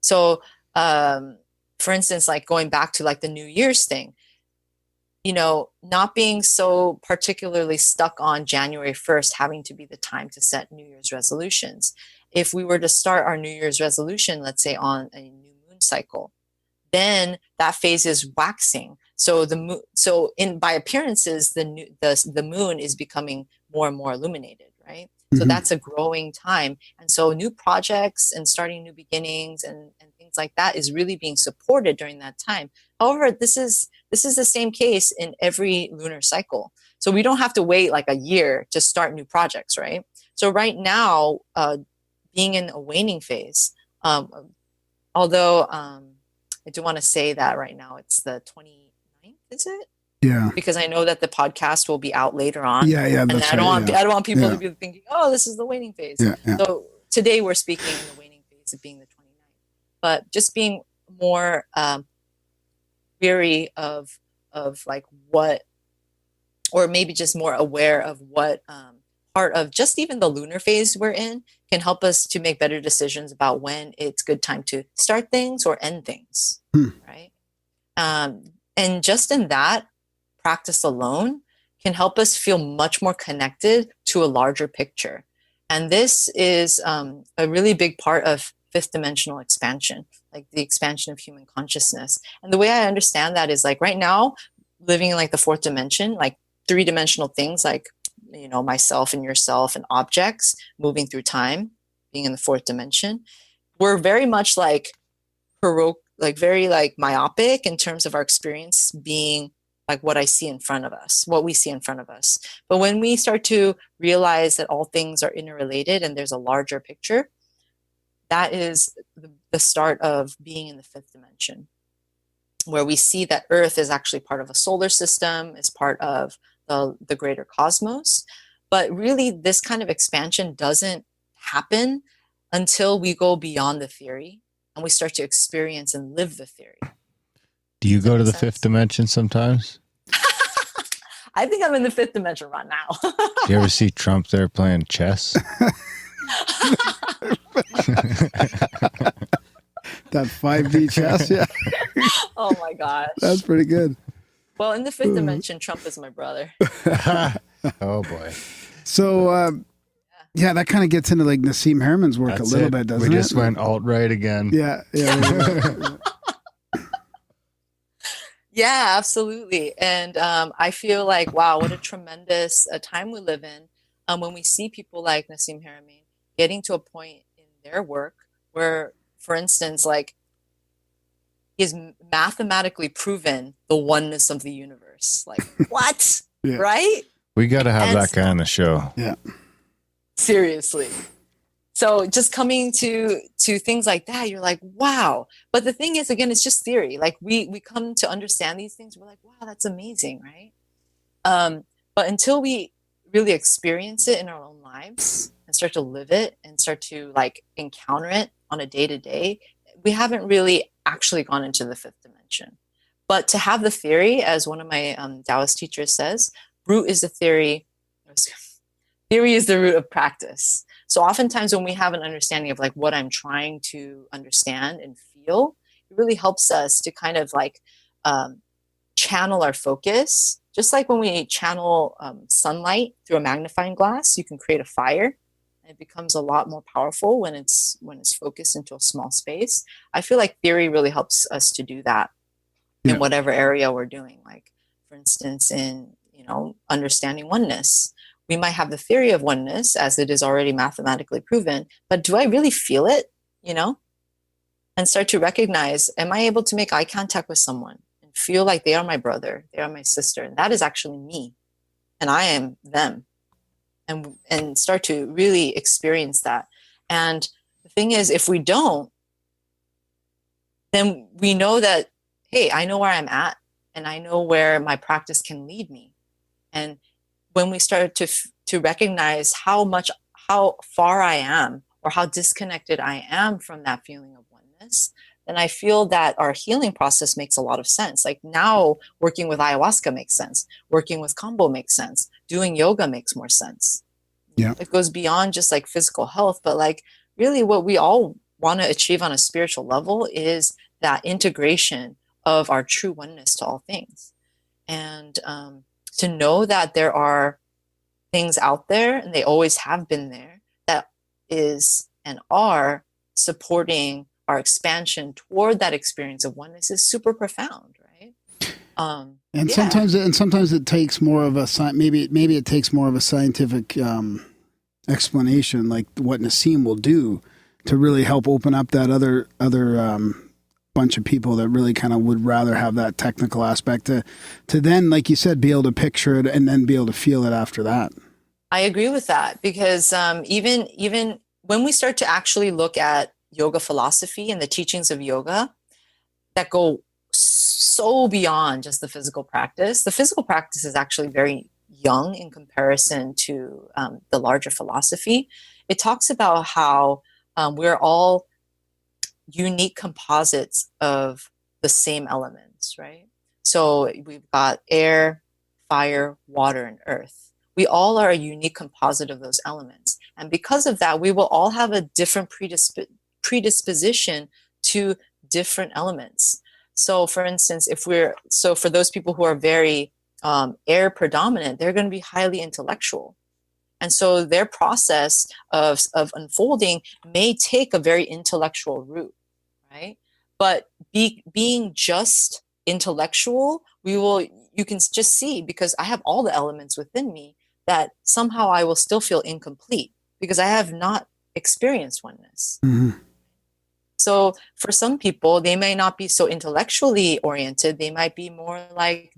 D: So, for instance, like going back to like the New Year's thing, you know, not being so particularly stuck on January 1st having to be the time to set New Year's resolutions. If we were to start our New Year's resolution, let's say on a new moon cycle, then that phase is waxing. So the moon, so in by appearances, the moon is becoming more and more illuminated, right? So that's a growing time. And so new projects and starting new beginnings and things like that is really being supported during that time. However, this is the same case in every lunar cycle. So we don't have to wait like a year to start new projects, right? So right now, being in a waning phase, although I do want to say that right now it's the 29th, is it?
E: Yeah.
D: Because I know that the podcast will be out later on.
E: Yeah,
D: And
E: that's
D: I don't
E: right,
D: want
E: yeah.
D: I don't want people
E: Yeah.
D: to be thinking, oh, this is the waning phase.
E: Yeah, yeah.
D: So today we're speaking in the waning phase of being the 29th. But just being more weary of like what, or maybe just more aware of what part of just even the lunar phase we're in can help us to make better decisions about when it's good time to start things or end things, right? And just in that practice alone can help us feel much more connected to a larger picture. And this is a really big part of fifth dimensional expansion, like the expansion of human consciousness. And the way I understand that is like right now, living in like the fourth dimension, like three-dimensional things like, you know, myself and yourself and objects moving through time, being in the fourth dimension, we're very much like very like myopic in terms of our experience being like what I see in front of us, what we see in front of us. But when we start to realize that all things are interrelated and there's a larger picture, that is the start of being in the fifth dimension, where we see that Earth is actually part of a solar system, is part of the greater cosmos. But really, this kind of expansion doesn't happen until we go beyond the theory and we start to experience and live the theory.
F: Do you go to the fifth dimension sometimes?
D: I think I'm in the fifth dimension right now.
F: Do you ever see Trump there playing chess?
E: That 5D chess, yeah.
D: Oh my gosh.
E: That's pretty good.
D: Well, in the fifth dimension, Trump is my brother.
F: Oh boy.
E: So, yeah, that kind of gets into like Nassim Haramein's work
F: That's
E: a little
F: it.
E: bit, doesn't it?
F: We just went alt-right again.
E: Yeah.
D: Yeah, absolutely. And I feel like, wow, what a tremendous time we live in when we see people like Nassim Haramein getting to a point in their work where, for instance, like he's mathematically proven the oneness of the universe. Like, what?
E: Yeah.
D: Right?
F: We got to have that guy on the show.
E: Yeah.
D: Seriously. So just coming to things like that, you're like, wow. But the thing is, again, it's just theory. Like we come to understand these things. We're like, wow, that's amazing, right? But until we really experience it in our own lives and start to live it and start to like encounter it on a day-to-day, we haven't really actually gone into the fifth dimension. But to have the theory, as one of my Taoist teachers says, root is the theory. Theory is the root of practice. So oftentimes when we have an understanding of like what I'm trying to understand and feel, it really helps us to kind of like channel our focus. Just like when we channel sunlight through a magnifying glass, you can create a fire. It becomes a lot more powerful when it's focused into a small space. I feel like theory really helps us to do that in whatever area we're doing. Like, for instance, in understanding oneness. We might have the theory of oneness as it is already mathematically proven, but do I really feel it, and start to recognize, am I able to make eye contact with someone and feel like they are my brother, they are my sister, and that is actually me, and I am them, and start to really experience that. And the thing is, if we don't, then we know that, hey, I know where I'm at, and I know where my practice can lead me. And when we start to recognize how far I am or how disconnected I am from that feeling of oneness, then I feel that our healing process makes a lot of sense. Like now working with ayahuasca makes sense. Working with Kambo makes sense. Doing yoga makes more sense.
E: Yeah.
D: It goes beyond just like physical health, but like really what we all want to achieve on a spiritual level is that integration of our true oneness to all things. And to know that there are things out there, and they always have been there, that is and are supporting our expansion toward that experience of oneness is super profound, right?
E: And sometimes it takes more of a maybe it takes more of a scientific explanation, like what Nassim will do to really help open up that other bunch of people that really kind of would rather have that technical aspect to then, like you said, be able to picture it and then be able to feel it after that.
D: I agree with that, because even when we start to actually look at yoga philosophy and the teachings of yoga that go so beyond just the physical practice is actually very young in comparison to the larger philosophy. It talks about how we're all unique composites of the same elements, right? So we've got air, fire, water, and earth. We all are a unique composite of those elements. And because of that, we will all have a different predisposition to different elements. So for instance, for those people who are very air predominant, they're going to be highly intellectual. And so their process of unfolding may take a very intellectual route, right? But being just intellectual, you can just see, because I have all the elements within me, that somehow I will still feel incomplete because I have not experienced oneness.
E: Mm-hmm.
D: So for some people, they may not be so intellectually oriented. They might be more like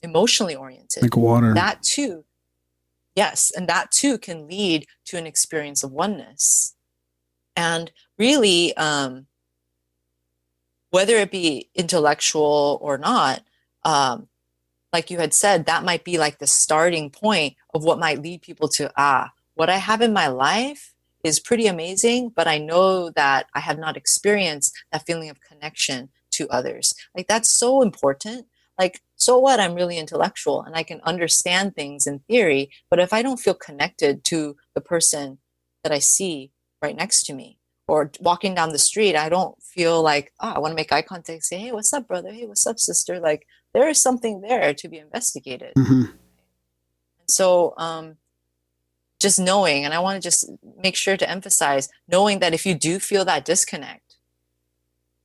D: emotionally oriented.
E: Like water.
D: That too. Yes. And that too can lead to an experience of oneness. And really, whether it be intellectual or not, like you had said, that might be like the starting point of what might lead people to, what I have in my life is pretty amazing, but I know that I have not experienced that feeling of connection to others. Like, that's so important. Like, so what? I'm really intellectual and I can understand things in theory, but if I don't feel connected to the person that I see right next to me, or walking down the street, I don't feel like, I want to make eye contact and say, hey, what's up, brother? Hey, what's up, sister? Like, there is something there to be investigated.
E: Mm-hmm.
D: And so just knowing, and I want to just make sure to emphasize, knowing that if you do feel that disconnect,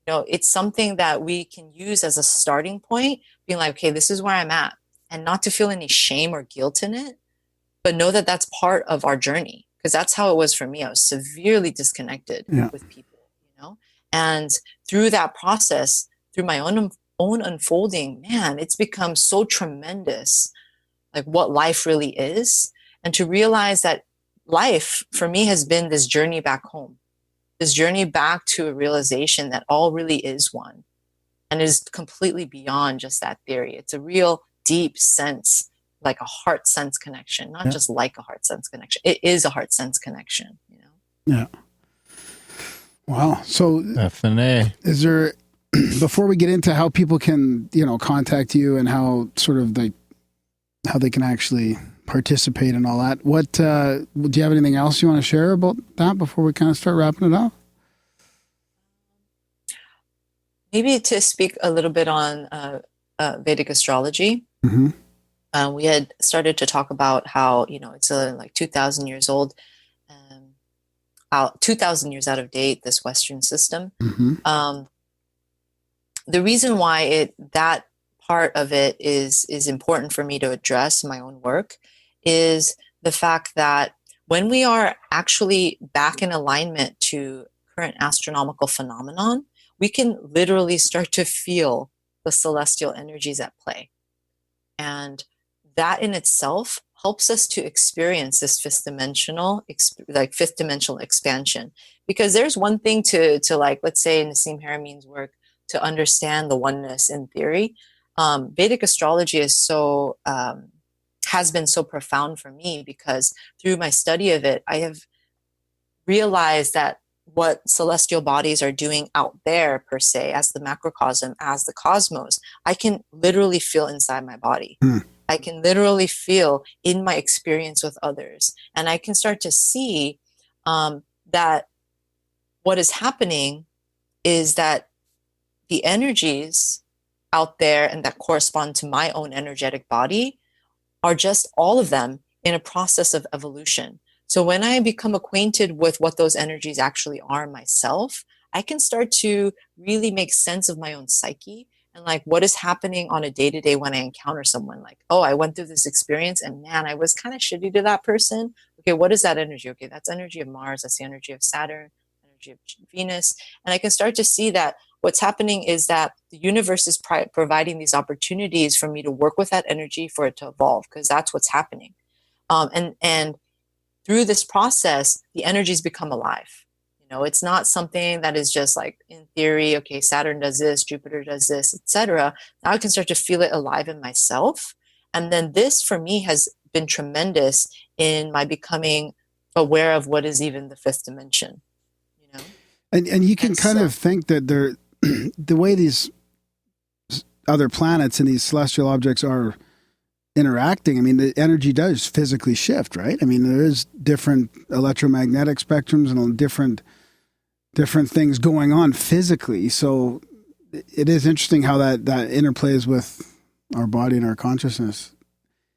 D: it's something that we can use as a starting point, being like, okay, this is where I'm at, and not to feel any shame or guilt in it, but know that that's part of our journey. Because that's how it was for me. I was severely disconnected with people, and through that process, through my own unfolding, man, it's become so tremendous, like what life really is. And to realize that life for me has been this journey back home, this journey back to a realization that all really is one and is completely beyond just that theory. It's a real deep sense, like a heart sense connection, not just like a heart sense connection. It is a heart sense connection,
E: Yeah. Wow. So
F: FNA.
E: Is there, before we get into how people can, contact you and how sort of how they can actually participate and all that, what, do you have anything else you want to share about that before we kind of start wrapping it up?
D: Maybe to speak a little bit on Vedic astrology.
E: Mm-hmm.
D: We had started to talk about how, it's like 2,000 years old, 2,000 years out of date, this Western system.
E: Mm-hmm.
D: The reason why that part of it is important for me to address in my own work is the fact that when we are actually back in alignment to current astronomical phenomenon, we can literally start to feel the celestial energies at play. And that in itself helps us to experience this fifth dimensional expansion. Because there's one thing to like, let's say Nassim Haramein's work, to understand the oneness in theory. Vedic astrology is has been so profound for me, because through my study of it, I have realized that what celestial bodies are doing out there per se, as the macrocosm, as the cosmos, I can literally feel inside my body. I can literally feel in my experience with others. And I can start to see that what is happening is that the energies out there and that correspond to my own energetic body are just all of them in a process of evolution. So when I become acquainted with what those energies actually are myself, I can start to really make sense of my own psyche and like what is happening on a day-to-day when I encounter someone. Like, oh, I went through this experience and man, I was kind of shitty to that person. Okay, what is that energy? Okay, that's energy of Mars, that's the energy of Saturn, energy of Venus. And I can start to see that what's happening is that the universe is providing these opportunities for me to work with that energy for it to evolve, because that's what's happening. And through this process, the energies become alive. You know, it's not something that is just like in theory, okay, Saturn does this, Jupiter does this, etc. Now I can start to feel it alive in myself. And then this for me has been tremendous in my becoming aware of what is even the fifth dimension, you know?
E: And you can kind of think that they're the way these other planets and these celestial objects are interacting. I mean, the energy does physically shift, right? I mean, there is different electromagnetic spectrums and different things going on physically. So it is interesting how that interplays with our body and our consciousness.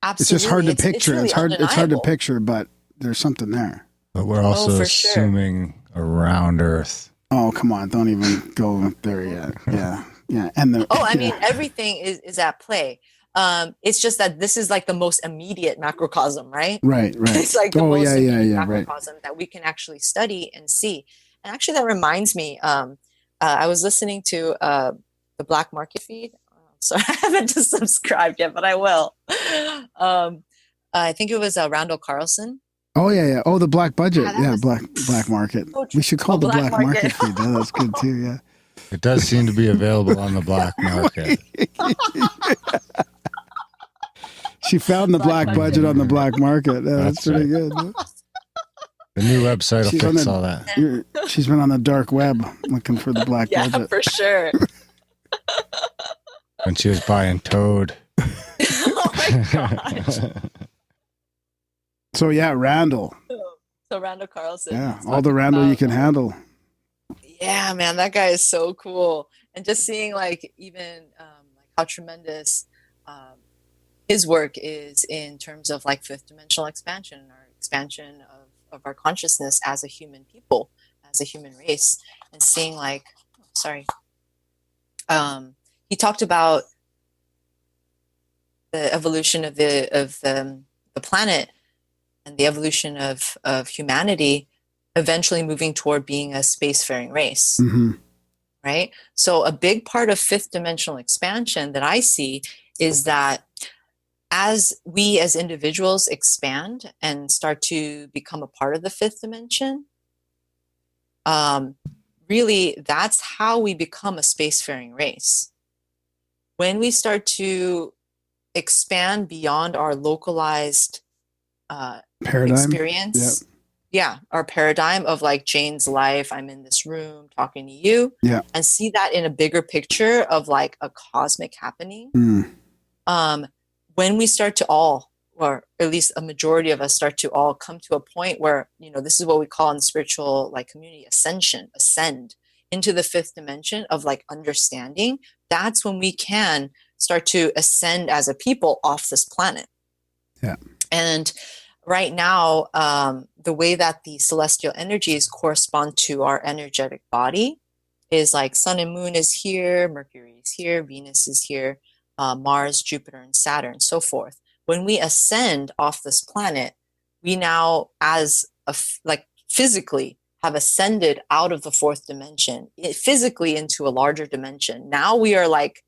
D: Absolutely.
E: It's just hard to picture.
D: Really
E: it's hard to picture, but there's something there.
F: But we're also assuming around Earth.
E: Oh, come on. Don't even go up there yet. Yeah. Yeah. And
D: I mean, everything is at play. It's just that this is like the most immediate macrocosm, right?
E: Right.
D: It's like the most immediate macrocosm
E: right.
D: that we can actually study and see. And actually that reminds me, I was listening to the Black Market feed. Sorry, I haven't subscribed yet, but I will. I think it was Randall Carlson.
E: Oh yeah. Oh, the Black Budget. Yeah, Black Market. We should call the Black Market feed. That's good too. Yeah.
F: It does seem to be available on the black market.
E: She found the Black Budget on the black market. Yeah, that's pretty good.
F: The new website will fix all that.
E: She's been on the dark web looking for the Black Budget.
D: Yeah, for sure.
F: When she was buying Toad.
D: Oh my gosh.
E: So yeah, Randall.
D: So Randall Carlson.
E: Yeah, all the Randall you can handle.
D: Yeah, man, that guy is so cool. And just seeing like even like how tremendous his work is in terms of like fifth dimensional expansion, or expansion of our consciousness as a human people, as a human race, and seeing like, he talked about the evolution of the planet and the evolution of humanity eventually moving toward being a spacefaring race.
E: Mm-hmm.
D: Right? So a big part of fifth dimensional expansion that I see is that as we as individuals expand and start to become a part of the fifth dimension, really that's how we become a spacefaring race. When we start to expand beyond our localized
E: paradigm
D: experience, our paradigm of like Jane's life, I'm in this room talking to you, and see that in a bigger picture of like a cosmic happening. When we start to all, or at least a majority of us start to all come to a point where, you know, this is what we call in the spiritual like community ascend into the fifth dimension of like understanding, that's when we can start to ascend as a people off this planet.
E: Yeah.
D: And right now, the way that the celestial energies correspond to our energetic body is like sun and moon is here, Mercury is here, Venus is here, Mars, Jupiter, and Saturn, so forth. When we ascend off this planet, we now, physically, have ascended out of the fourth dimension, physically into a larger dimension. Now we are like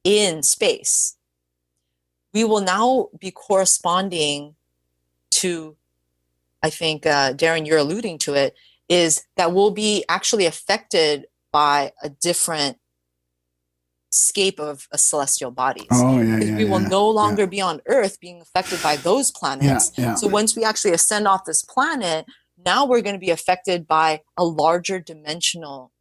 D: in space. We will now be corresponding to, I think, Darren, you're alluding to it, is that we'll be actually affected by a different scape of celestial bodies. We will no longer be on Earth being affected by those planets. So once we actually ascend off this planet, now we're going to be affected by a larger dimensional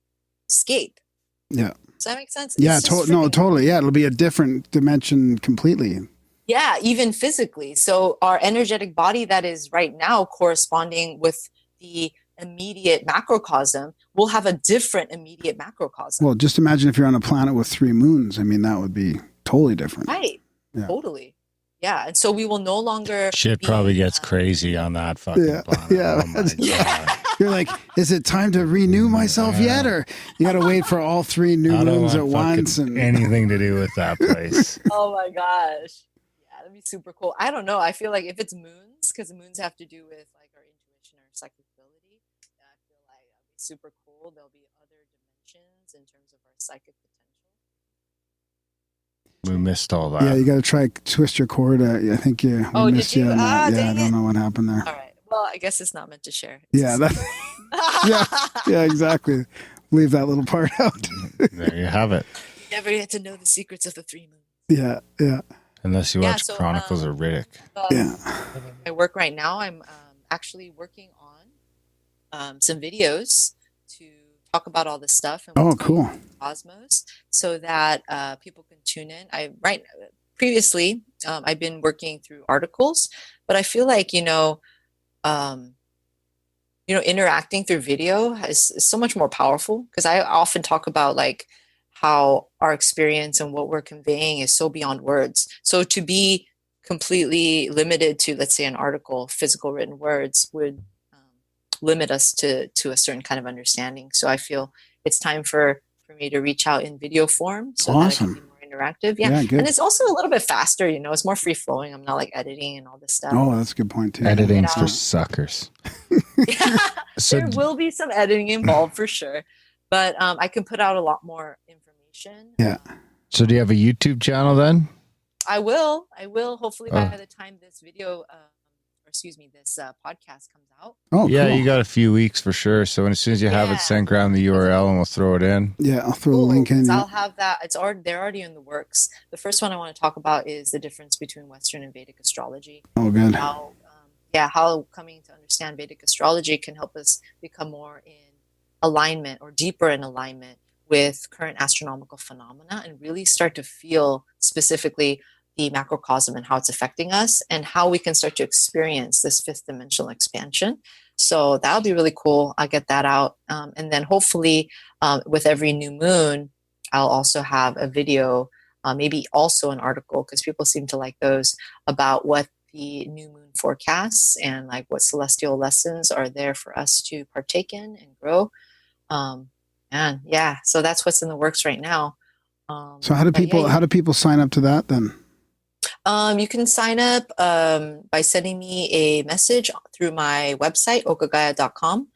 D: scape.
E: Yeah.
D: Does that make sense?
E: Yeah,
D: It's just
E: no,
D: freaking-
E: totally. Yeah, it'll be a different dimension completely.
D: Yeah, even physically. So our energetic body that is right now corresponding with the immediate macrocosm will have a different immediate macrocosm.
E: Well, just imagine if you're on a planet with 3 moons. I mean, that would be totally different.
D: Right.
E: Yeah.
D: Totally. Yeah. And so we will no longer
F: Shit
D: be,
F: probably gets crazy on that fucking
E: Yeah,
F: planet.
E: yeah.
F: Oh my God.
E: You're like, is it time to renew myself yet? Or you got to wait for all 3 new
F: I don't
E: moons
F: want
E: at
F: fucking
E: once? And
F: anything to do with that place.
D: Oh my gosh. Yeah, that'd be super cool. I don't know. I feel like if it's moons, because moons have to do with like our intuition or psychic ability, I feel like that'd be super cool. There'll be other dimensions in terms of our psychic potential.
F: We missed all that.
E: yeah, you got to try twist your cord. I think we
D: Oh, did
E: missed you
D: you?
E: on that. Yeah, I
D: Dang
E: don't
D: it.
E: know what happened there.
D: All right. Well, I guess it's not meant to share.
E: Yeah, yeah, exactly. Leave that little part out.
F: There you have it.
D: Never get to know the secrets of the 3 moons.
E: Yeah.
F: Unless you
D: Yeah,
F: watch
D: so,
F: Chronicles of Riddick.
E: Yeah.
D: My work right now, I'm actually working on some videos to talk about all this stuff and what's going on in the cosmos, so that people can tune in. Previously, I've been working through articles, but I feel like interacting through video is so much more powerful, because I often talk about like how our experience and what we're conveying is so beyond words. So to be completely limited to, let's say, an article, physical written words would limit us to a certain kind of understanding. So I feel it's time for me to reach out in video form, so that it can be more interactive. Yeah,
E: good.
D: And it's also a little bit faster. It's more free flowing. I'm not like editing and all this stuff.
E: Oh, that's a good point too.
F: Editing's for suckers. So
D: There will be some editing involved for sure, but I can put out a lot more information.
E: Yeah.
F: So do you have a YouTube channel then?
D: I will. Hopefully by the time this video, this podcast comes out.
E: Oh,
F: yeah,
E: cool.
F: you got a few weeks for sure. So as soon as you have it, send Graham the URL and we'll throw it in.
E: Yeah, I'll throw a link in.
D: I'll have that. They're already in the works. The first one I want to talk about is the difference between Western and Vedic astrology.
E: Oh, good.
D: How coming to understand Vedic astrology can help us become more in alignment, or deeper in alignment with current astronomical phenomena, and really start to feel specifically the macrocosm and how it's affecting us, and how we can start to experience this 5th dimensional expansion. So that'll be really cool. I'll get that out. And then hopefully with every new moon, I'll also have a video, maybe also an article, because people seem to like those, about what the new moon forecasts and like what celestial lessons are there for us to partake in and grow. And yeah, so that's what's in the works right now.
E: So how do people sign up to that then?
D: You can sign up by sending me a message through my website, okagaya.com,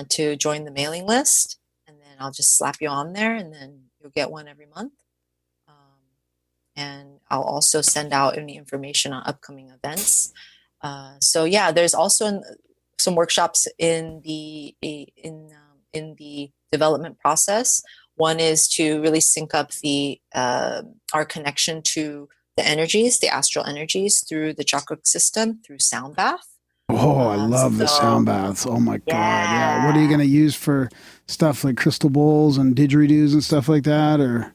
D: to join the mailing list. And then I'll just slap you on there, and then you'll get one every month. And I'll also send out any information on upcoming events. So yeah, there's also some workshops in the development process. One is to really sync up our connection to the energies, the astral energies, through the chakra system, through sound bath.
E: Oh, I love the sound baths. Oh my God. Yeah. What are you going to use for stuff like crystal bowls and didgeridoos and stuff like that? Or?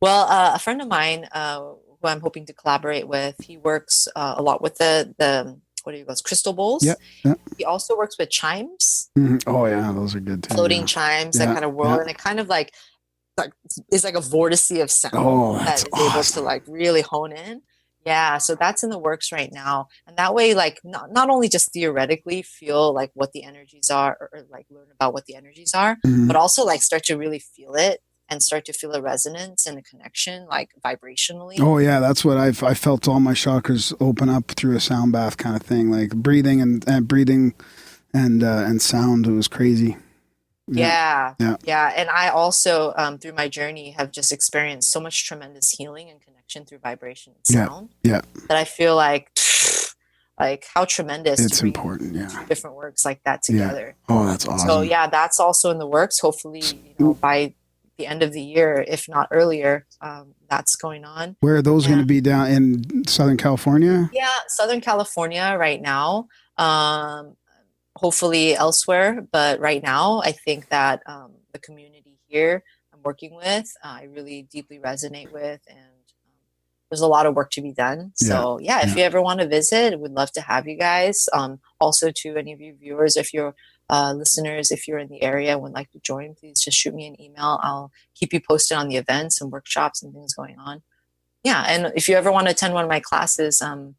D: Well, a friend of mine who I'm hoping to collaborate with, he works a lot with the crystal bowls.
E: Yeah.
D: He also works with chimes.
E: Mm-hmm. Oh yeah, those are good too.
D: Floating chimes that kind of whirl, and it kind of like is like a vortice of sound that is able to like really hone in. Yeah, so that's in the works right now, and that way, like not only just theoretically feel like what the energies are, or like learn about what the energies are, but also like start to really feel it and start to feel a resonance and a connection, like vibrationally.
E: Oh yeah, that's what I felt. All my chakras open up through a sound bath kind of thing, like breathing and sound. It was crazy.
D: Yeah. And I also, through my journey, have just experienced so much tremendous healing and connection through vibration and sound.
E: Yeah.
D: That I feel like how tremendous.
E: It's important. Yeah.
D: Two different works like that together.
E: Yeah. Oh, that's awesome.
D: So yeah, that's also in the works. Hopefully, by the end of the year, if not earlier, that's going on.
E: Where are those going to be? Down in Southern California?
D: Yeah, Southern California right now. hopefully elsewhere. But right now, I think that the community here I'm working with, I really deeply resonate with, and there's a lot of work to be done. So yeah, if you ever want to visit, we'd love to have you guys. Also to any of you viewers, if you're listeners, if you're in the area and would like to join, please just shoot me an email. I'll keep you posted on the events and workshops and things going on. Yeah, and if you ever want to attend one of my classes, I'll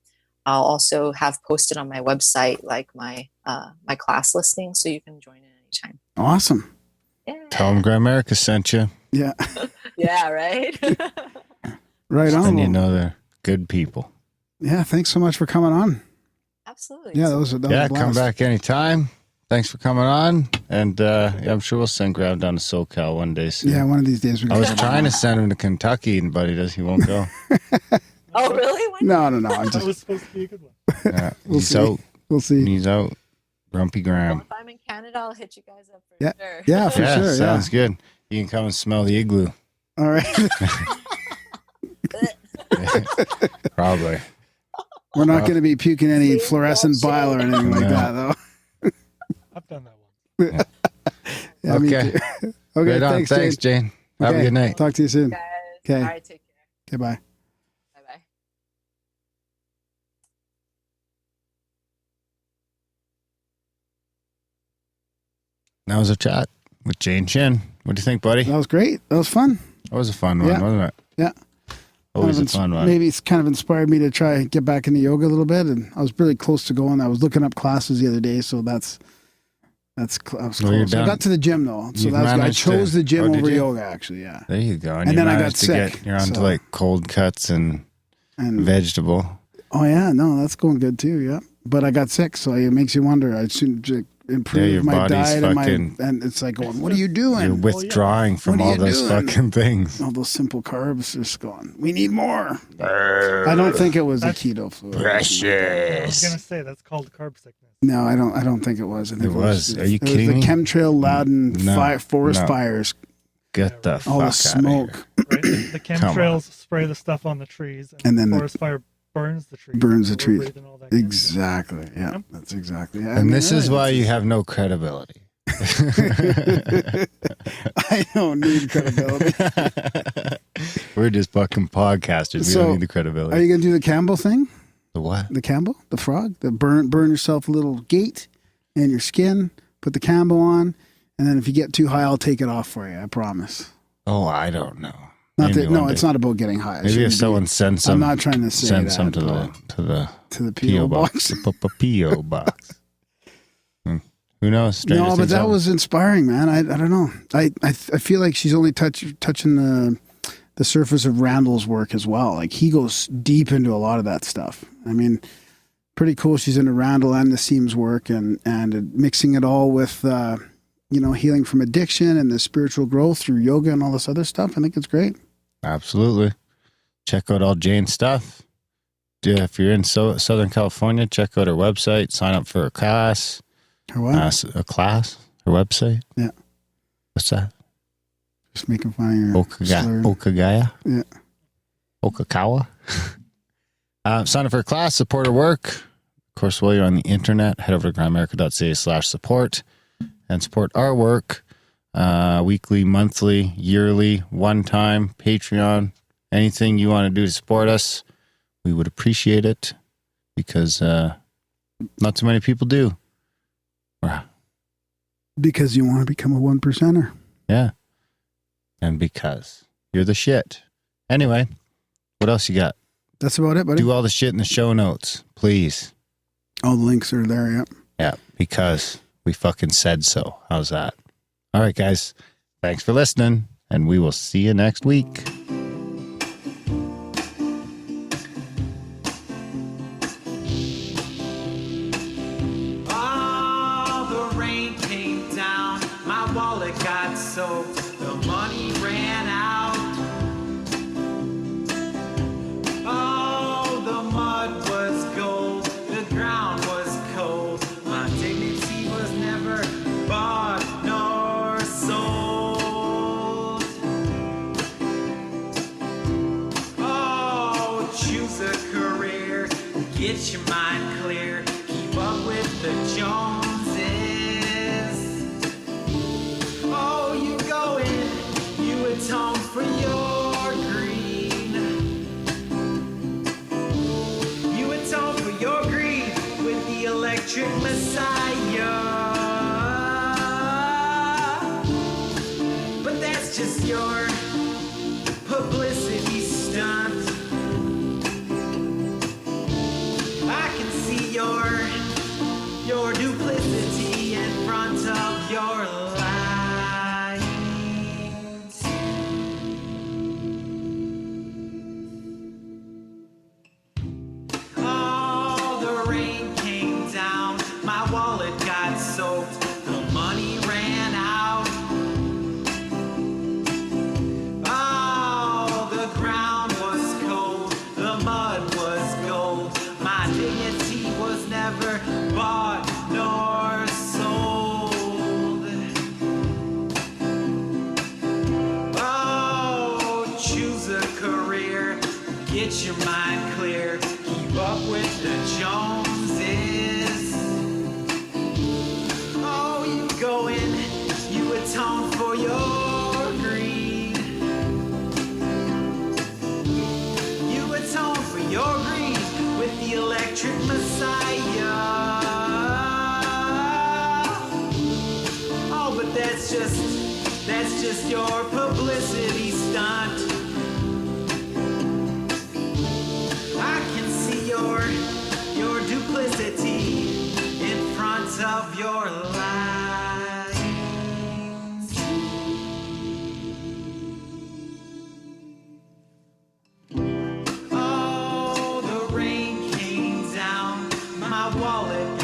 D: also have posted on my website like my my class listing, so you can join in anytime.
E: Awesome.
D: Yeah.
F: Tell them Grimerica sent you.
E: Yeah.
D: Yeah, right?
E: Right on.
F: And you know they're good people.
E: Yeah, thanks so much for coming on.
D: Absolutely.
E: Yeah, that was a blast.
F: Come back anytime. Thanks for coming on. And I'm sure we'll send Graham down to SoCal one day soon.
E: Yeah, one of these days.
F: I was trying to send him to Kentucky, but he won't go.
D: Oh, really?
E: No. I'm
G: That
E: just,
G: was supposed to be a good one.
F: Yeah,
E: We'll
F: he's
E: see.
F: out.
E: We'll see.
F: He's out. Grumpy Graham.
D: Well, if I'm in Canada, I'll hit you guys up for
E: Yeah.
D: sure.
E: Yeah, for sure.
F: Sounds good. You can come and smell the igloo.
E: All right.
F: Probably.
E: We're not going to be puking any fluorescent bile or anything like that, though.
G: I've done that one.
E: Yeah, me
F: Okay.
E: too. Okay,
F: Right on.
E: thanks,
F: Jane. Have a
E: Okay,
F: good night.
E: Talk to you soon.
D: Guys.
E: Okay.
D: All right, take care.
E: Okay, bye.
D: Bye-bye.
F: That was a chat with Jane Shin. What do you think, buddy?
E: That was great. That was fun.
F: That was a fun one,
E: Yeah.
F: wasn't it?
E: Yeah.
F: Always
E: Kind
F: a
E: of
F: fun one.
E: Maybe it's kind of inspired me to try and get back into yoga a little bit, and I was really close to going. I was looking up classes the other day, so I was
F: Well,
E: close.
F: you're
E: I
F: done.
E: got to the gym though, so
F: You've
E: I
F: managed
E: chose
F: to-
E: the gym
F: oh, did
E: over
F: you?
E: yoga. Actually, yeah.
F: There you go.
E: And then I got
F: managed to
E: sick,
F: You're on to
E: so-
F: like cold cuts and
E: And
F: vegetable.
E: oh yeah, no, that's going good too. Yeah, but I got sick, so it makes you wonder. I should improve
F: your
E: my
F: body's
E: diet
F: fucking-
E: and it's like going, what are you doing?
F: You're withdrawing from
E: What are
F: all
E: you
F: those
E: doing?
F: fucking things.
E: All those simple carbs just going. We need more. I don't think it was the keto fluid.
G: I was gonna say that's called carb sickness.
E: No, I don't think it was. I think
F: It was. Are you
E: it was
F: kidding
E: the
F: me?
E: chemtrail laden
F: No,
E: forest
F: no.
E: fires,
F: Get the
E: all
F: fuck
E: the
F: out of
E: smoke
G: Right? The chemtrails spray the stuff on the trees,
E: And then
G: the
E: the-
G: forest fire burns the trees.
E: burns the
G: We're
E: trees.
G: breathing all that chemical.
E: Exactly. Yeah, that's exactly. Yeah, I
F: And
E: mean,
F: this is
E: right,
F: why you have no credibility.
E: I don't need credibility.
F: We're just fucking podcasters. We
E: So,
F: don't need the credibility.
E: Are you gonna do the Kambo thing?
F: The what?
E: The Kambo, the frog, the burn yourself a little gate in your skin. Put the Kambo on, and then if you get too high, I'll take it off for you. I promise.
F: Oh, I don't know.
E: Not
F: Maybe
E: that,
F: one
E: no,
F: day.
E: it's not about getting high. It
F: Maybe
E: shouldn't
F: if
E: be-
F: someone sends some,
E: I'm not trying to say
F: send
E: that,
F: some to
E: no.
F: the
E: the PO box.
F: the PO box. Who knows? Stranger
E: No, but
F: things
E: that
F: happen.
E: was inspiring, man. I don't know. I feel like she's only touching the surface of Randall's work as well. Like he goes deep into a lot of that stuff. I mean, pretty cool. She's into Randall and Nassim's work and mixing it all with healing from addiction and the spiritual growth through yoga and all this other stuff. I think it's great.
F: Absolutely. Check out all Jane's stuff. Yeah, if you're in Southern California, check out her website. Sign up for a class.
E: Her what?
F: A class? Her website?
E: Yeah.
F: What's that?
E: Just making fun of your slur.
F: Oka Kaya?
E: Yeah.
F: Oka Kaya? Sign up for a class. Support her work. Of course, while you're on the internet, head over to grimerica.ca/support and support our work. Weekly, monthly, yearly, one time, Patreon, anything you want to do to support us, we would appreciate it because not too many people do.
E: Because you want to become a 1%er.
F: Yeah. And because you're the shit. Anyway, what else you got?
E: That's about it, buddy.
F: Do all the shit in the show notes, please.
E: All the links are there, yeah.
F: Yeah, because we fucking said so. How's that? All right, guys. Thanks for listening, and we will see you next week.
I: Oh, the rain came down, my wallet got soaked, the money ran out. Oh, the mud was gold, the ground was cold, my dignity was never bought nor sold. Oh, choose a career, get your mind clear, keep up with the Joneses. electric messiah. But that's just your publicity stunt. I can see your duplicity in front of your lines. Oh, the rain came down, my wallet got soaked, the money ran out. Oh, the ground was cold, the mud was gold, my dignity was never bought nor sold. Oh, choose a career, get your mind clear, keep up with the Joneses. Oh, you go in, you atone for your greed. You atone for your greed with the electric messiah. Oh, but that's just your publicity stunt. I can see your duplicity in front of your lines. Oh, the rain came down, my wallet